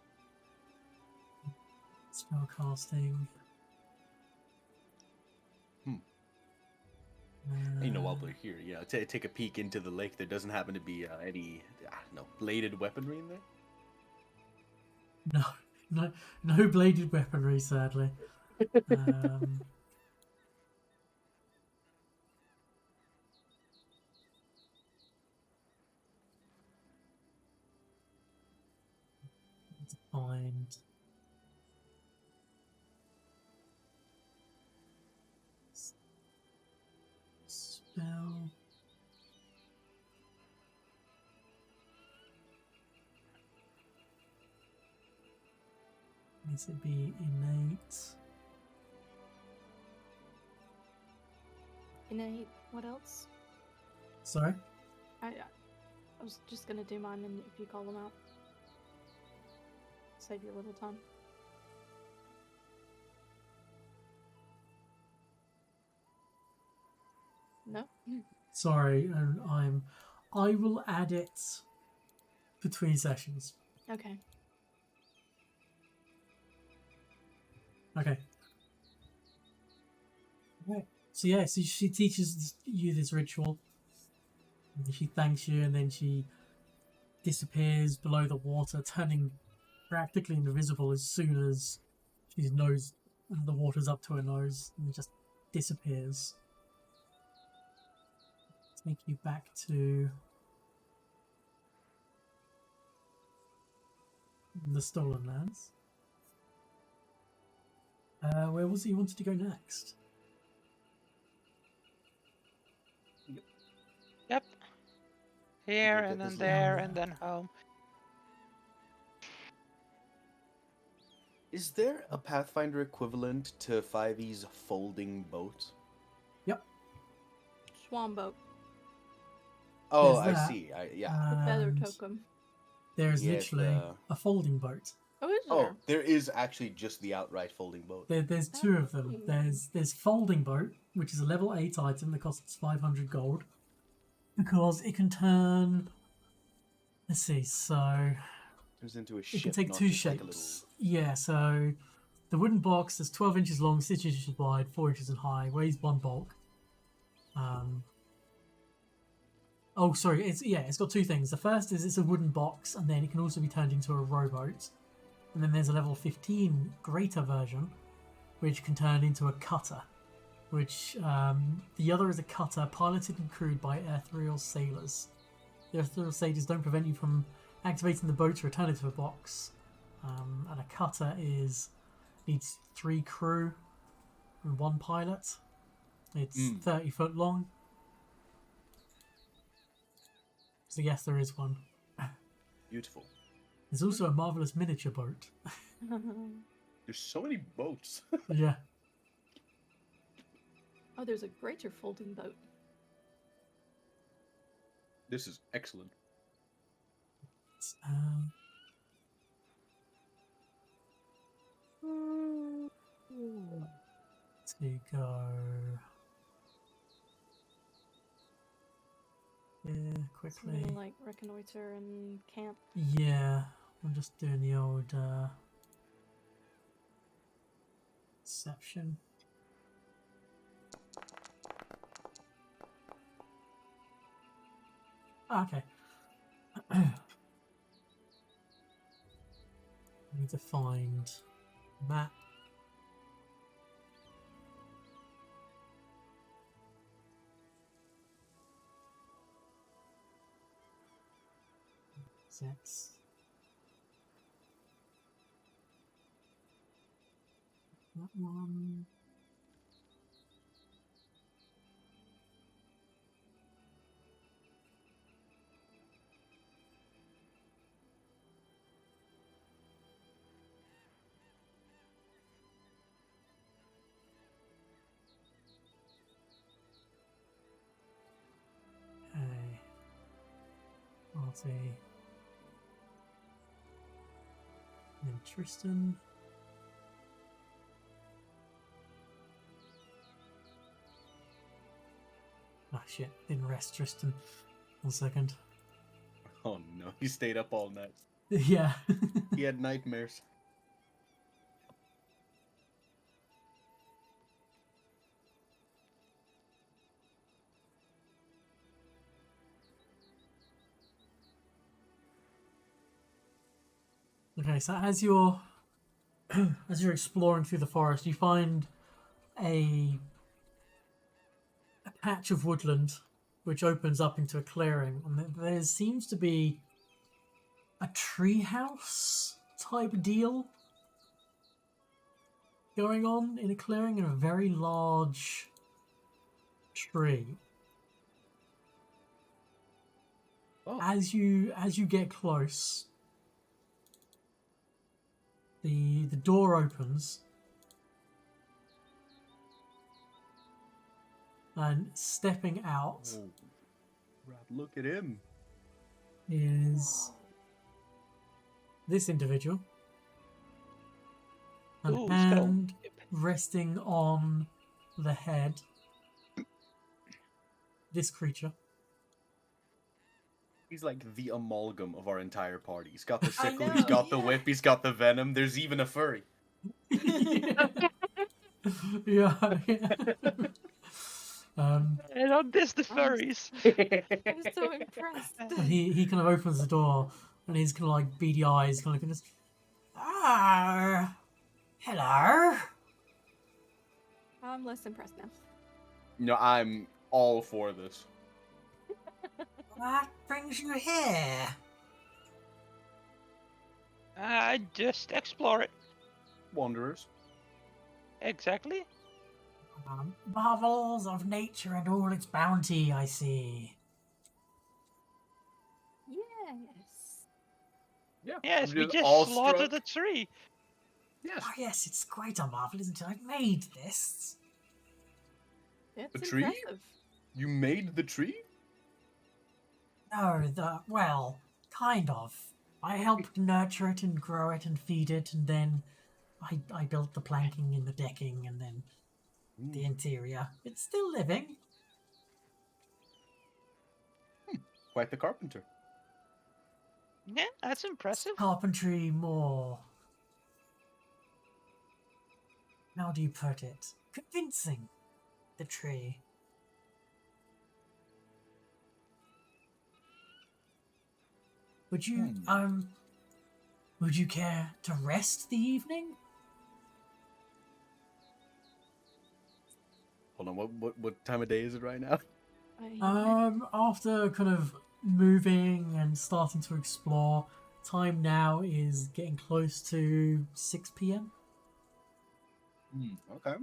Spell casting. You know, while we're here, yeah, take a peek into the lake. There doesn't happen to be any, bladed weaponry in there. No bladed weaponry, sadly. Let's find spell. Needs to be innate. Innate. What else? Sorry? I was just gonna do mine, and if you call them out, save you a little time. No. Sorry, I will add it between sessions. Okay. Okay. Right. So yeah, so she teaches you this ritual. And she thanks you, and then she disappears below the water, turning practically invisible as soon as she's nose the water's up to her nose, and just disappears. Take you back to the Stolen Lands. Where was it you wanted to go next? Yep. Here Get and then this there down and there. then home. Is there a Pathfinder equivalent to 5e's folding boat? Yep. Swan boat. Oh, There's I that. see. Yeah. Feather And token. There is Yeah, literally a folding boat. Oh, is Oh, there? there is actually just the outright folding boat. There's two of them. Oh. There's folding boat, which is a level 8 item that costs 500 gold, because it can turn. Let's see. So Turns into a it ship, can take not two just shapes. like a little. Yeah. So the wooden box is 12 inches long, 6 inches wide, 4 inches high, weighs 1 bulk. Oh, sorry. It's got two things. The first is it's a wooden box, and then it can also be turned into a rowboat. And then there's a level 15 greater version, which can turn into a cutter. Which the other is a cutter piloted and crewed by ethereal sailors. The ethereal sailors don't prevent you from activating the boat to return it to a box. And a cutter needs 3 crew and 1 pilot. It's 30 foot long. So yes, there is one. Beautiful. There's also a marvelous miniature boat. There's so many boats. Yeah. Oh, there's a greater folding boat. This is excellent. To go. Yeah, quickly. Something like reconnoiter and camp. Yeah, I'm just doing the old perception. Okay. I need to find map. Six. That one. Okay. I'll see. Then Tristan. Ah, shit. Didn't rest Tristan. 1 second. Oh no, he stayed up all night. Yeah. He had nightmares. Okay, so as you're exploring through the forest, you find a patch of woodland which opens up into a clearing, and there seems to be a treehouse type deal going on in a clearing in a very large tree. Oh. As you get close, the door opens, and stepping out Oh, Brad, look at him. is this individual. An Ooh, he's got a hand resting on the head. This creature. He's like the amalgam of our entire party. He's got the I sickle, know, he's got the yeah. whip, he's got the venom. There's even a furry. Yeah. I don't diss the furries. I'm so impressed. And he kind of opens the door, and he's kind of like beady eyes, kind of looking at us. Ah, hello. I'm less impressed now. No, I'm all for this. What brings you here? Just explore it. Wanderers. Exactly. Marvels of nature and all its bounty, I see. Yes. Yeah. Yes, I'm we just just awestruck. slaughtered a tree. Yes. Oh yes, it's quite a marvel, isn't it? I made this. It's A tree? impressive. You made the tree? No, kind of. I helped nurture it and grow it and feed it, and then I built the planking and the decking and then the interior. It's still living. Quite the carpenter. Yeah, that's impressive. Carpentry more. How do you put it? Convincing. The tree. Would you would you care to rest the evening? Hold on, what time of day is it right now? After kind of moving and starting to explore, time now is getting close to 6 p.m. Okay.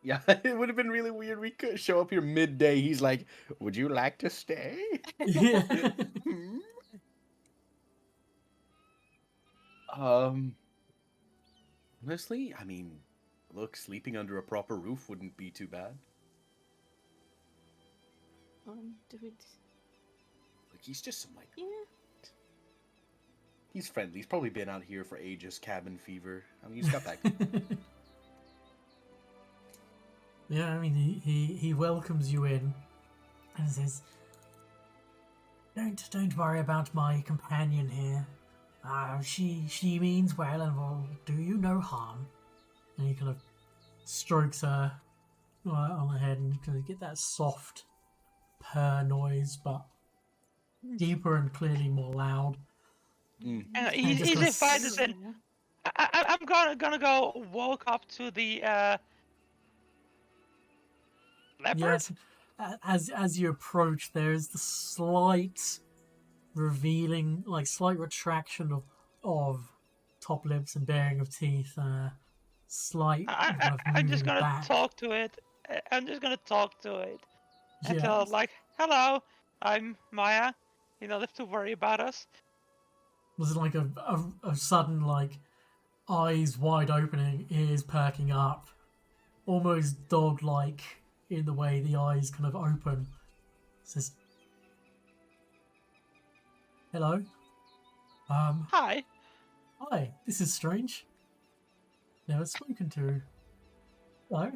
Yeah, it would have been really weird. We could show up here midday. He's like, "Would you like to stay?" Yeah. Hmm? Um, Honestly, I mean, look, sleeping under a proper roof wouldn't be too bad. Do we? Like, he's just some like, Yeah. he's friendly. He's probably been out here for ages, cabin fever. I mean, he's got that. Yeah, I mean, he welcomes you in and says, Don't worry about my companion here. She means well and will do you no harm." And he kind of strokes her on the head and kind of get that soft purr noise, but deeper and clearly more loud. He's just gonna invited us in. I'm gonna go walk up to the leopard. Yes, as you approach, there's the slight revealing, like slight retraction of top lips and baring of teeth, slight kind of I'm just moving gonna back. talk to it. I'm just gonna talk to it and tell it Yes. like, "Hello, I'm Maya. You don't have to worry about us." There's like a sudden like eyes wide opening, ears perking up, almost dog-like in the way the eyes kind of open. It says, "Hello. Hi. Hi. This is strange. Never spoken to. Hello.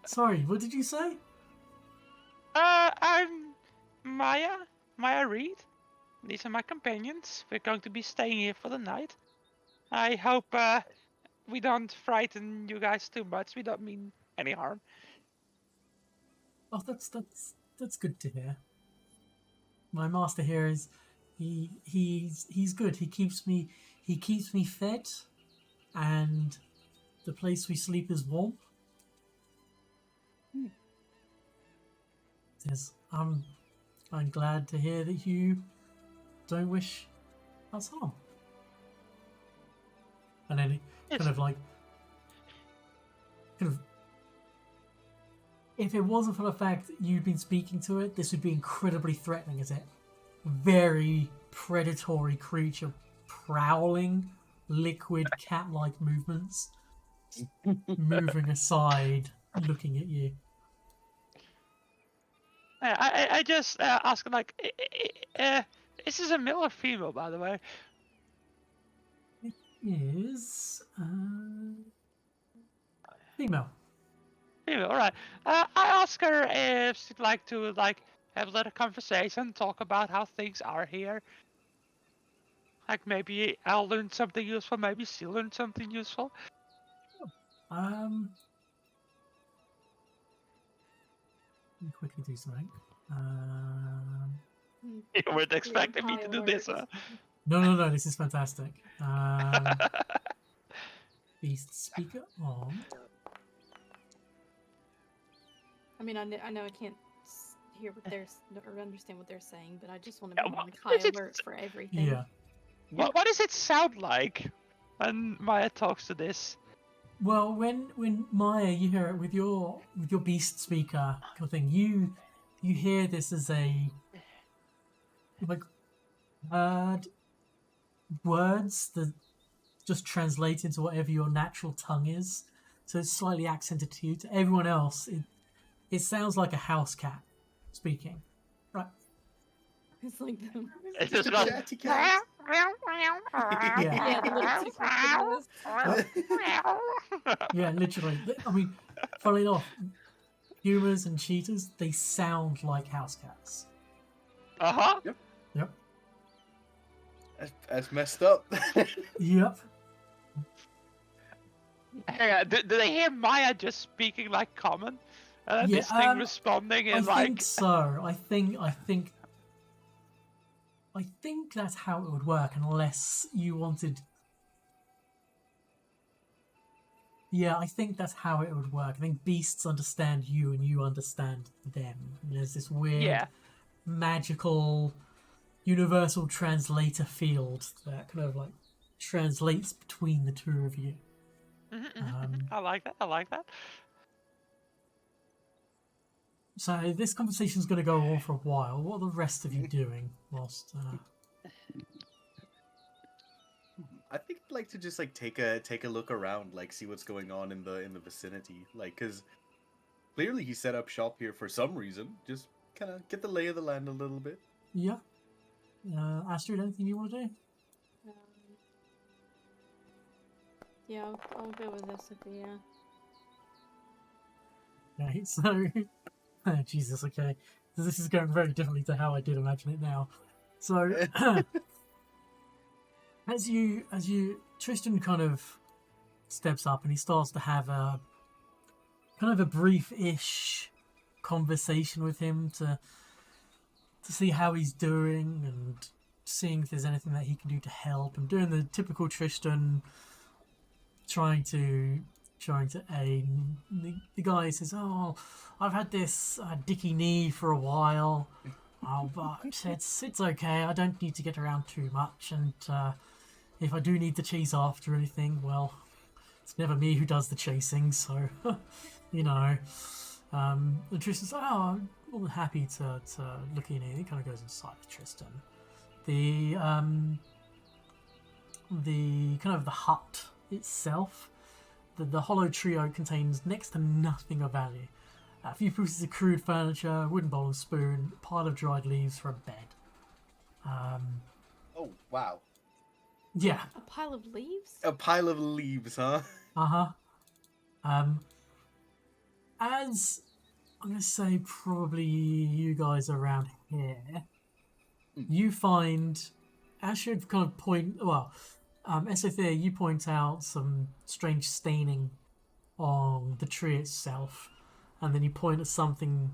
Sorry. What did you say? I'm Maya. Maya Reed. These are my companions. We're going to be staying here for the night. I hope we don't frighten you guys too much. We don't mean any harm." Oh, that's good to hear. My master here is he's good. He keeps me fed, and the place we sleep is warm. Says, I'm glad to hear that you don't wish us harm. And then it kind of like if it wasn't for the fact that you'd been speaking to it, this would be incredibly threatening, is it? Very predatory creature, prowling, liquid cat-like movements, moving aside, looking at you. I just ask like, is this a male or female, by the way? Is female. Female, all right. I ask her if she'd like to have a little conversation, talk about how things are here. Like maybe I'll learn something useful, maybe she'll learn something useful. Let me quickly do something. You weren't expecting me to do this, huh? No, this is fantastic. Beast speaker on. I mean, I know I can't hear what they're or understand what they're saying, but I just want to be Yeah, on what high is it? alert for everything. Yeah. What does it sound like when Maya talks to this? Well, when Maya, you hear it with your beast speaker kind of thing, you hear this as a like words that just translate into whatever your natural tongue is. So it's slightly accented to you. To everyone else, it sounds like a house cat speaking. Right. It's like them. It's Just just a going. chatty cat. Yeah, the little tickle fingers. Yeah, literally. I mean, funnily enough, humans and cheetahs, they sound like house cats. Uh-huh. Yep. That's messed up. Yep. Hang on, did they hear Maya just speaking like common? And then Yeah, this thing responding I in like... think so. I think that's how it would work, unless you wanted. Yeah, I think that's how it would work. I think beasts understand you, and you understand them. And there's this weird, Yeah. magical, universal translator field that kind of like translates between the two of you. I like that. I like that. So this conversation's going to go on for a while. What are the rest of you doing whilst? I think I'd like to just like take a look around, like see what's going on in the vicinity, like because clearly he set up shop here for some reason. Just kind of get the lay of the land a little bit. Yeah. Astrid, anything you want to do? Yeah, I'll go with this if we, Okay, so oh, Jesus, okay. So this is going very differently to how I did imagine it now. So as you Tristan kind of steps up and he starts to have a kind of a brief-ish conversation with him to see how he's doing and seeing if there's anything that he can do to help, and doing the typical Tristan trying to aid. The guy says, "Oh, I've had this dicky knee for a while. Oh, but it's okay. I don't need to get around too much. And if I do need to chase after anything, well, it's never me who does the chasing. So, you know." And Tristan's like, "Oh, I'm more than happy to look in here." He kind of goes inside with Tristan. The kind of the hut itself. The hollow trio contains next to nothing of value. A few pieces of crude furniture, wooden bowl and spoon, a pile of dried leaves for a bed. Oh wow, Yeah. A pile of leaves? a pile of leaves, huh? Uh-huh. As I'm going to say probably you guys around here, you find, as you kind of point, well, Esothea, you point out some strange staining on the tree itself, and then you point at something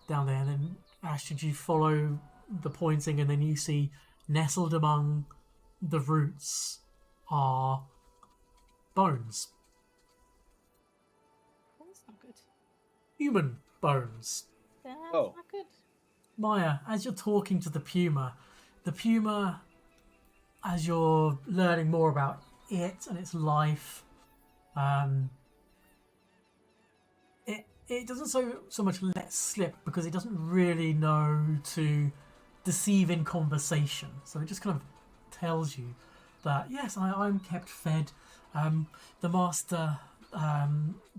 down there, and then Astrid, you follow the pointing, and then you see nestled among the roots are bones. That's not good. Human bones. That's Oh. not good. Maya, as you're talking to the puma, as you're learning more about it and its life, it doesn't so much let slip because it doesn't really know to deceive in conversation. So it just kind of tells you that, yes, I'm kept fed. The master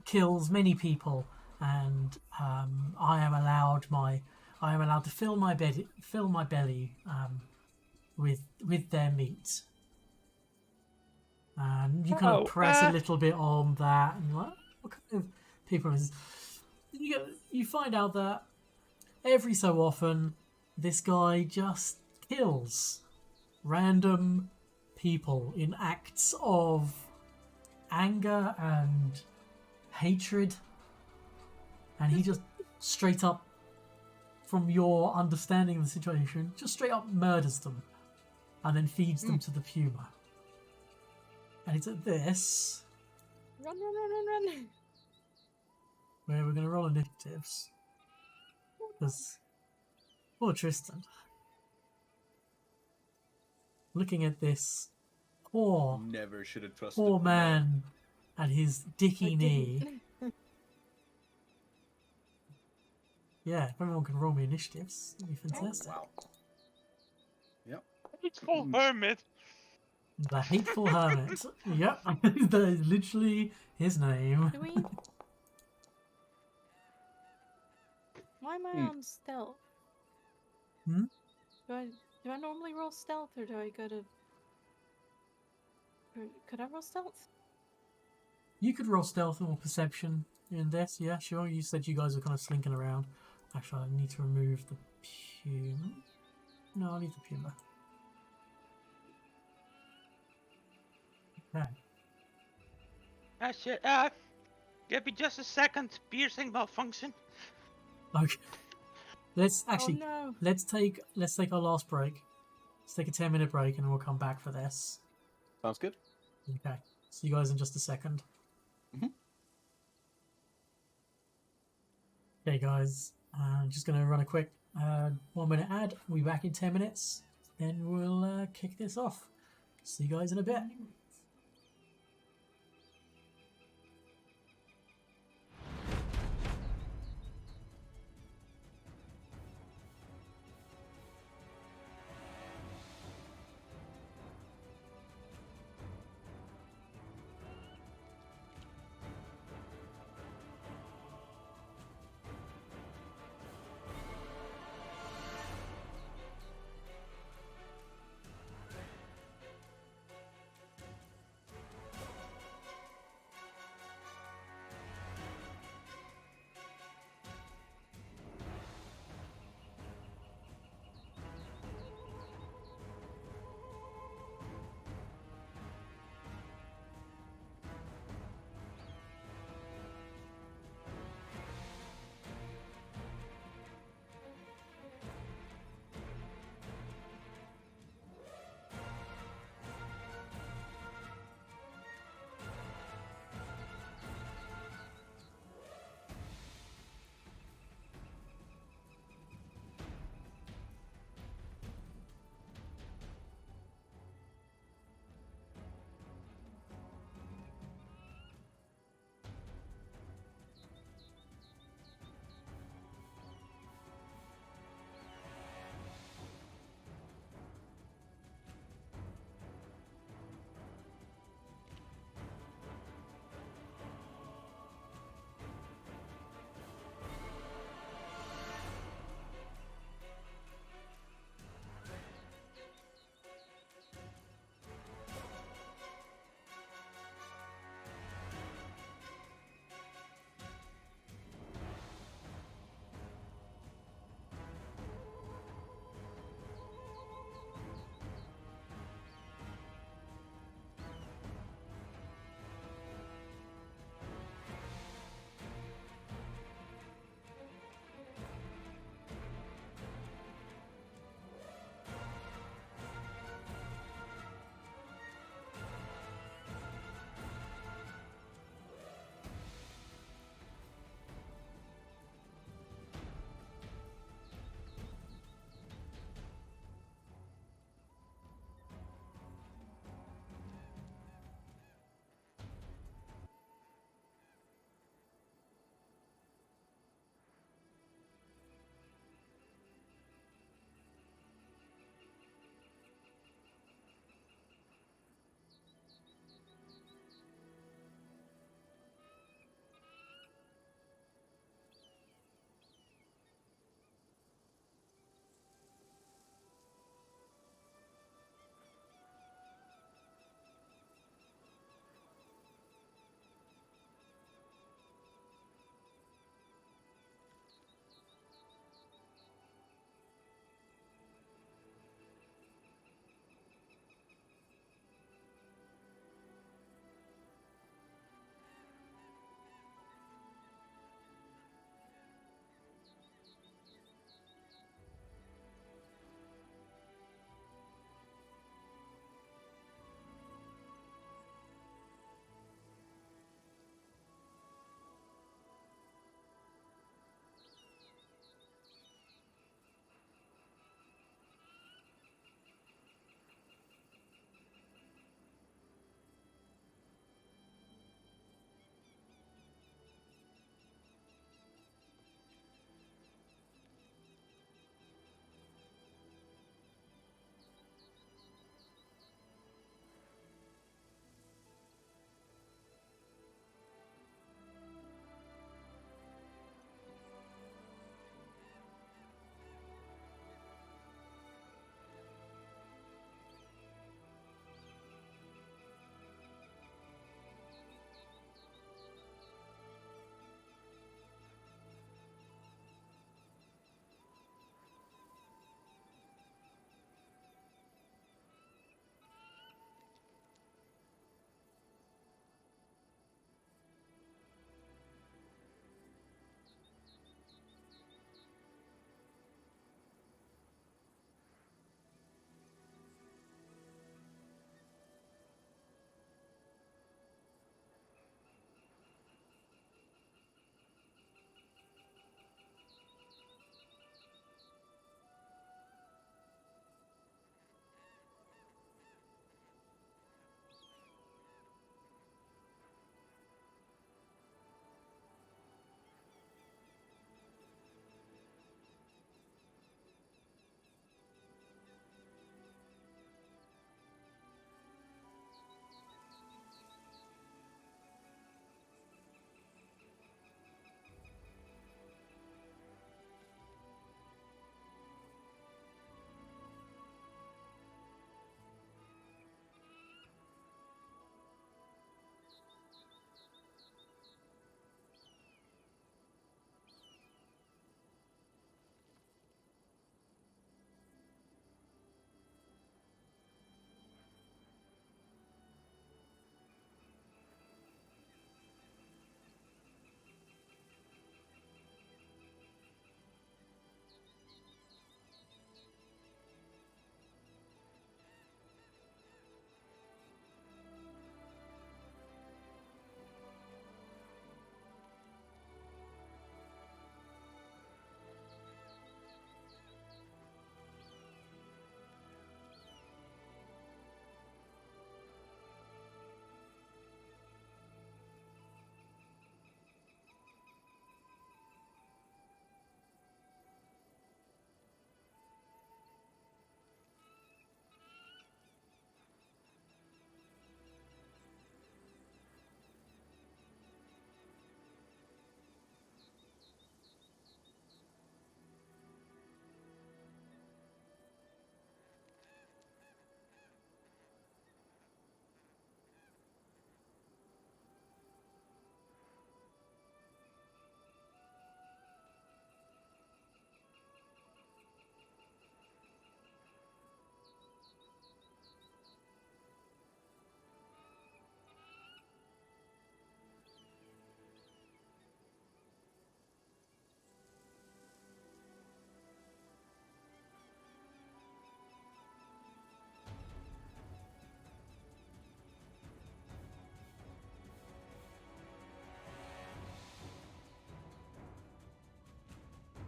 kills many people, and I am allowed to fill my belly with their meat. And you kind of press a little bit on that, and you're like, what kind of people is? You find out that every so often this guy just kills random people in acts of anger and hatred, and he just straight up, from your understanding of the situation, just straight up murders them and then feeds them to the puma. And it's at this Run, run, run, run, run. where we're going to roll initiatives. Because poor Tristan, looking at this poor Never should have trusted. poor the man and his dicky I knee. didn't. Yeah, if everyone can roll me initiatives, that'd be fantastic. Wow. Yep. Hateful hermit. The Hateful Hermit. Yep, that is literally his name. Do we? Why am I on stealth? Hmm? Do I normally roll stealth or do I go to? Could I roll stealth? You could roll stealth or perception in this, yeah, sure. You said you guys were kind of slinking around. Actually, I need to remove the puma. No, I'll leave the puma. Okay. Shit. Give me just a second. Piercing malfunction. Okay. Let's Oh actually no! let's take our last break. Let's take a 10-minute break and we'll come back for this. Sounds good. Okay. See you guys in just a second. Mhm. Okay, guys. Just gonna run a quick 1-minute ad. We'll be back in 10 minutes. Then we'll kick this off. See you guys in a bit.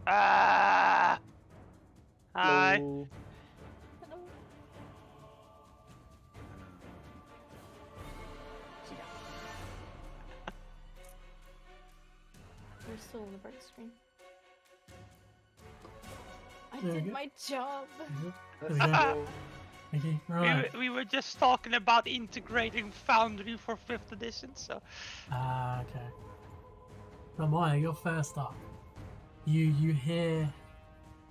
Ah. Hi. Hello. Hello. So yeah. We're still on the break screen. I There we did go. my job. There we go. Thank you. Right. We were just talking about integrating Foundry for 5th edition, so Okay. So Maya, you're first up. You hear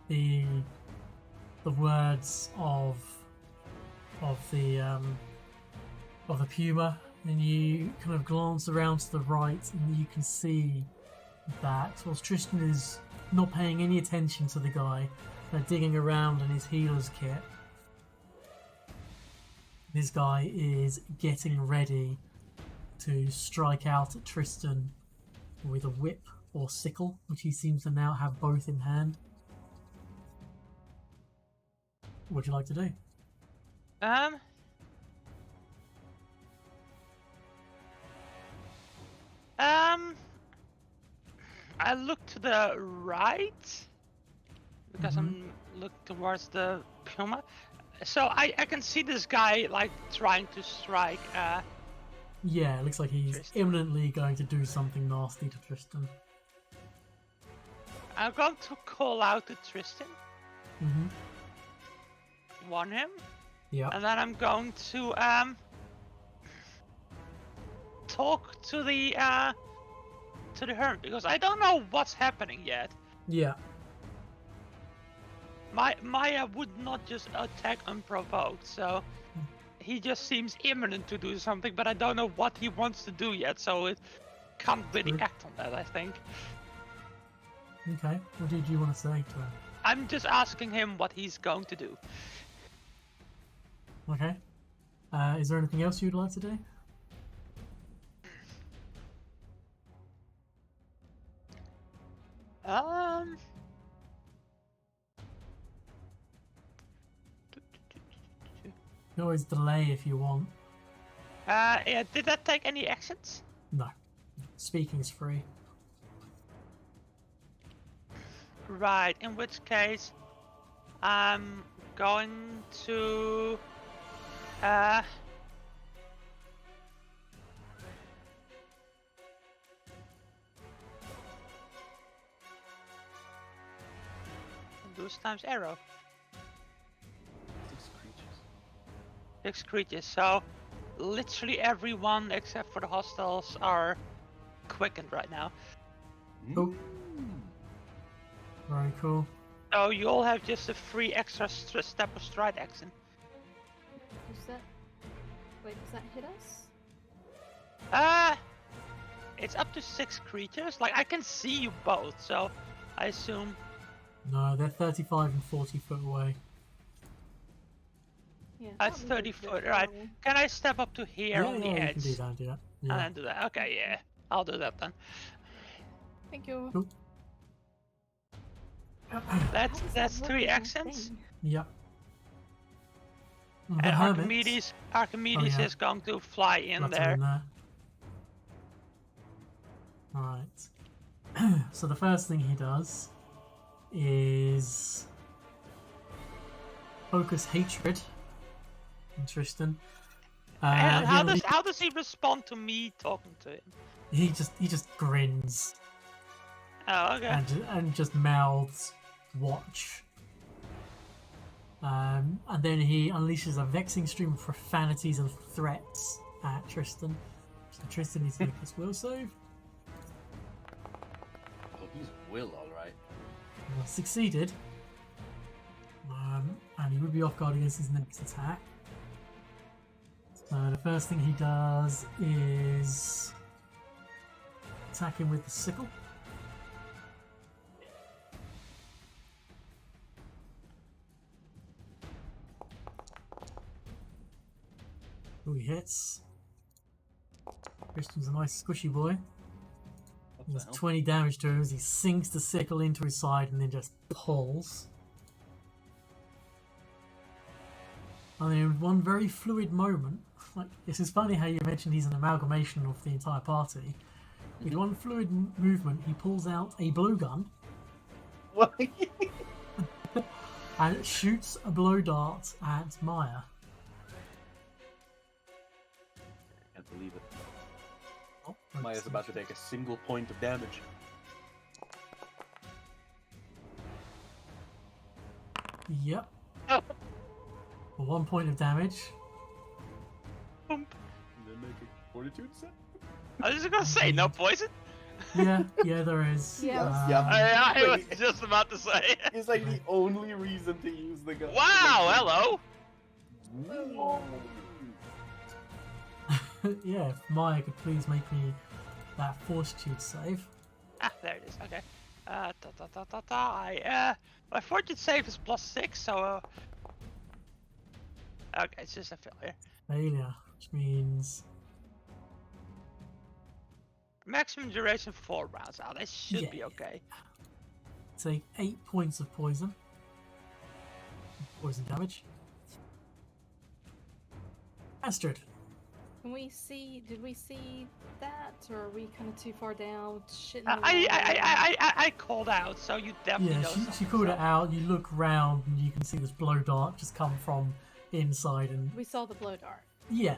the words of the puma, and you kind of glance around to the right, and you can see that whilst Tristan is not paying any attention to the guy, digging around in his healer's kit, this guy is getting ready to strike out at Tristan with a whip or sickle, which he seems to now have both in hand. What would you like to do? I look to the right because Mhm. I'm looking towards the Puma. So I can see this guy like trying to strike. Yeah, it looks like he's Tristan. imminently going to do something nasty to Tristan. I'm going to call out to Tristan, Mm-hmm. warn him, Yeah. and then I'm going to talk to the hermit because I don't know what's happening yet. Yeah. Maya would not just attack unprovoked, so he just seems imminent to do something, but I don't know what he wants to do yet, so it can't really True. act on that, I think. Okay. What did you want to say to him? I'm just asking him what he's going to do. Okay. Is there anything else you'd like to do? You can always delay if you want. Yeah, did that take any actions? No. Speaking's free. Right, in which case, I'm going to... Boost times arrow. 6 creatures. 6 creatures, so literally everyone except for the hostiles are quickened right now. Cool. Very cool. So you all have just a free extra step of stride action. Is that? Wait, does that hit us? It's up to 6 creatures. Like, I can see you both, so I assume... No, they're 35 and 40 foot away. Yeah. That's that 30 moved a bit foot, right. far. Can I step up to here Yeah, on the yeah, edge? you can do that. And Yeah. then do that. Okay, yeah. I'll do that then. Thank you. Cool. How does that That's work 3 with my actions. thing? Yep. The And hermit. Archimedes yeah. is going to fly in That's there. in there. Right. So the first thing he does is focus hatred on Tristan. And He'll- how does he respond to me talking to him? he just grins Oh, okay. and just mouths watch. And then he unleashes a vexing stream of profanities and threats at Tristan. So Tristan needs to make his will save. Oh, he's will, alright. Succeeded. And he would be off guard against his next attack. So the first thing he does is attack him with the sickle. Oh, he hits. Christian's a nice squishy boy. What the Does hell? 20 damage to him as he sinks the sickle into his side and then just pulls. And then in one very fluid moment, like this is funny how you mentioned he's an amalgamation of the entire party. With one fluid movement, he pulls out a blowgun What? And it shoots a blow dart at Maya. Can't believe it. Oh, Maya's about to take a single point of damage. Yep. Oh. 1 point of damage. And then make a fortitude set. I was just gonna say, no poison? Yeah, there is. Yeah. Yeah. I was Wait. just about to say. It's like the only reason to use the gun. Wow, hello! Yeah, if Maya could please make me that fortitude save. Ah, there it is, okay. My fortune save is +6, so, okay, it's just a failure. Failure, which means Maximum duration 4 rounds. Oh, this should be Yeah. okay. take 8 points of poison. Poison damage. Astrid. Can we see? Did we see that, or are we kind of too far down? Shit. in Uh, the I, water? I called out, so you definitely Yeah, know she something, called so- it out. You look round and you can see this blow dart just come from inside, and We saw the blow dart. yeah,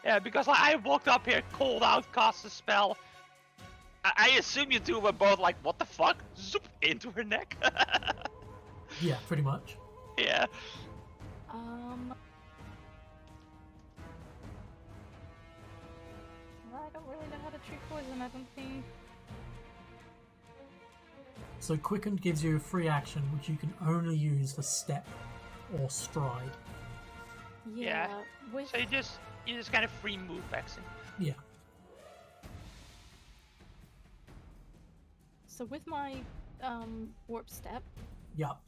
Yeah, because like, I walked up here, called out, cast a spell. I assume you two were both like, what the fuck? Zoop, into her neck. yeah, pretty much. Yeah. I don't really know how to treat poison. I don't think. So Quicken gives you a free action, which you can only use for step or stride. Yeah. Yeah. With So you just kind of free move action. Yeah. so with my warp step. Yup.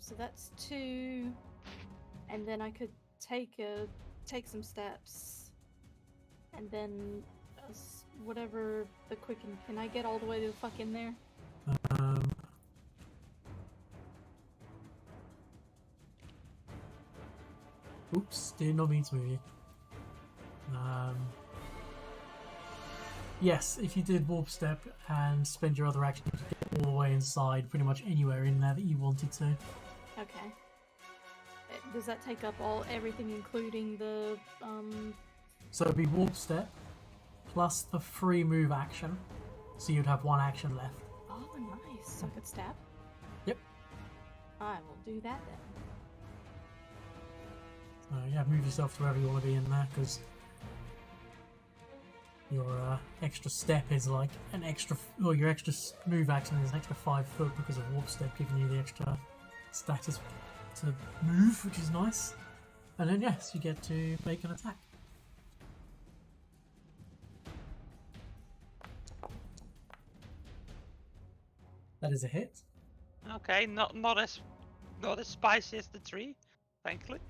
So that's 2, and then I could take some steps, and then whatever the quicken. Can I get all the way to the fuck in there? Oops, did not mean to move you. Yes, if you did warp step and spend your other action, you could get all the way inside, pretty much anywhere in there that you wanted to. Okay. Does that take up everything, including the So it'd be warp step plus the free move action, so you'd have 1 action left. Oh, nice. So I could stab. Yep. I will do that then. So yeah, move yourself to wherever you want to be in there, because your extra step is like an extra, or your extra move action is an extra 5 foot because of warp step, giving you the extra status to move, which is nice. And then yes, you get to make an attack. That is a hit. Okay, not as spicy as the tree, thankfully.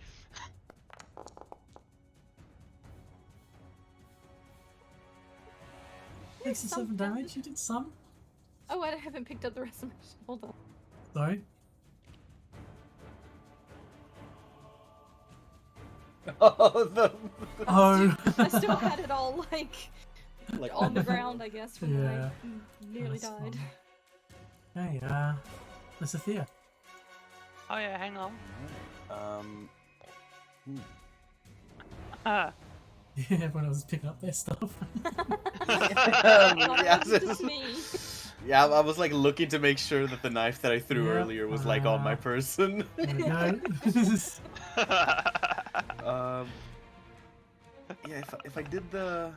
67 some damage. You did some. Oh, I haven't picked up the rest of my shit. Hold on. Sorry. Oh, the... Oh. I still had it all like like on the ground, I guess, from when Yeah. I nearly That's died. fun. Hey, that's Athea. Oh yeah, hang on. Yeah, when I was picking up their stuff. yeah, It's just me. yeah, I was like looking to make sure that the knife that I threw Yeah, earlier was like on my person. There we go. Yeah, if I did the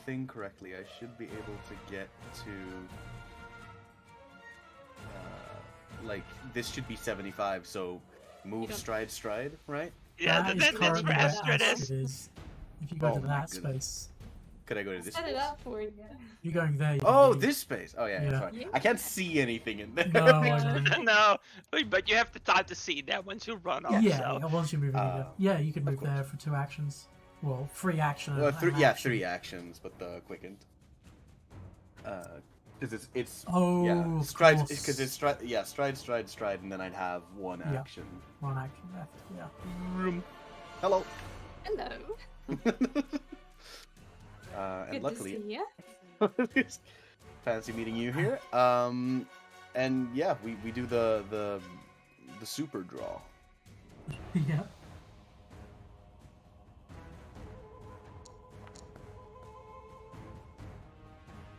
thing correctly, I should be able to get to like this should be 75. So move, don't- stride, right? Yeah, That is that's where currently where Astrid is. Astrid is. If you go Oh to my that goodness. space, Could I go to this? Set it space? up for you. if you're going there. You Oh, can be- this space. Oh yeah, Yeah. sorry. Yeah. I can't see anything in there. No, I know. No, but you have the time to see that once you run off. Yeah, so. yeah, once you move in, yeah, you can move course. there for 2 actions. Well, 3 action. Well, and three, an yeah, action. 3 actions, but the quickened. Because it's Oh, yeah, of stride course. because it's stride, and then I'd have 1 Yeah. action. 1 action left. Yeah. Hello. Hello. And Good luckily, to see you. Fancy meeting you here. And yeah, we do the super draw. Yeah.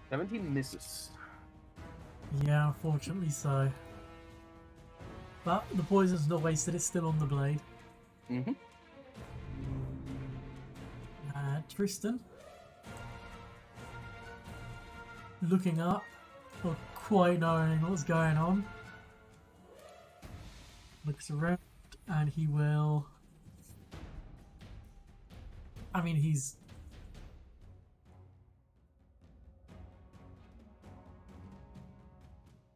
17 misses. Yeah, unfortunately so. But the poison's not wasted, it's still on the blade. Mm-hmm. Tristan. Looking up, not quite knowing what's going on. Looks around and he will... I mean, he's...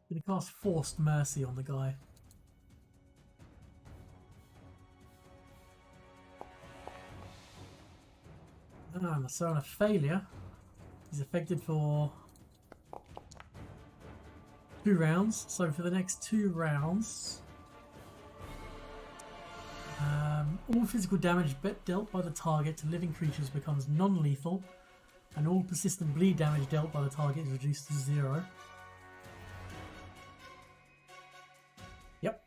gonna cast Forced Mercy on the guy. So on a failure, he's affected for 2 rounds. So for the next 2 rounds, all physical damage dealt by the target to living creatures becomes non-lethal, and all persistent bleed damage dealt by the target is reduced to 0. Yep.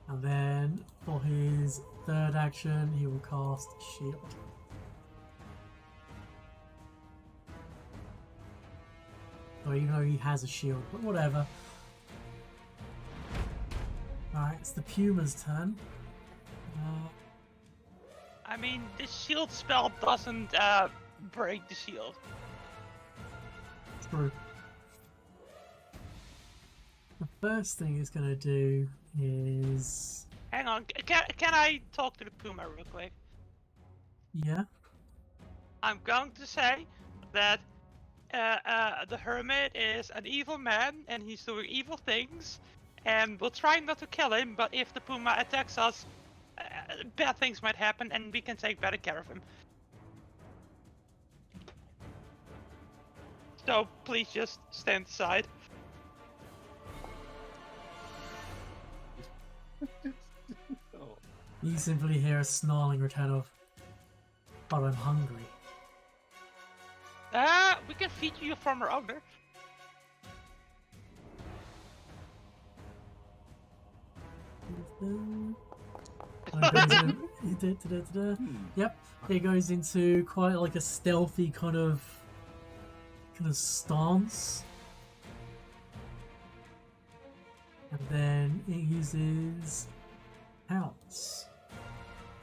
And then for his 3rd action, he will cast Shield. Or even though he has a shield, but whatever. Alright, it's the Puma's turn. I mean, the shield spell doesn't break the shield. True. The first thing it's going to do is... Hang on, can I talk to the Puma real quick? Yeah? I'm going to say that the Hermit is an evil man and he's doing evil things, and we'll try not to kill him, but if the Puma attacks us, bad things might happen and we can take better care of him. So please just stand aside. You simply hear a snarling return of, "But I'm hungry." We can feed you from our owner. Yep, it goes into quite like a stealthy kind of stance, and then it uses Pounce.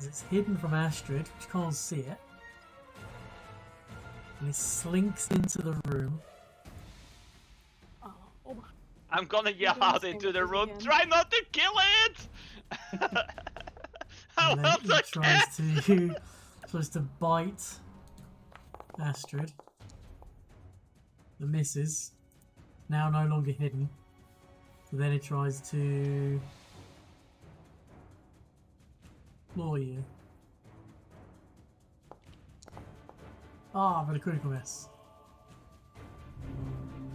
It's hidden from Astrid, which can't see it, and it slinks into the room. Oh, I'm gonna yell doing the out same into the thing room, again. try not to kill it! How And then else I it tries to bite Astrid. The misses. Now no longer hidden. So then it tries to claw you. Ah, but a critical miss.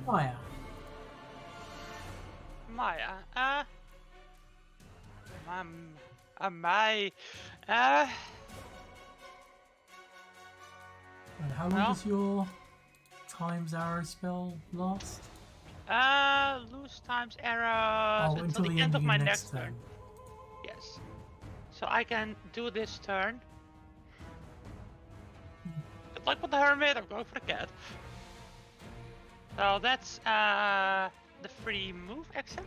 Fire. Maya, And how long Well. does your times arrow spell last? lose times arrows Oh, until the end of your my next turn. turn. Yes. So I can do this turn. Like with the Hermit, I'm going for the cat. So that's the free move action.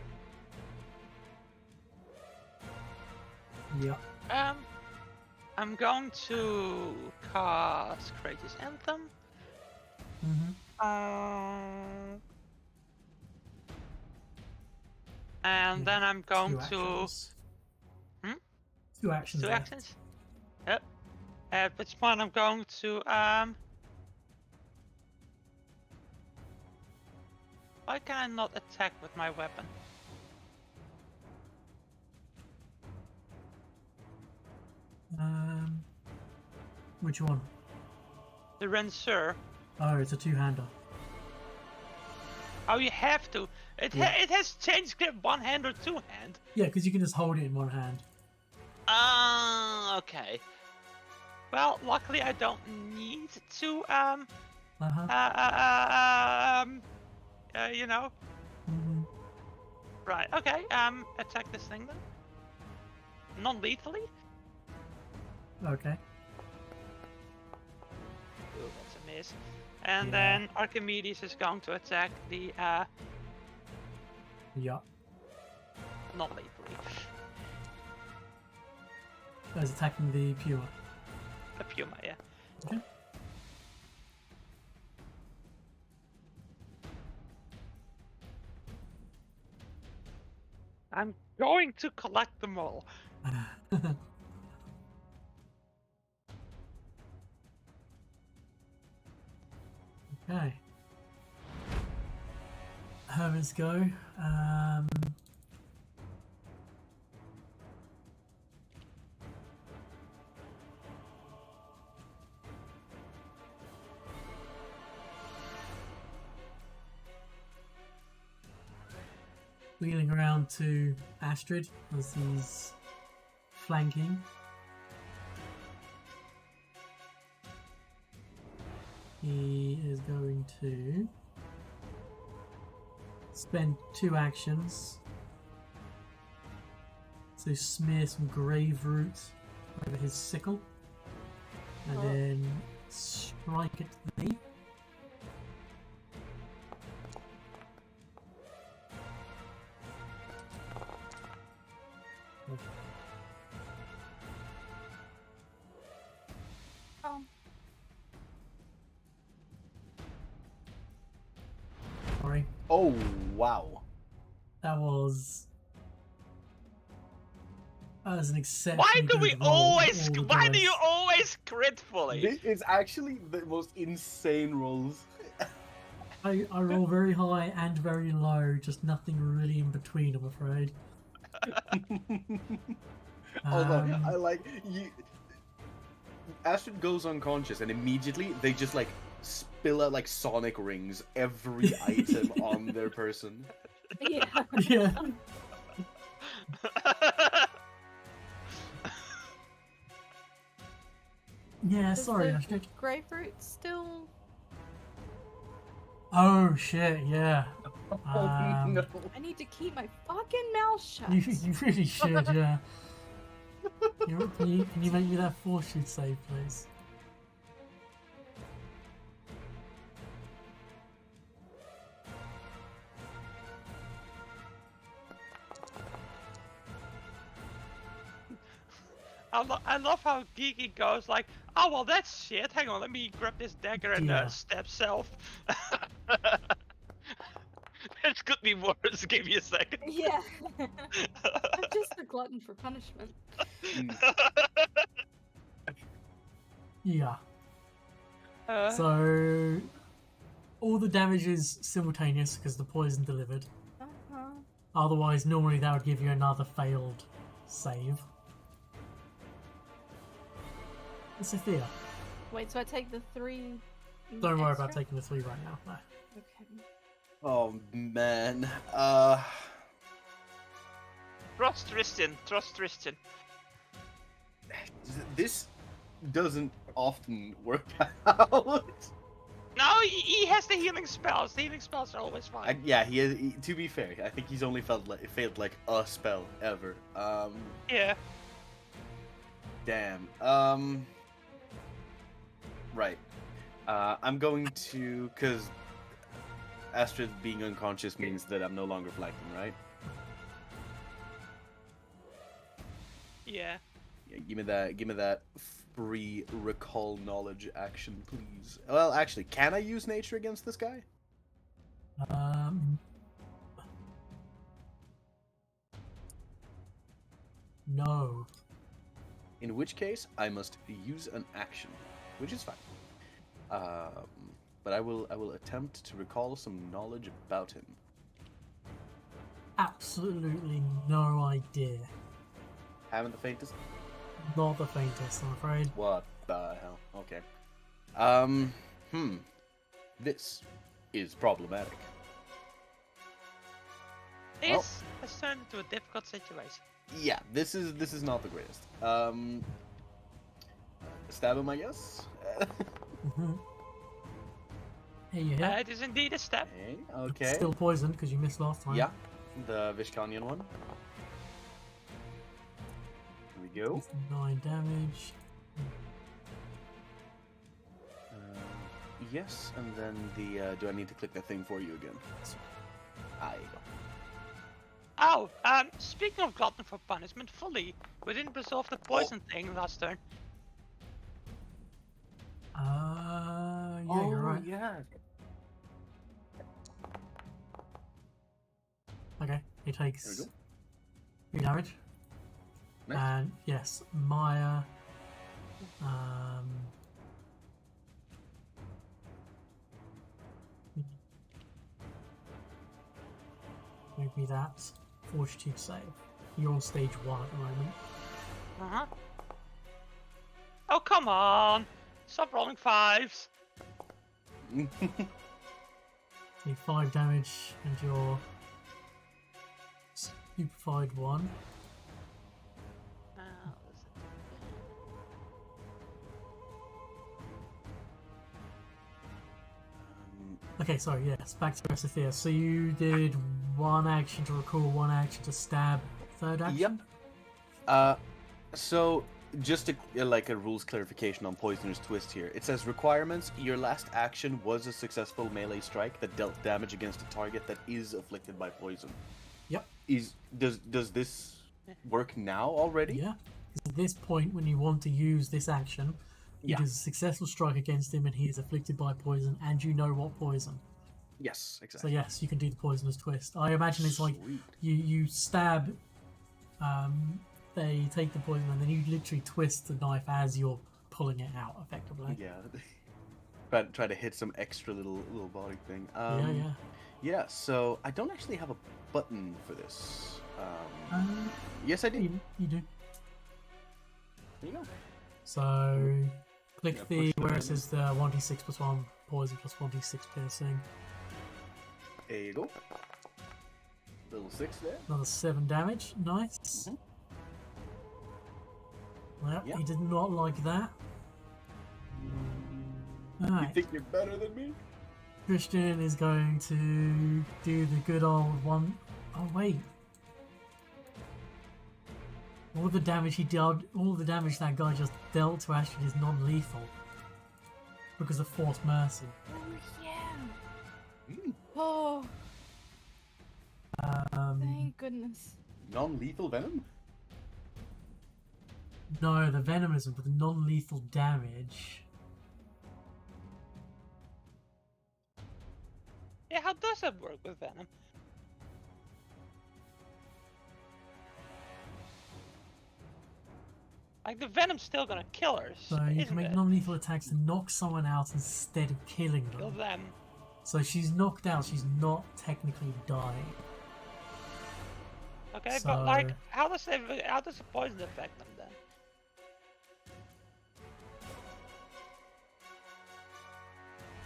Yeah. I'm going to cast Kratos Anthem. And then I'm going to... Hmm? 2 actions. 2 left. actions? Yep. At which point I'm going to why can I not attack with my weapon? Which one? The Ranceur. Oh, it's a 2-hander. Oh, you have to. It has changed grip 1 hand or 2 hand. Yeah, because you can just hold it in 1 hand. Okay. Well, luckily I don't need to You know. Mhm. Right. Okay. Attack this thing then. Non-lethally. Okay. Ooh, that's a miss. And Yeah. then Archimedes is going to attack the Yeah. non-lethally. I was attacking the puma. The Puma, yeah. Okay. I'm going to collect them all. Okay. Hermits go. Wheeling around to Astrid as he's flanking. He is going to spend 2 actions. So smear some grave root over his sickle. And Oh. then strike it to the knee. Oh, Sorry. Oh, wow. That was an exceptionally Why do we good roll always? with all the Why do you dice. always crit fully? This is actually the most insane rolls. I roll very high and very low, just nothing really in between, I'm afraid. Although, I like you. Astrid goes unconscious, and immediately they just like spill out like sonic rings every item on their person. yeah. Yeah. Yeah, Is sorry, the Astrid. grapefruit still? Oh shit, yeah. Oh no. I need to keep my fucking mouth shut. You really should, yeah. Can you make me that fortune save, please? I love how Geeky goes like, oh well, that's shit. Hang on, let me grab this dagger and Yeah. stab self. This could be worse. Give me a second. Yeah. I'm just a glutton for punishment. Yeah. Uh, So all the damage is simultaneous because the poison delivered. Uh-huh. Otherwise, normally that would give you another failed save. Sophia, Wait, so I take the 3. don't worry about extra? taking the 3 right now. No. Okay. Oh man. trust Tristan. Trust Tristan. This doesn't often work out. No, he has the healing spells. The healing spells are always fine. Yeah, to be fair, I think he's only failed like a spell ever. Yeah. Damn. Right. I'm going to, because Astrid being unconscious means that I'm no longer flanking, right? Yeah. Yeah, give me that free recall knowledge action, please. Well, actually, can I use nature against this guy? No. In which case, I must use an action, which is fine. But I will attempt to recall some knowledge about him. Absolutely no idea. Haven't the faintest? Not the faintest, I'm afraid. What the hell? Okay. This is problematic. This has turned into a difficult situation. Yeah, this is not the greatest. Stab him, I guess. Mhm. Here you hit. It is indeed a step. Okay. Still poisoned because you missed last time. Yeah, the Vishkanian one. Here we go. 9 damage. Yes, and then the. Do I need to click that thing for you again? There you go. Oh, speaking of glutton for punishment, fully. We didn't resolve the poison thing last turn. Yeah, you're right. Yeah. Okay, he There we takes go. 3 damage. Nice. And yes, Maya. Make me that fortitude save. You're on stage 1 at the moment. Uh-huh. Oh, come on! Stop rolling 5s! Take 5 damage and you're stupefied 1. Okay, sorry, yes, back to Sophia. So you did 1 action to recall, 1 action to stab, 3rd action? Yep. So just like a rules clarification on Poisoner's Twist here. It says requirements. Your last action was a successful melee strike that dealt damage against a target that is afflicted by poison. Yep. Does this work now already? Yeah. At this point, when you want to use this action, Yeah. it is a successful strike against him and he is afflicted by poison, and you know what poison. Yes, So exactly. yes, you can do the Poisoner's Twist. I imagine it's like Sweet. you stab, they take the poison and then you literally twist the knife as you're pulling it out, effectively. Yeah. Try to hit some extra little body thing. Yeah. Yeah, so I don't actually have a button for this. Yes, I do. You do. There you go. So click Yeah, the push the where it button. says the 1d6 plus 1 poison plus 1d6 piercing. There you go. Little 6 there. Another 7 damage. Nice. Mhm. Well, Yeah. he did not like that. You Alright. think you're better than me? Christian is going to do the good old one. Oh wait. All the damage he dealt, all the damage that guy just dealt to Astrid is non-lethal because of forced mercy. Oh yeah. Mm. Oh, thank goodness. Non-lethal venom? No, the venom isn't, but the non-lethal damage. Yeah, how does that work with Venom? Like, the Venom's still gonna kill her, So you isn't can make it? non-lethal attacks to knock someone out instead of killing Kill them. them. So she's knocked out. She's not technically dying. Okay, So- but like, how does the poison affect them then?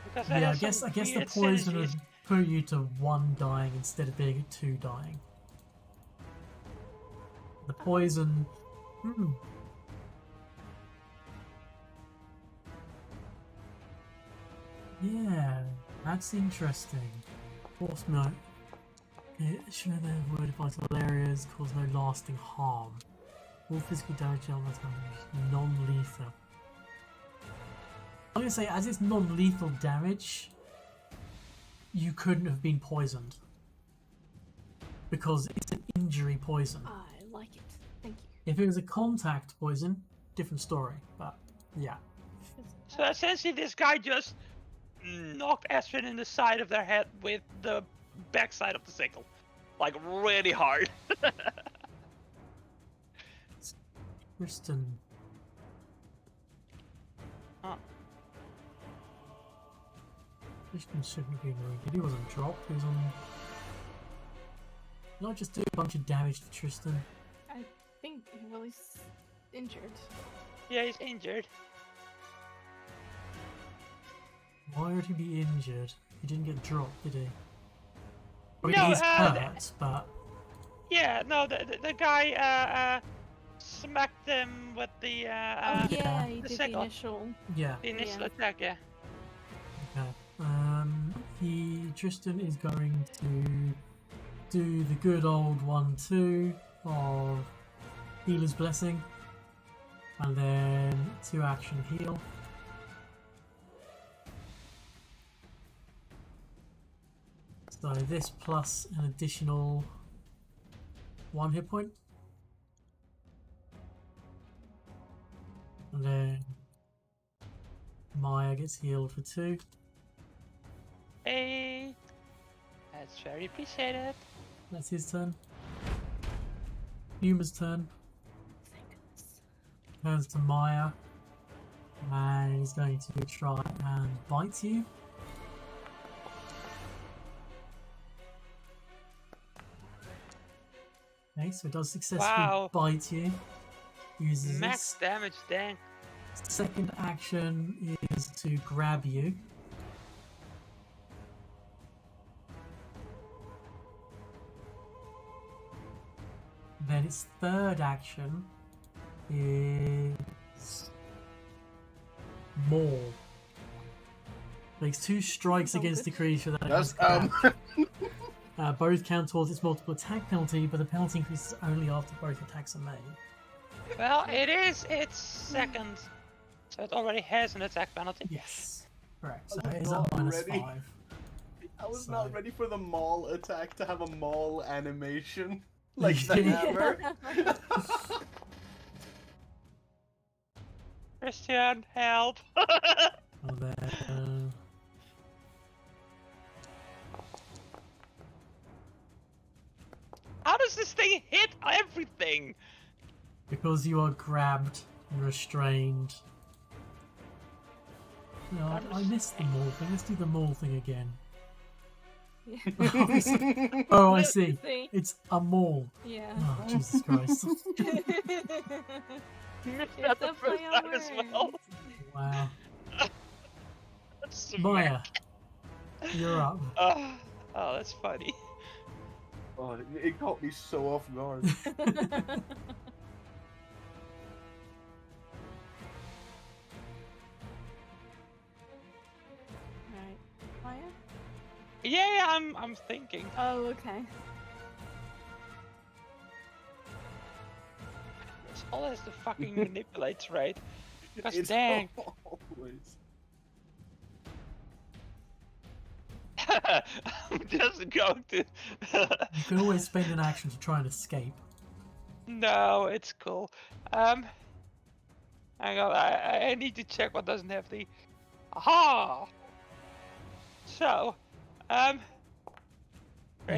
Because that Yeah, I has guess some the weird poison synergies. would put you to 1 dying instead of being at 2 dying. The poison. Yeah, that's interesting. Force note. Should they avoid vital areas, cause no lasting harm. All physical damage elements are non-lethal. I'm gonna say, as it's non-lethal damage, you couldn't have been poisoned. Because it's an injury poison. I like it. Thank you. If it was a contact poison, different story. But, yeah. So essentially, this guy just knocked Astrid in the side of their head with the backside of the sickle, like really hard. Kristen. Huh. Kristen shouldn't be wounded. He wasn't dropped, he was on... Not just do a bunch of damage to Tristan. I think, well, he's injured. Yeah, he's injured. Why would he be injured? He didn't get dropped, did he? I mean, No, he's hurt, but... Yeah, no, the guy smacked him with the Oh yeah, he the did the sickle. initial. Yeah. The initial Yeah. attack, yeah. Okay. Tristan is going to do the good old 1-2 of Healer's Blessing, and then 2 action heal. So this plus an additional 1 hit point. And then Maya gets healed for 2. Hey, that's very appreciated. That's his turn. Huma's turn. Thank goodness. Turns to Maya. And he's going to try and bite you. Okay, so it does successfully Wow. bite you. Uses Max its damage, dang. second action is to grab you. Then its third action is maul. Makes 2 strikes Oh, against the good. creature that it Does has grabbed. Both count towards its multiple attack penalty, but the penalty increases only after both attacks are made. Well, it is its second, so it already has an attack penalty. Yes, correct. So I was it is not a ready. -5. I was So- not ready for the maul attack to have a maul animation like the hammer. Christian, help! And then How does this thing hit everything? because you are grabbed and restrained. No, I missed the maul thing. Let's do the maul thing again. Yeah. Oh, I see. See? It's a maul. Yeah. Oh, Jesus Christ. Missed It's that the a first play time on as well. words. Wow. That's Maya, you're up. Oh, that's funny. Oh, it caught me so off guard. Right. Maya? Yeah, I'm thinking. Oh, okay. It's always the fucking manipulate, right? Because It's dang. always. I'm just going to. You can always spend an action to try and escape. No, it's cool. Hang on, I need to check what doesn't have the. Aha! So, press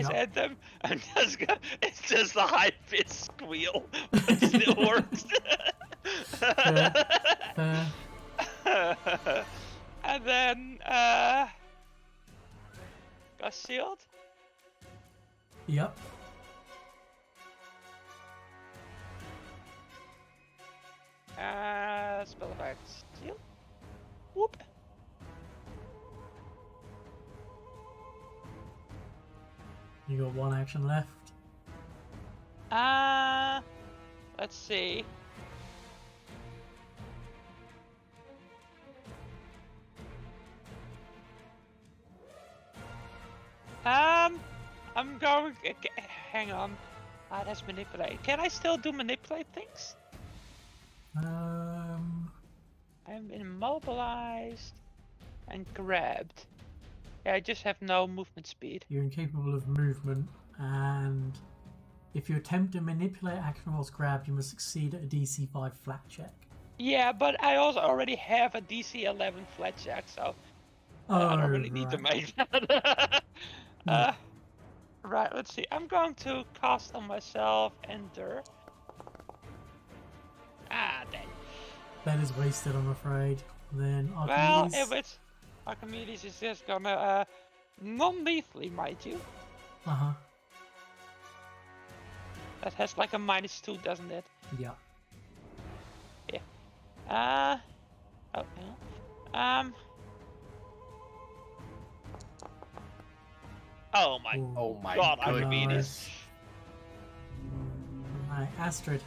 Yep. enter. I'm just gonna. It's just a high pitched squeal, but it still works. Fair. And then, got shield. Yep. Spell effect shield. Whoop. You got 1 action left. Let's see. I'm going. Hang on. That's manipulate. Can I still do manipulate things? I'm immobilized and grabbed. Yeah, I just have no movement speed. You're incapable of movement, and if you attempt to manipulate action whilst grabbed, you must succeed at a DC 5 flat check. Yeah, but I also already have a DC 11 flat check, so I don't really need to make that. Yeah. Right, let's see. I'm going to cast on myself Enter. Ah, dang. That is wasted, I'm afraid. Then Well, Archimedes. if it's Archimedes is just gonna non-lethally, mind you. Uh-huh. That has like a -2, doesn't it? Yeah. Oh, yeah. Oh my Ooh. Oh my God, goodness. Archimedes. Right, Astrid.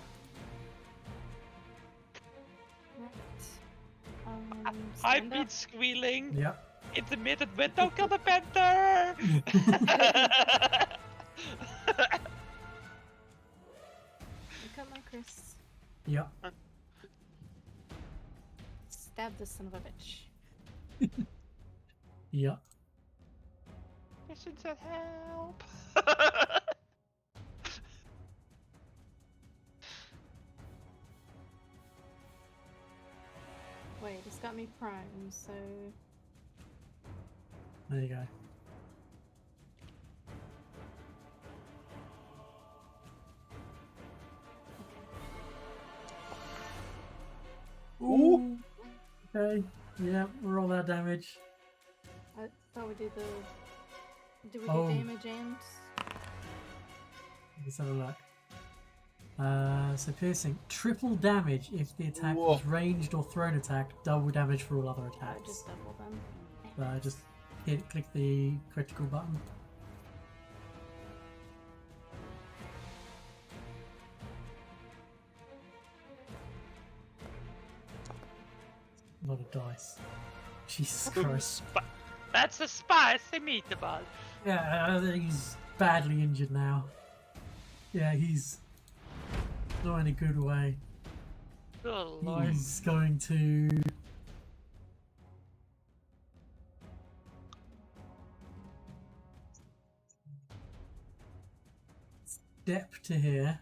Right. I've Stand been up. squealing. Yep. Intermittent window kill the panther. Cut my Chris. Yeah. Stab this son of a bitch. Yeah. Mission said help. Wait, it's got me prone, so There you go. Ooh. Okay. Yeah, roll that damage. I thought we did the. Do we Oh. do damage and? Let's have a look. So piercing, triple damage if the attack Whoa. was ranged or thrown attack, double damage for all other I attacks. just double them. Just click the critical button. A lot of dice. Jesus Christ. That's a spicy meatball. Yeah, he's badly injured now. Yeah, he's not in a good way. Good lord. He's going to step to here.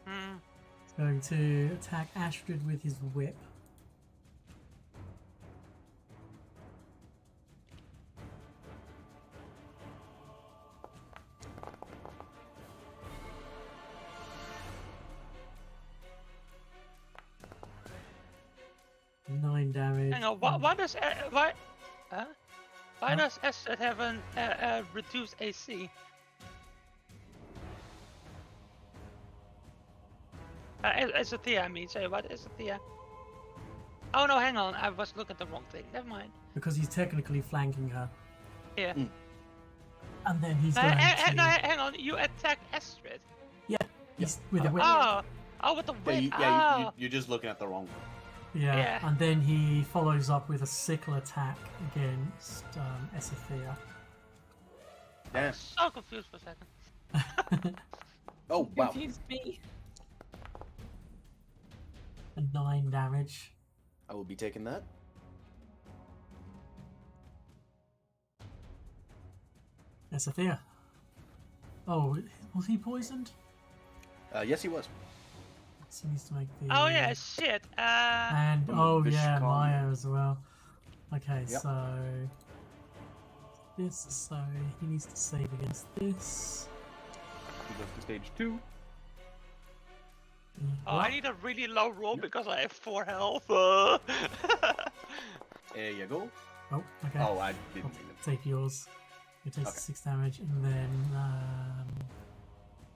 Hmm. He's going to attack Astrid with his whip. Nine damage. Hang on, why does why does Astrid have a reduced AC? Esothea, I mean. Sorry, what Esothea? Oh no, hang on, I was looking at the wrong thing. Never mind. Because he's technically flanking her. Yeah. And then he's going to... hang on, you attack Astrid. He's with a whip. Oh, with the whip. You're just looking at the wrong one. Yeah, and then he follows up with a sickle attack against Esothea. Damn. So confused for a second. Oh, wow. Confused me. And 9 damage. I will be taking that. Esothea. Oh, was he poisoned? Yes, he was. So he needs to make the... Oh yeah, shit. And, From the oh yeah, Vishkon. Maya as well. Okay, Yep. so... This, so he needs to save against this. He goes to stage 2. Oh, I need a really low roll because I have 4 health. There you go. Oh, okay. Oh, I I'll didn't mean it. take yours. It takes Okay. 6 damage, and then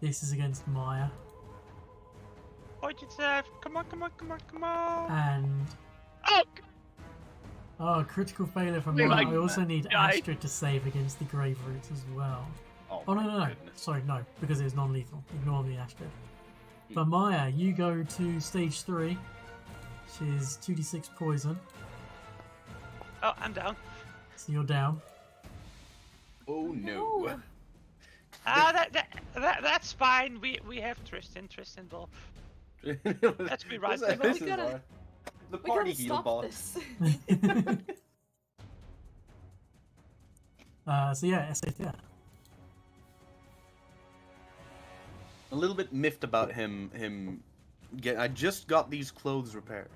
this is against Maya, What you say? Come on, come on, come on, come on. and Oh, critical failure from Oh Maya. my I also need God. Astrid to save against the Grave Roots as well. Oh, Oh no, my no, no. goodness. Sorry, no, because it's non-lethal. Ignore the Astrid. Hmm. For Maya, you go to stage 3, which is 2d6 poison, oh, I'm down. so you're down. Oh, no. Ah, that's fine. We have Tristan. Tristan will. Let's be right. This We is gotta- our- the We party gotta heal stop bot. this. So yeah, Esothea. A little bit miffed about him. I just got these clothes repaired.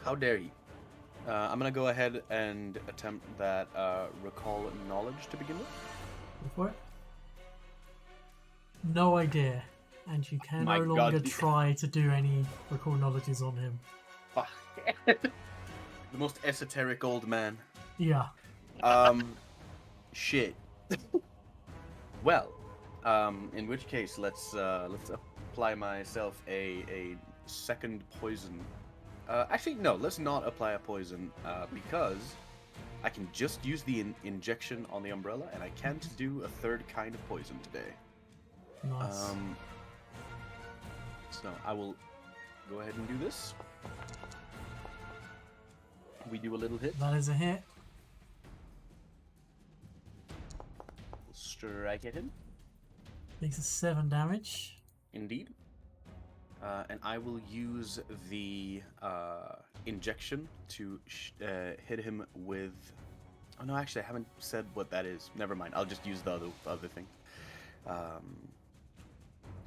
How dare you? I'm gonna go ahead and attempt that recall knowledge to begin with. Go for it. No idea. And you can My no longer God. try to do any recall knowledges on him. Fuck. The most esoteric old man. Yeah. Shit. Well, in which case, let's apply myself a second poison. Actually, no, let's not apply a poison because I can just use the injection on the umbrella, and I can't do a third kind of poison today. Nice. So I will go ahead and do this. We do a little hit. That is a hit. strike at him. Takes a 7 damage. Indeed. And I will use the injection to hit him with. Oh no, actually, I haven't said what that is. Never mind. I'll just use the other thing. I'll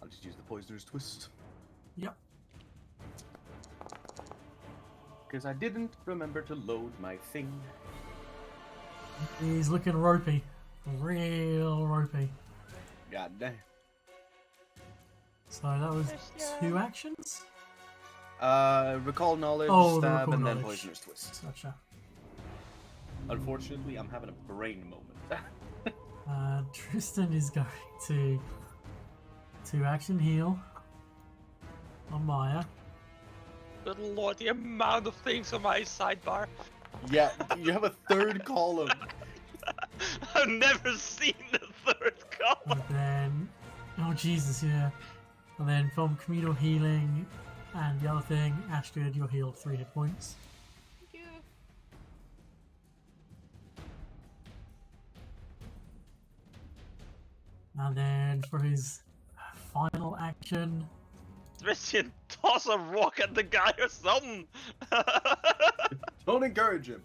just use the poisoner's twist. Yep. Because I didn't remember to load my thing. He's looking ropey. Real ropey. God damn. So that was 2 actions? Recall knowledge, Oh, the stab, recall and then knowledge. poisoner's twist. Gotcha. Unfortunately, I'm having a brain moment. Tristan is going to 2 action heal on Maya. Good lord, the amount of things on my sidebar. Yeah, you have a third column. I've never seen the third column. And then, oh Jesus, yeah. And then from communal healing and the other thing, Astrid, you're healed 3 hit points. Thank you. And then for his final action, Christian, toss a rock at the guy or something. Don't encourage him.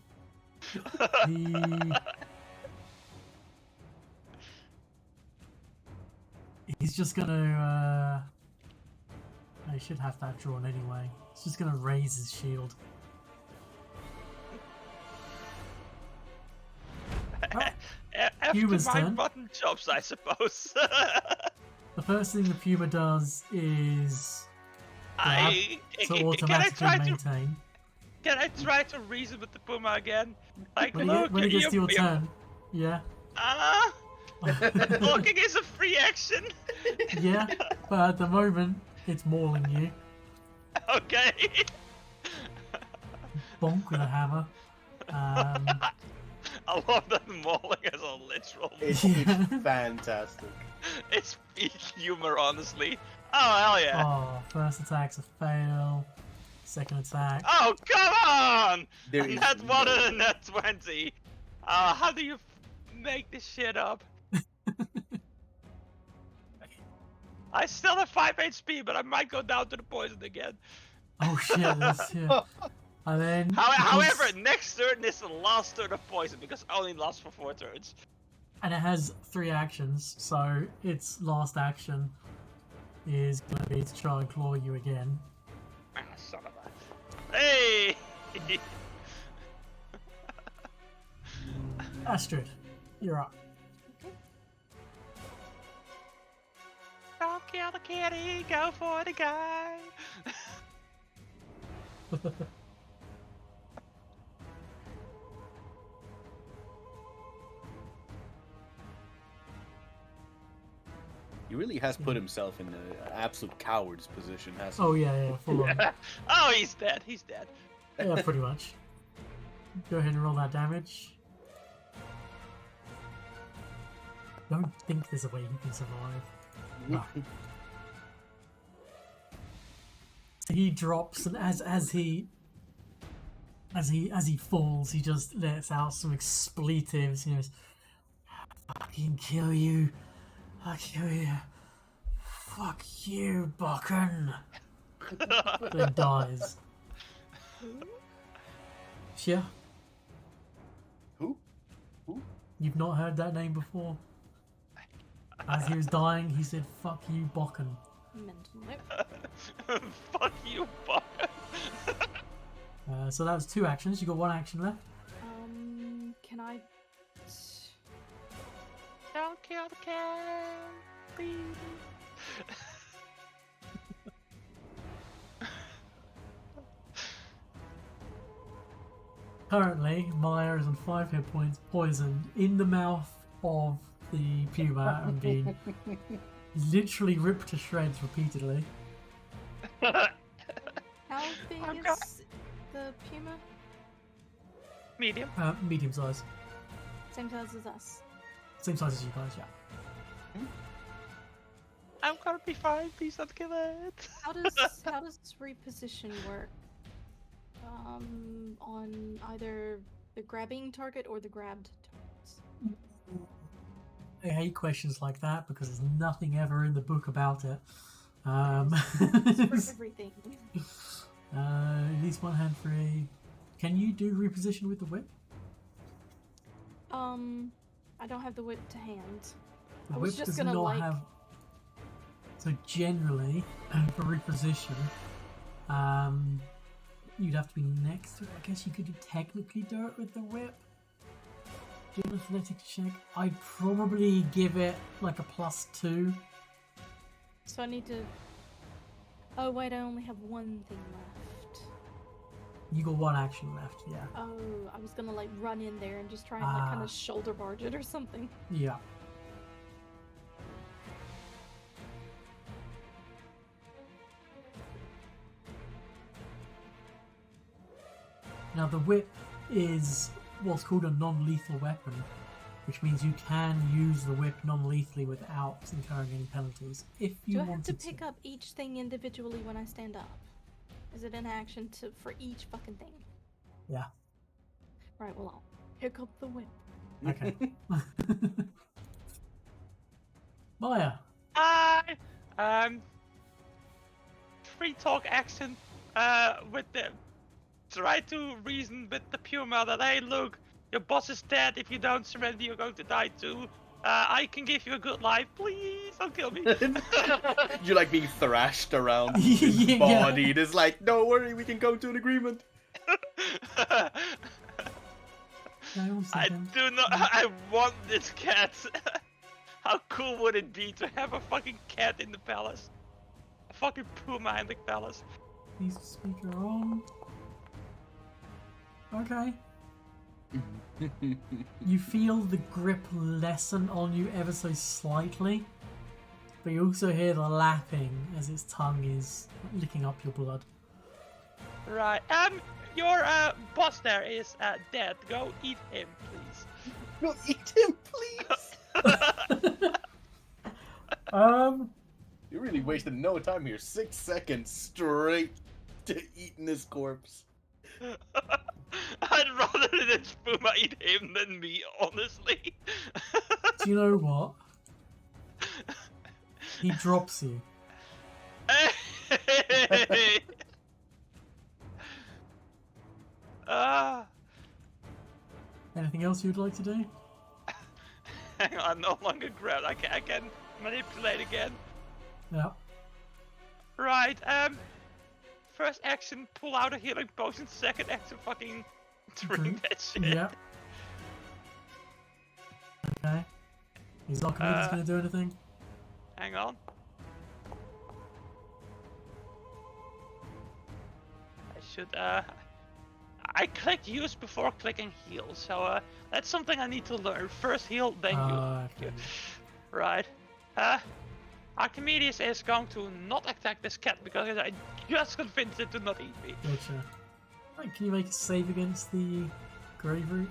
he's just gonna. I should have that drawn anyway. He's just gonna raise his shield. After Puma's my turn. button chops, I suppose. The first thing the Puma does is I to can I automatically try to maintain. reason with the Puma again? Like, When look, it gets to your you- turn, yeah. Walking is a free action. Yeah, but at the moment, it's mauling you. Okay. Bonk with a hammer. I love that mauling as a literal. It's Yeah. fantastic. It's peak humor, honestly. Oh hell yeah! Oh, first attack's a fail. Second attack. Oh come on! There And is that's one no- and a net 20. How do you make this shit up? I still have 5 HP, but I might go down to the poison again. Oh shit, that's, yeah. And then. However, next turn is the last turn of poison because it only lasts for 4 turns. And it has 3 actions, so its last action is going to be to try and claw you again. Ah, son of a. Hey! Astrid, you're up. Don't kill the kitty, go for the guy. He really has put himself in an absolute coward's position, hasn't Oh yeah, full on. Oh, he's dead. He's dead. Yeah, pretty much. Go ahead and roll that damage. Don't think there's a way you can survive. No. He drops, and as he falls, he just lets out some expletives. He goes, "Fucking kill you! I'll kill you! Fuck you, Bucken!" Then dies. Yeah, Who? you've not heard that name before. As he was dying, he said, "Fuck you, Bokken." Mental note. Fuck you, Buck. So that was 2 actions. You got 1 action left. Can I? Don't kill the cat, please. Currently, Maya is on 5 hit points, poisoned in the mouth of the Puma and being literally ripped to shreds repeatedly. How big I'm is the puma? Medium. Medium size. Same size as us. Same size as you guys, yeah. I'm gonna be fine. Please don't kill it. How does reposition work? On either the grabbing target or the grabbed targets. I hate questions like that because there's nothing ever in the book about it. It's for everything. At least one hand free. Can you do reposition with the whip? I don't have the whip to hand. The I was whip just does gonna, not like- have. So generally, for reposition, you'd have to be next to it. I guess you could technically do it with the whip. Do an athletics check. I'd probably give it like a +2. So I need to. Oh wait, I only have one thing left. You got one action left, yeah. Oh, I was gonna like run in there and just try and like kind Ah. of shoulder barge it or something. Yeah. Now the whip is what's called a non-lethal weapon, which means you can use the whip non-lethally without incurring any penalties. If you Do I have wanted to pick up each thing individually when I stand up? Is it an action for each fucking thing? Yeah. Right. Well, I'll pick up the whip. Okay. Maya. I free talk action with the try to reason with the Puma that hey look, your boss is dead, if you don't surrender you're going to die too. I can give you a good life, please don't kill me. You're like being thrashed around his Yeah. body. It's like, don't worry, we can come to an agreement. Hang on a I second. do not. I want this cat. How cool would it be to have a fucking cat in the palace? A fucking Puma in the palace. Please speaker on. Okay. You feel the grip lessen on you ever so slightly, but you also hear the lapping as its tongue is licking up your blood. Right. Your boss there is dead. Go eat him, please. No, eat him, please. You're really wasting no time here. 6 seconds straight to eating his corpse. I'd rather this Puma eat him than me, honestly. Do you know what? He drops you. Hey! Anything else you'd like to do? Hang on, I'm no longer grabbed. I can manipulate again. Yeah. Right, first action, pull out a healing potion. Second action, fucking drink that shit. Yeah. Okay. Is Archimedes going to do anything? Hang on. I should, I clicked use before clicking heal, so, that's something I need to learn. First heal, then heal. Okay. Right. Archimedes is going to not attack this cat because I just convinced it to not eat me. Gotcha. Right, can you make a save against the grave root?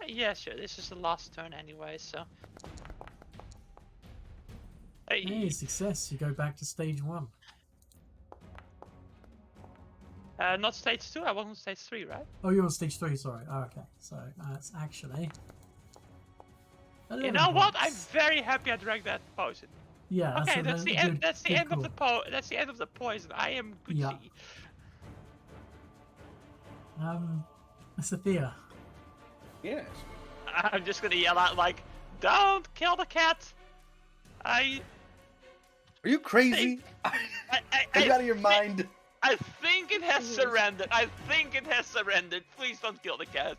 Yeah, sure. This is the last turn anyway, so. Hey, success. You go back to stage 1. Not stage 2, I was on stage 3, right? Oh, you're on stage 3, sorry. Oh, okay. So, it's actually... You 11 know what? I'm points. very happy I drank that potion. Yeah, Okay, that's the end. That's the good end of call. that's the end of the poison. I am Gucci. Yeah. Sophia. Yes. I'm just gonna yell out like, "Don't kill the cat!" Are you crazy? Are you out of your mind? I think it has surrendered. I think it has surrendered. Please don't kill the cat.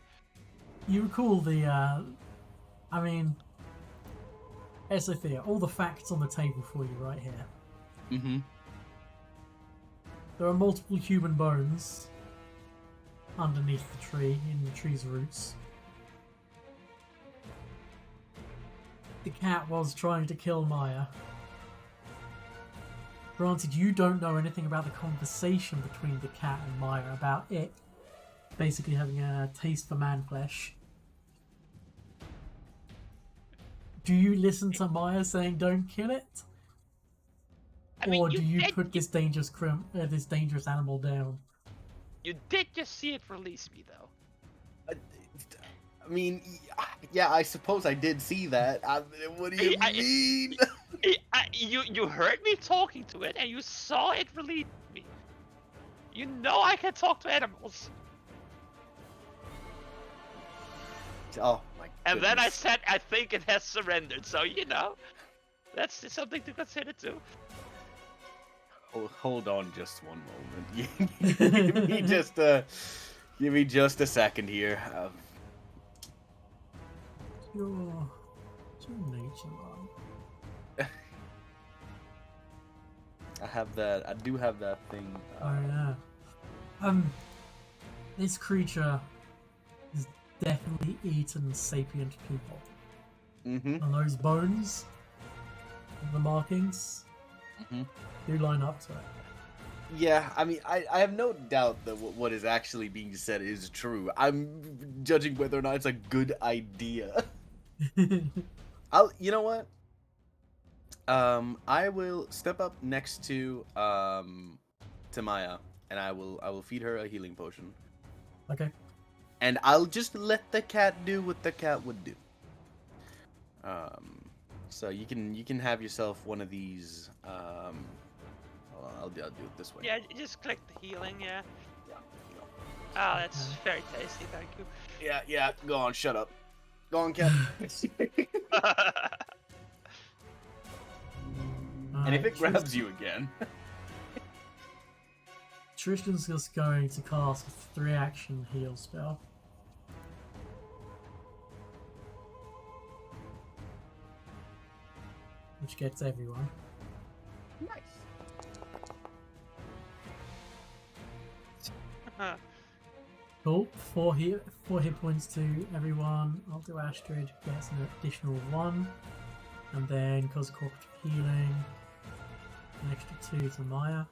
You recall the, I mean... Sophia, all the facts on the table for you right here. Mm-hmm. There are multiple human bones underneath the tree, in the tree's roots. The cat was trying to kill Maya. Granted, you don't know anything about the conversation between the cat and Maya about it basically having a taste for man flesh. Do you listen to Maya saying don't kill it? I mean, Or do you did- put this dangerous this dangerous animal down? You did just see it release me though. I mean, Yeah, I suppose I did see that. What do you mean? You heard me talking to it, and you saw it release me. You know I can talk to animals. Oh my And goodness. then I said I think it has surrendered. So that's something to consider too. Hold on just one moment. Give me just a second here. Your nature one. I do have that thing. Oh yeah. This creature has definitely eaten sapient people. Mm-hmm. And those bones, the markings, do line up to it. Yeah, I mean, I have no doubt that what is actually being said is true. I'm judging whether or not it's a good idea. You know what? I will step up next to Maya, and I will feed her a healing potion. Okay. And I'll just let the cat do what the cat would do. So you can have yourself one of these. I'll do it this way. Yeah, just click the healing. Yeah. Yeah. Ah, that's very tasty. Thank you. Yeah. Go on. Shut up. Go on, cat. And if it grabs you again. Tristan's just going to cast a 3-action heal spell. Which gets everyone. Nice. Cool. 4 hit points to everyone. I'll do Astrid, gets an additional 1. And then, because of cooperative healing, an extra 2 to Maya.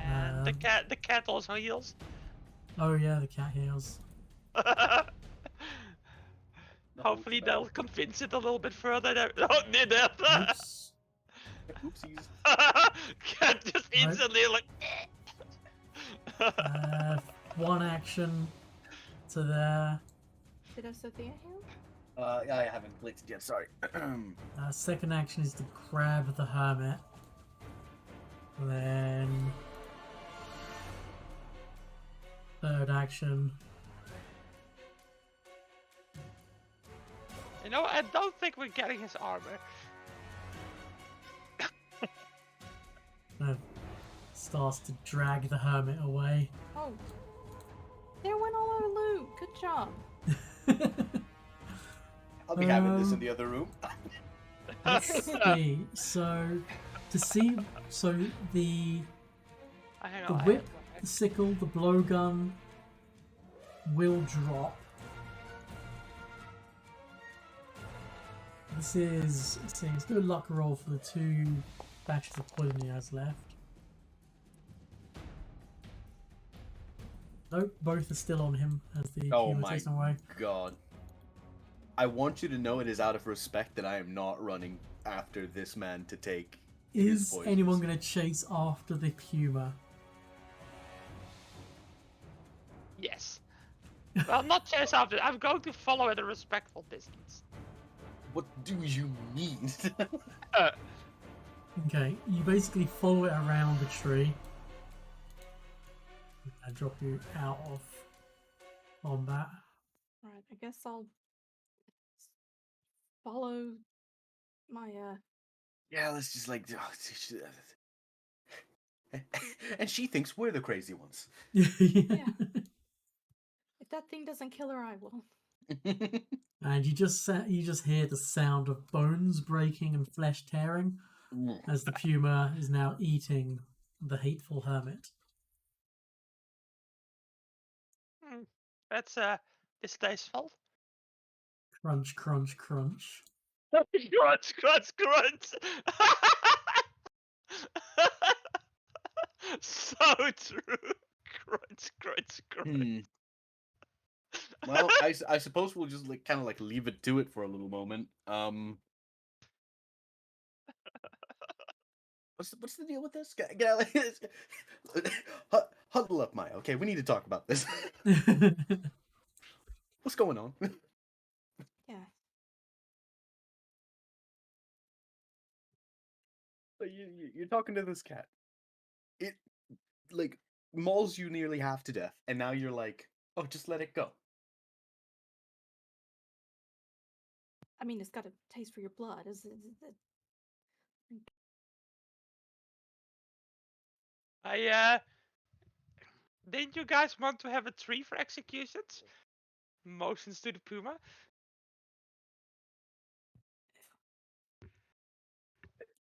And the cat also heals. Oh yeah, the cat heals. Hopefully they'll convince it a little bit further. Oh, near death. Oops. Oopsies. Cat just instantly like. 1 action to there. Did I set the heal? I haven't blitzed yet. Sorry. 2nd action is to grab the hermit. Then 3rd action. You know, I don't think we're getting his armor. Starts to drag the hermit away. Oh. There went all our loot. Good job. I'll be having this in the other room. Let's see. So the whip, the sickle, the blowgun will drop. This is, let's do a luck roll for the 2 batches of poison he has left. Nope, both are still on him as the human takes them away. God. I want you to know it is out of respect that I am not running after this man to take his Is poisons. anyone going to chase after the puma? Yes. Well, not chase after. I'm going to follow at a respectful distance. What do you mean? Okay, you basically follow it around the tree. I drop you out of combat. Right, I guess I'll follow my Yeah, let's just like. And she thinks we're the crazy ones. Yeah. If that thing doesn't kill her, I will. And you just hear the sound of bones breaking and flesh tearing as the puma is now eating the hateful hermit. That's distasteful. Crunch, crunch, crunch. Crunch, crunch, crunch. So true. Crunch, crunch, crunch. Well, I suppose we'll just like kind of like leave it to it for a little moment. What's the deal with this? Get out like this. Huddle up, Maya. Okay, we need to talk about this. What's going on? Yeah. So you're talking to this cat. It like mauls you nearly half to death, and now you're like, oh, just let it go. I mean, it's got a taste for your blood. Didn't you guys want to have a tree for executions? Motions to the puma.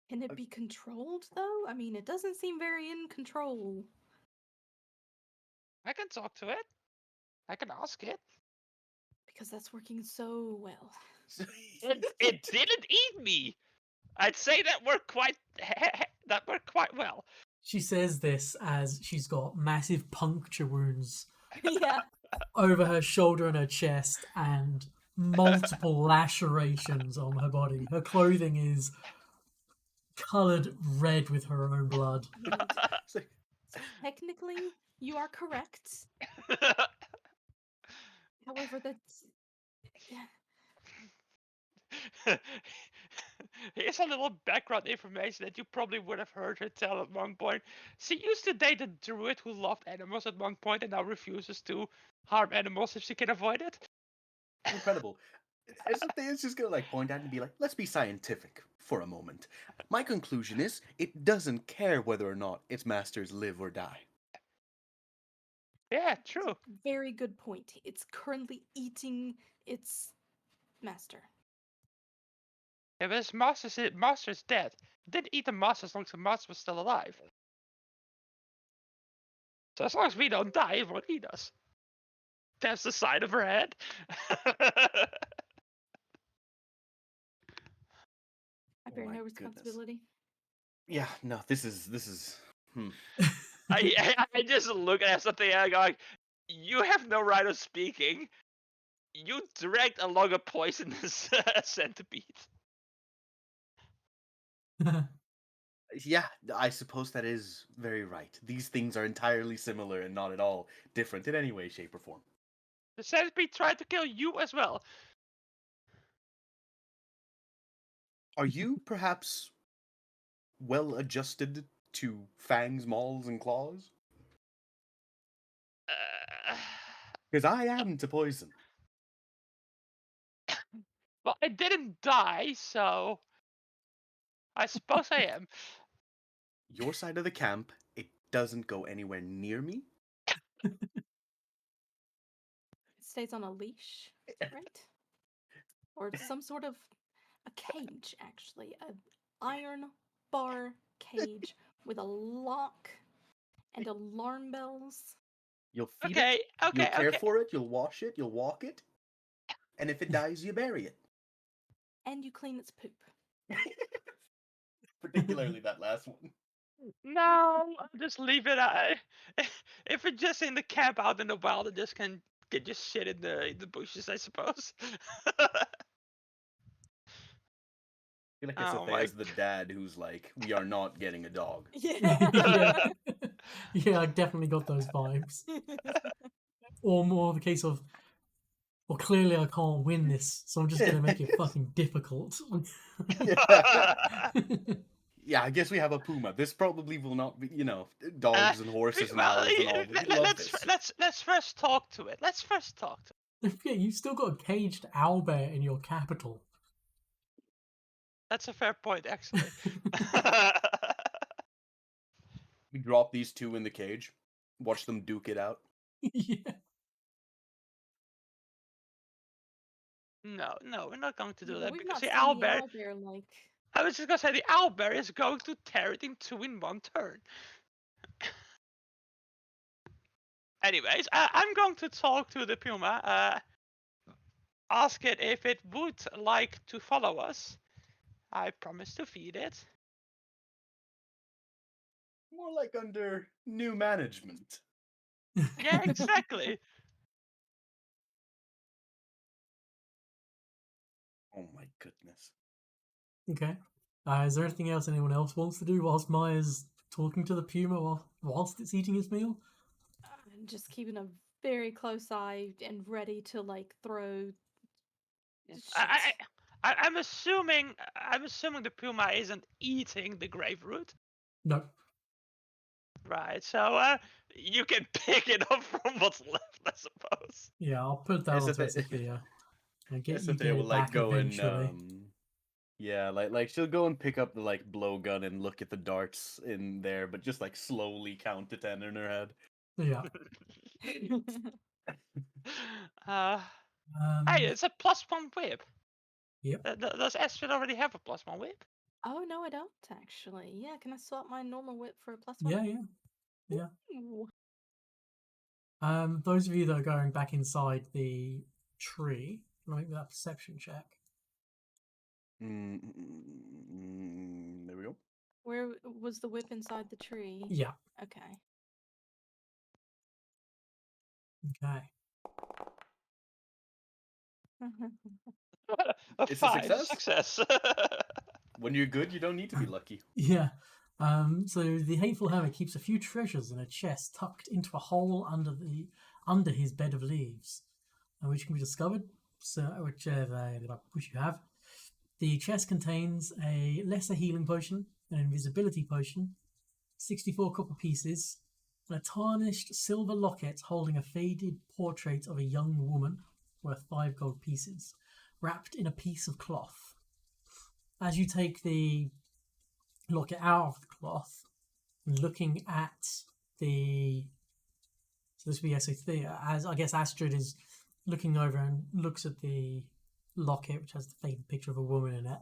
Can it be controlled though? I mean, it doesn't seem very in control. I can talk to it. I can ask it. Because that's working so well. It didn't eat me. I'd say that worked quite well. She says this as she's got massive puncture wounds Yeah. over her shoulder and her chest and multiple lacerations on her body. Her clothing is coloured red with her own blood. It's like, Technically, you are correct. However, that's Here's a little background information that you probably would have heard her tell at one point. She used to date a druid who loved animals at one point and now refuses to harm animals if she can avoid it. incredible. It's just gonna like point out and be like, let's be scientific for a moment. My conclusion is it doesn't care whether or not its masters live or die. Yeah, true. very good point. It's currently eating its master. Yeah, but his master's dead. It didn't eat the master as long as the master was still alive. So as long as we don't die, it won't eat us. That's the side of her head. I bear my no goodness. responsibility. Yeah, no, this is. I just look at something and I'm going, you have no right of speaking. You dragged along a poisonous centipede. Yeah, I suppose that is very right. These things are entirely similar and not at all different in any way, shape, or form. The centipede tried to kill you as well. Are you perhaps well adjusted to fangs, mauls, and claws? Because I am to poison. Well, I didn't die, so I suppose I am. Your side of the camp, it doesn't go anywhere near me. It stays on a leash, right? Or some sort of a cage, actually. An iron bar cage with a lock and alarm bells. You'll feed Okay, it, okay, you'll care okay. for it, you'll wash it, you'll walk it, and if it dies, you bury it. And you clean its poop. Particularly that last one. No, I'll just leave it. If it's just in the camp out in the wild, it just can get just shit in the bushes, I suppose. I feel like Oh my Asathea's the dad who's like, we are not getting a dog. Yeah. Yeah, I definitely got those vibes. Or more the case of, well, clearly I can't win this, so I'm just going to make it fucking difficult. Yeah, I guess we have a puma. This probably will not be, dogs and horses and owls and all. But we love this. let's first talk to it. Let's first talk to it. Yeah, you've still got a caged owlbear in your capital. That's a fair point, actually. We drop these two in the cage, watch them duke it out. Yeah. No, we're not going to do Yeah, that we've because not the seen the owlbear. owlbear like. I was just gonna say the owlbear is going to tear it in two in one turn. Anyways, I'm going to talk to the puma. Ask it if it would like to follow us. I promise to feed it. More like under new management. Yeah, exactly. Oh my goodness. Okay. Is there anything else anyone else wants to do whilst Maya's talking to the puma whilst it's eating its meal? Just keeping a very close eye and ready to like throw. I'm assuming the puma isn't eating the grave root, No. right? So you can pick it up from what's left, I suppose. Yeah, I'll put that Yes, onto if it- Sophia. And Yes, you if they get will it like back go and eventually. yeah, like she'll go and pick up the like blowgun and look at the darts in there, but just like slowly count to 10 in her head. Yeah. Hey, it's a +1 whip. Yep. Does Astrid already have a +1 whip? Oh no, I don't actually. Yeah, can I swap my normal whip for a +1? Yeah. Ooh. Those of you that are going back inside the tree, make that perception check. There we go. Where was the whip inside the tree? Yeah. Okay. Okay. It's a 5 success. When you're good, you don't need to be lucky. Yeah. So the hateful hermit keeps a few treasures in a chest tucked into a hole under his bed of leaves, which can be discovered. So, which you have. The chest contains a lesser healing potion, an invisibility potion, 64 copper pieces, and a tarnished silver locket holding a faded portrait of a young woman worth 5 gold pieces, wrapped in a piece of cloth. As you take the locket out of the cloth, and looking at the... So this would be Sophia, as I guess Astrid is looking over and looks at the locket, which has the faded picture of a woman in it,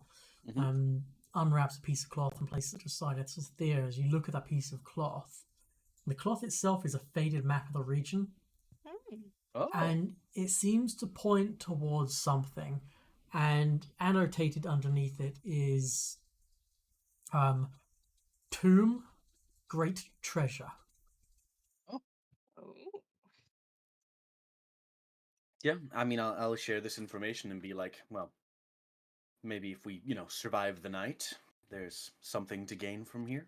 unwraps a piece of cloth and places it aside. It's just there as you look at that piece of cloth. The cloth itself is a faded map of the region, Oh. and it seems to point towards something. And annotated underneath it is tomb, great treasure. Oh. Yeah, I mean, I'll share this information and be like, well, maybe if we, survive the night, there's something to gain from here.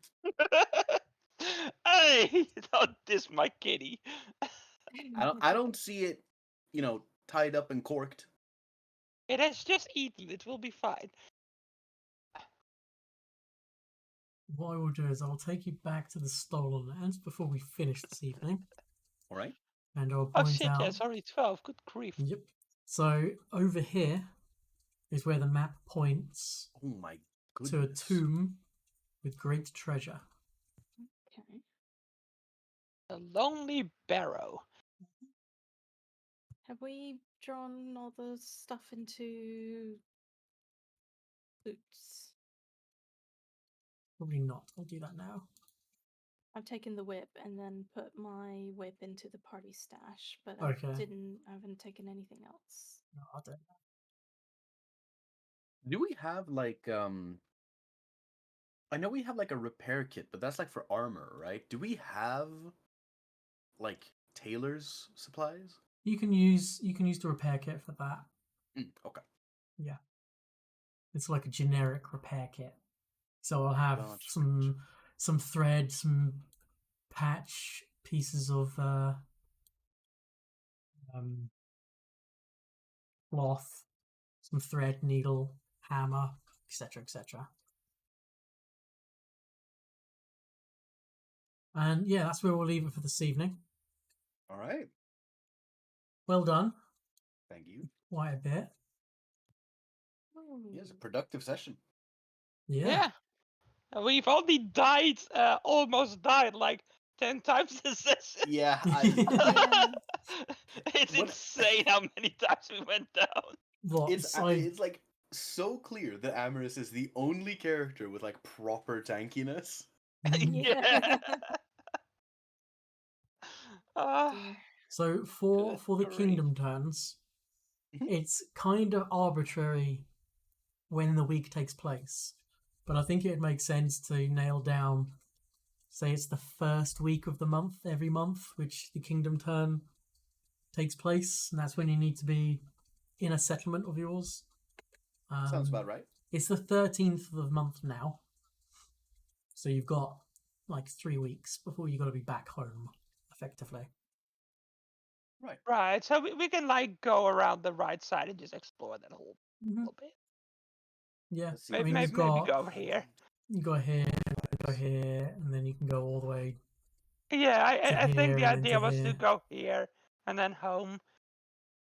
Hey, don't diss my kitty. I don't see it, tied up and corked. It has just eaten. It will be fine. What I will do is I'll take you back to the stolen lands before we finish this evening. All right. And I'll Oh point shit, out... yeah, it's already 12. Good grief. Yep. So over here is where the map points Oh my goodness. to a tomb with great treasure. Okay. A lonely barrow. Have we drawn all the stuff into boots? Probably not. I'll do that now. I've taken the whip and then put my whip into the party stash, but Okay. I haven't taken anything else. No, I'll do it. Do we have like I know we have like a repair kit, but that's like for armor, right? Do we have like tailor's supplies? You can use the repair kit for that. Okay. Yeah. It's like a generic repair kit. So I'll have Gotcha. some thread, some patch pieces of cloth, some thread, needle, hammer, etc., etc. And yeah, that's where we'll leave it for this evening. All right. Well done. Thank you. Quite a bit. Yeah, it's a productive session. Yeah. We've only died, almost died like 10 times this session. Yeah, It's What- insane how many times we went down. What? it's like so clear that Amaris is the only character with like proper tankiness. Yeah. Dear. So for the Good kingdom turns, Mhm. it's kind of arbitrary when the week takes place. But I think it would make sense to nail down, say it's the first week of the month, every month, which the kingdom turn takes place, and that's when you need to be in a settlement of yours. Sounds about right. It's the 13th of the month now. So you've got like 3 weeks before you've got to be back home, effectively. Right. Right. So we can like go around the right side and just explore that whole Mhm. little bit. Yeah, Let's see. I what mean, else you've Maybe got go over here. you go here, go here, and then you can go all the way Yeah, to I think here the and then idea to was to here. go here and then home.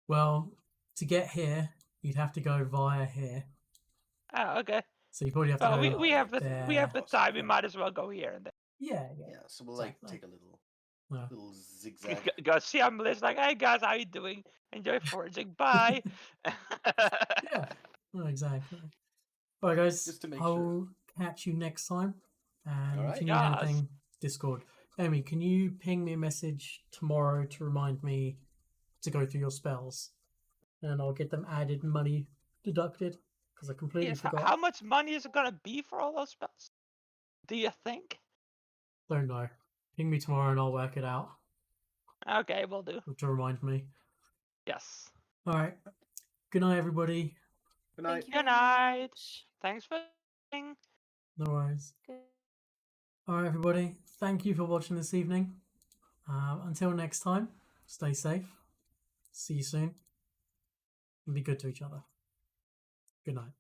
Well, to get here, you'd have to go via here. Oh, okay. So you probably have to Well, go we have the there. time. We might as well go here and then. Yeah, Yeah. So we'll like exactly. take a little Yeah. zigzag. Go see I'm Liz like, hey guys, how you doing? Enjoy foraging. Bye. Yeah, no, exactly. All right, guys, Just to make I'll sure. catch you next time. And All if right. you need Yes. anything, Discord. Amy, can you ping me a message tomorrow to remind me to go through your spells? And I'll get them added, money deducted, because I completely Yes. forgot. How much money is it gonna be for all those spells? Do you think? Don't know. Ping me tomorrow and I'll work it out Okay, we'll do. to remind me. Yes. All right. Good night, everybody. Good night. Thank you Good very night. much. Thanks for listening. No worries. Good. All right, everybody. Thank you for watching this evening. Until next time, stay safe. See you soon. And be good to each other. Good night.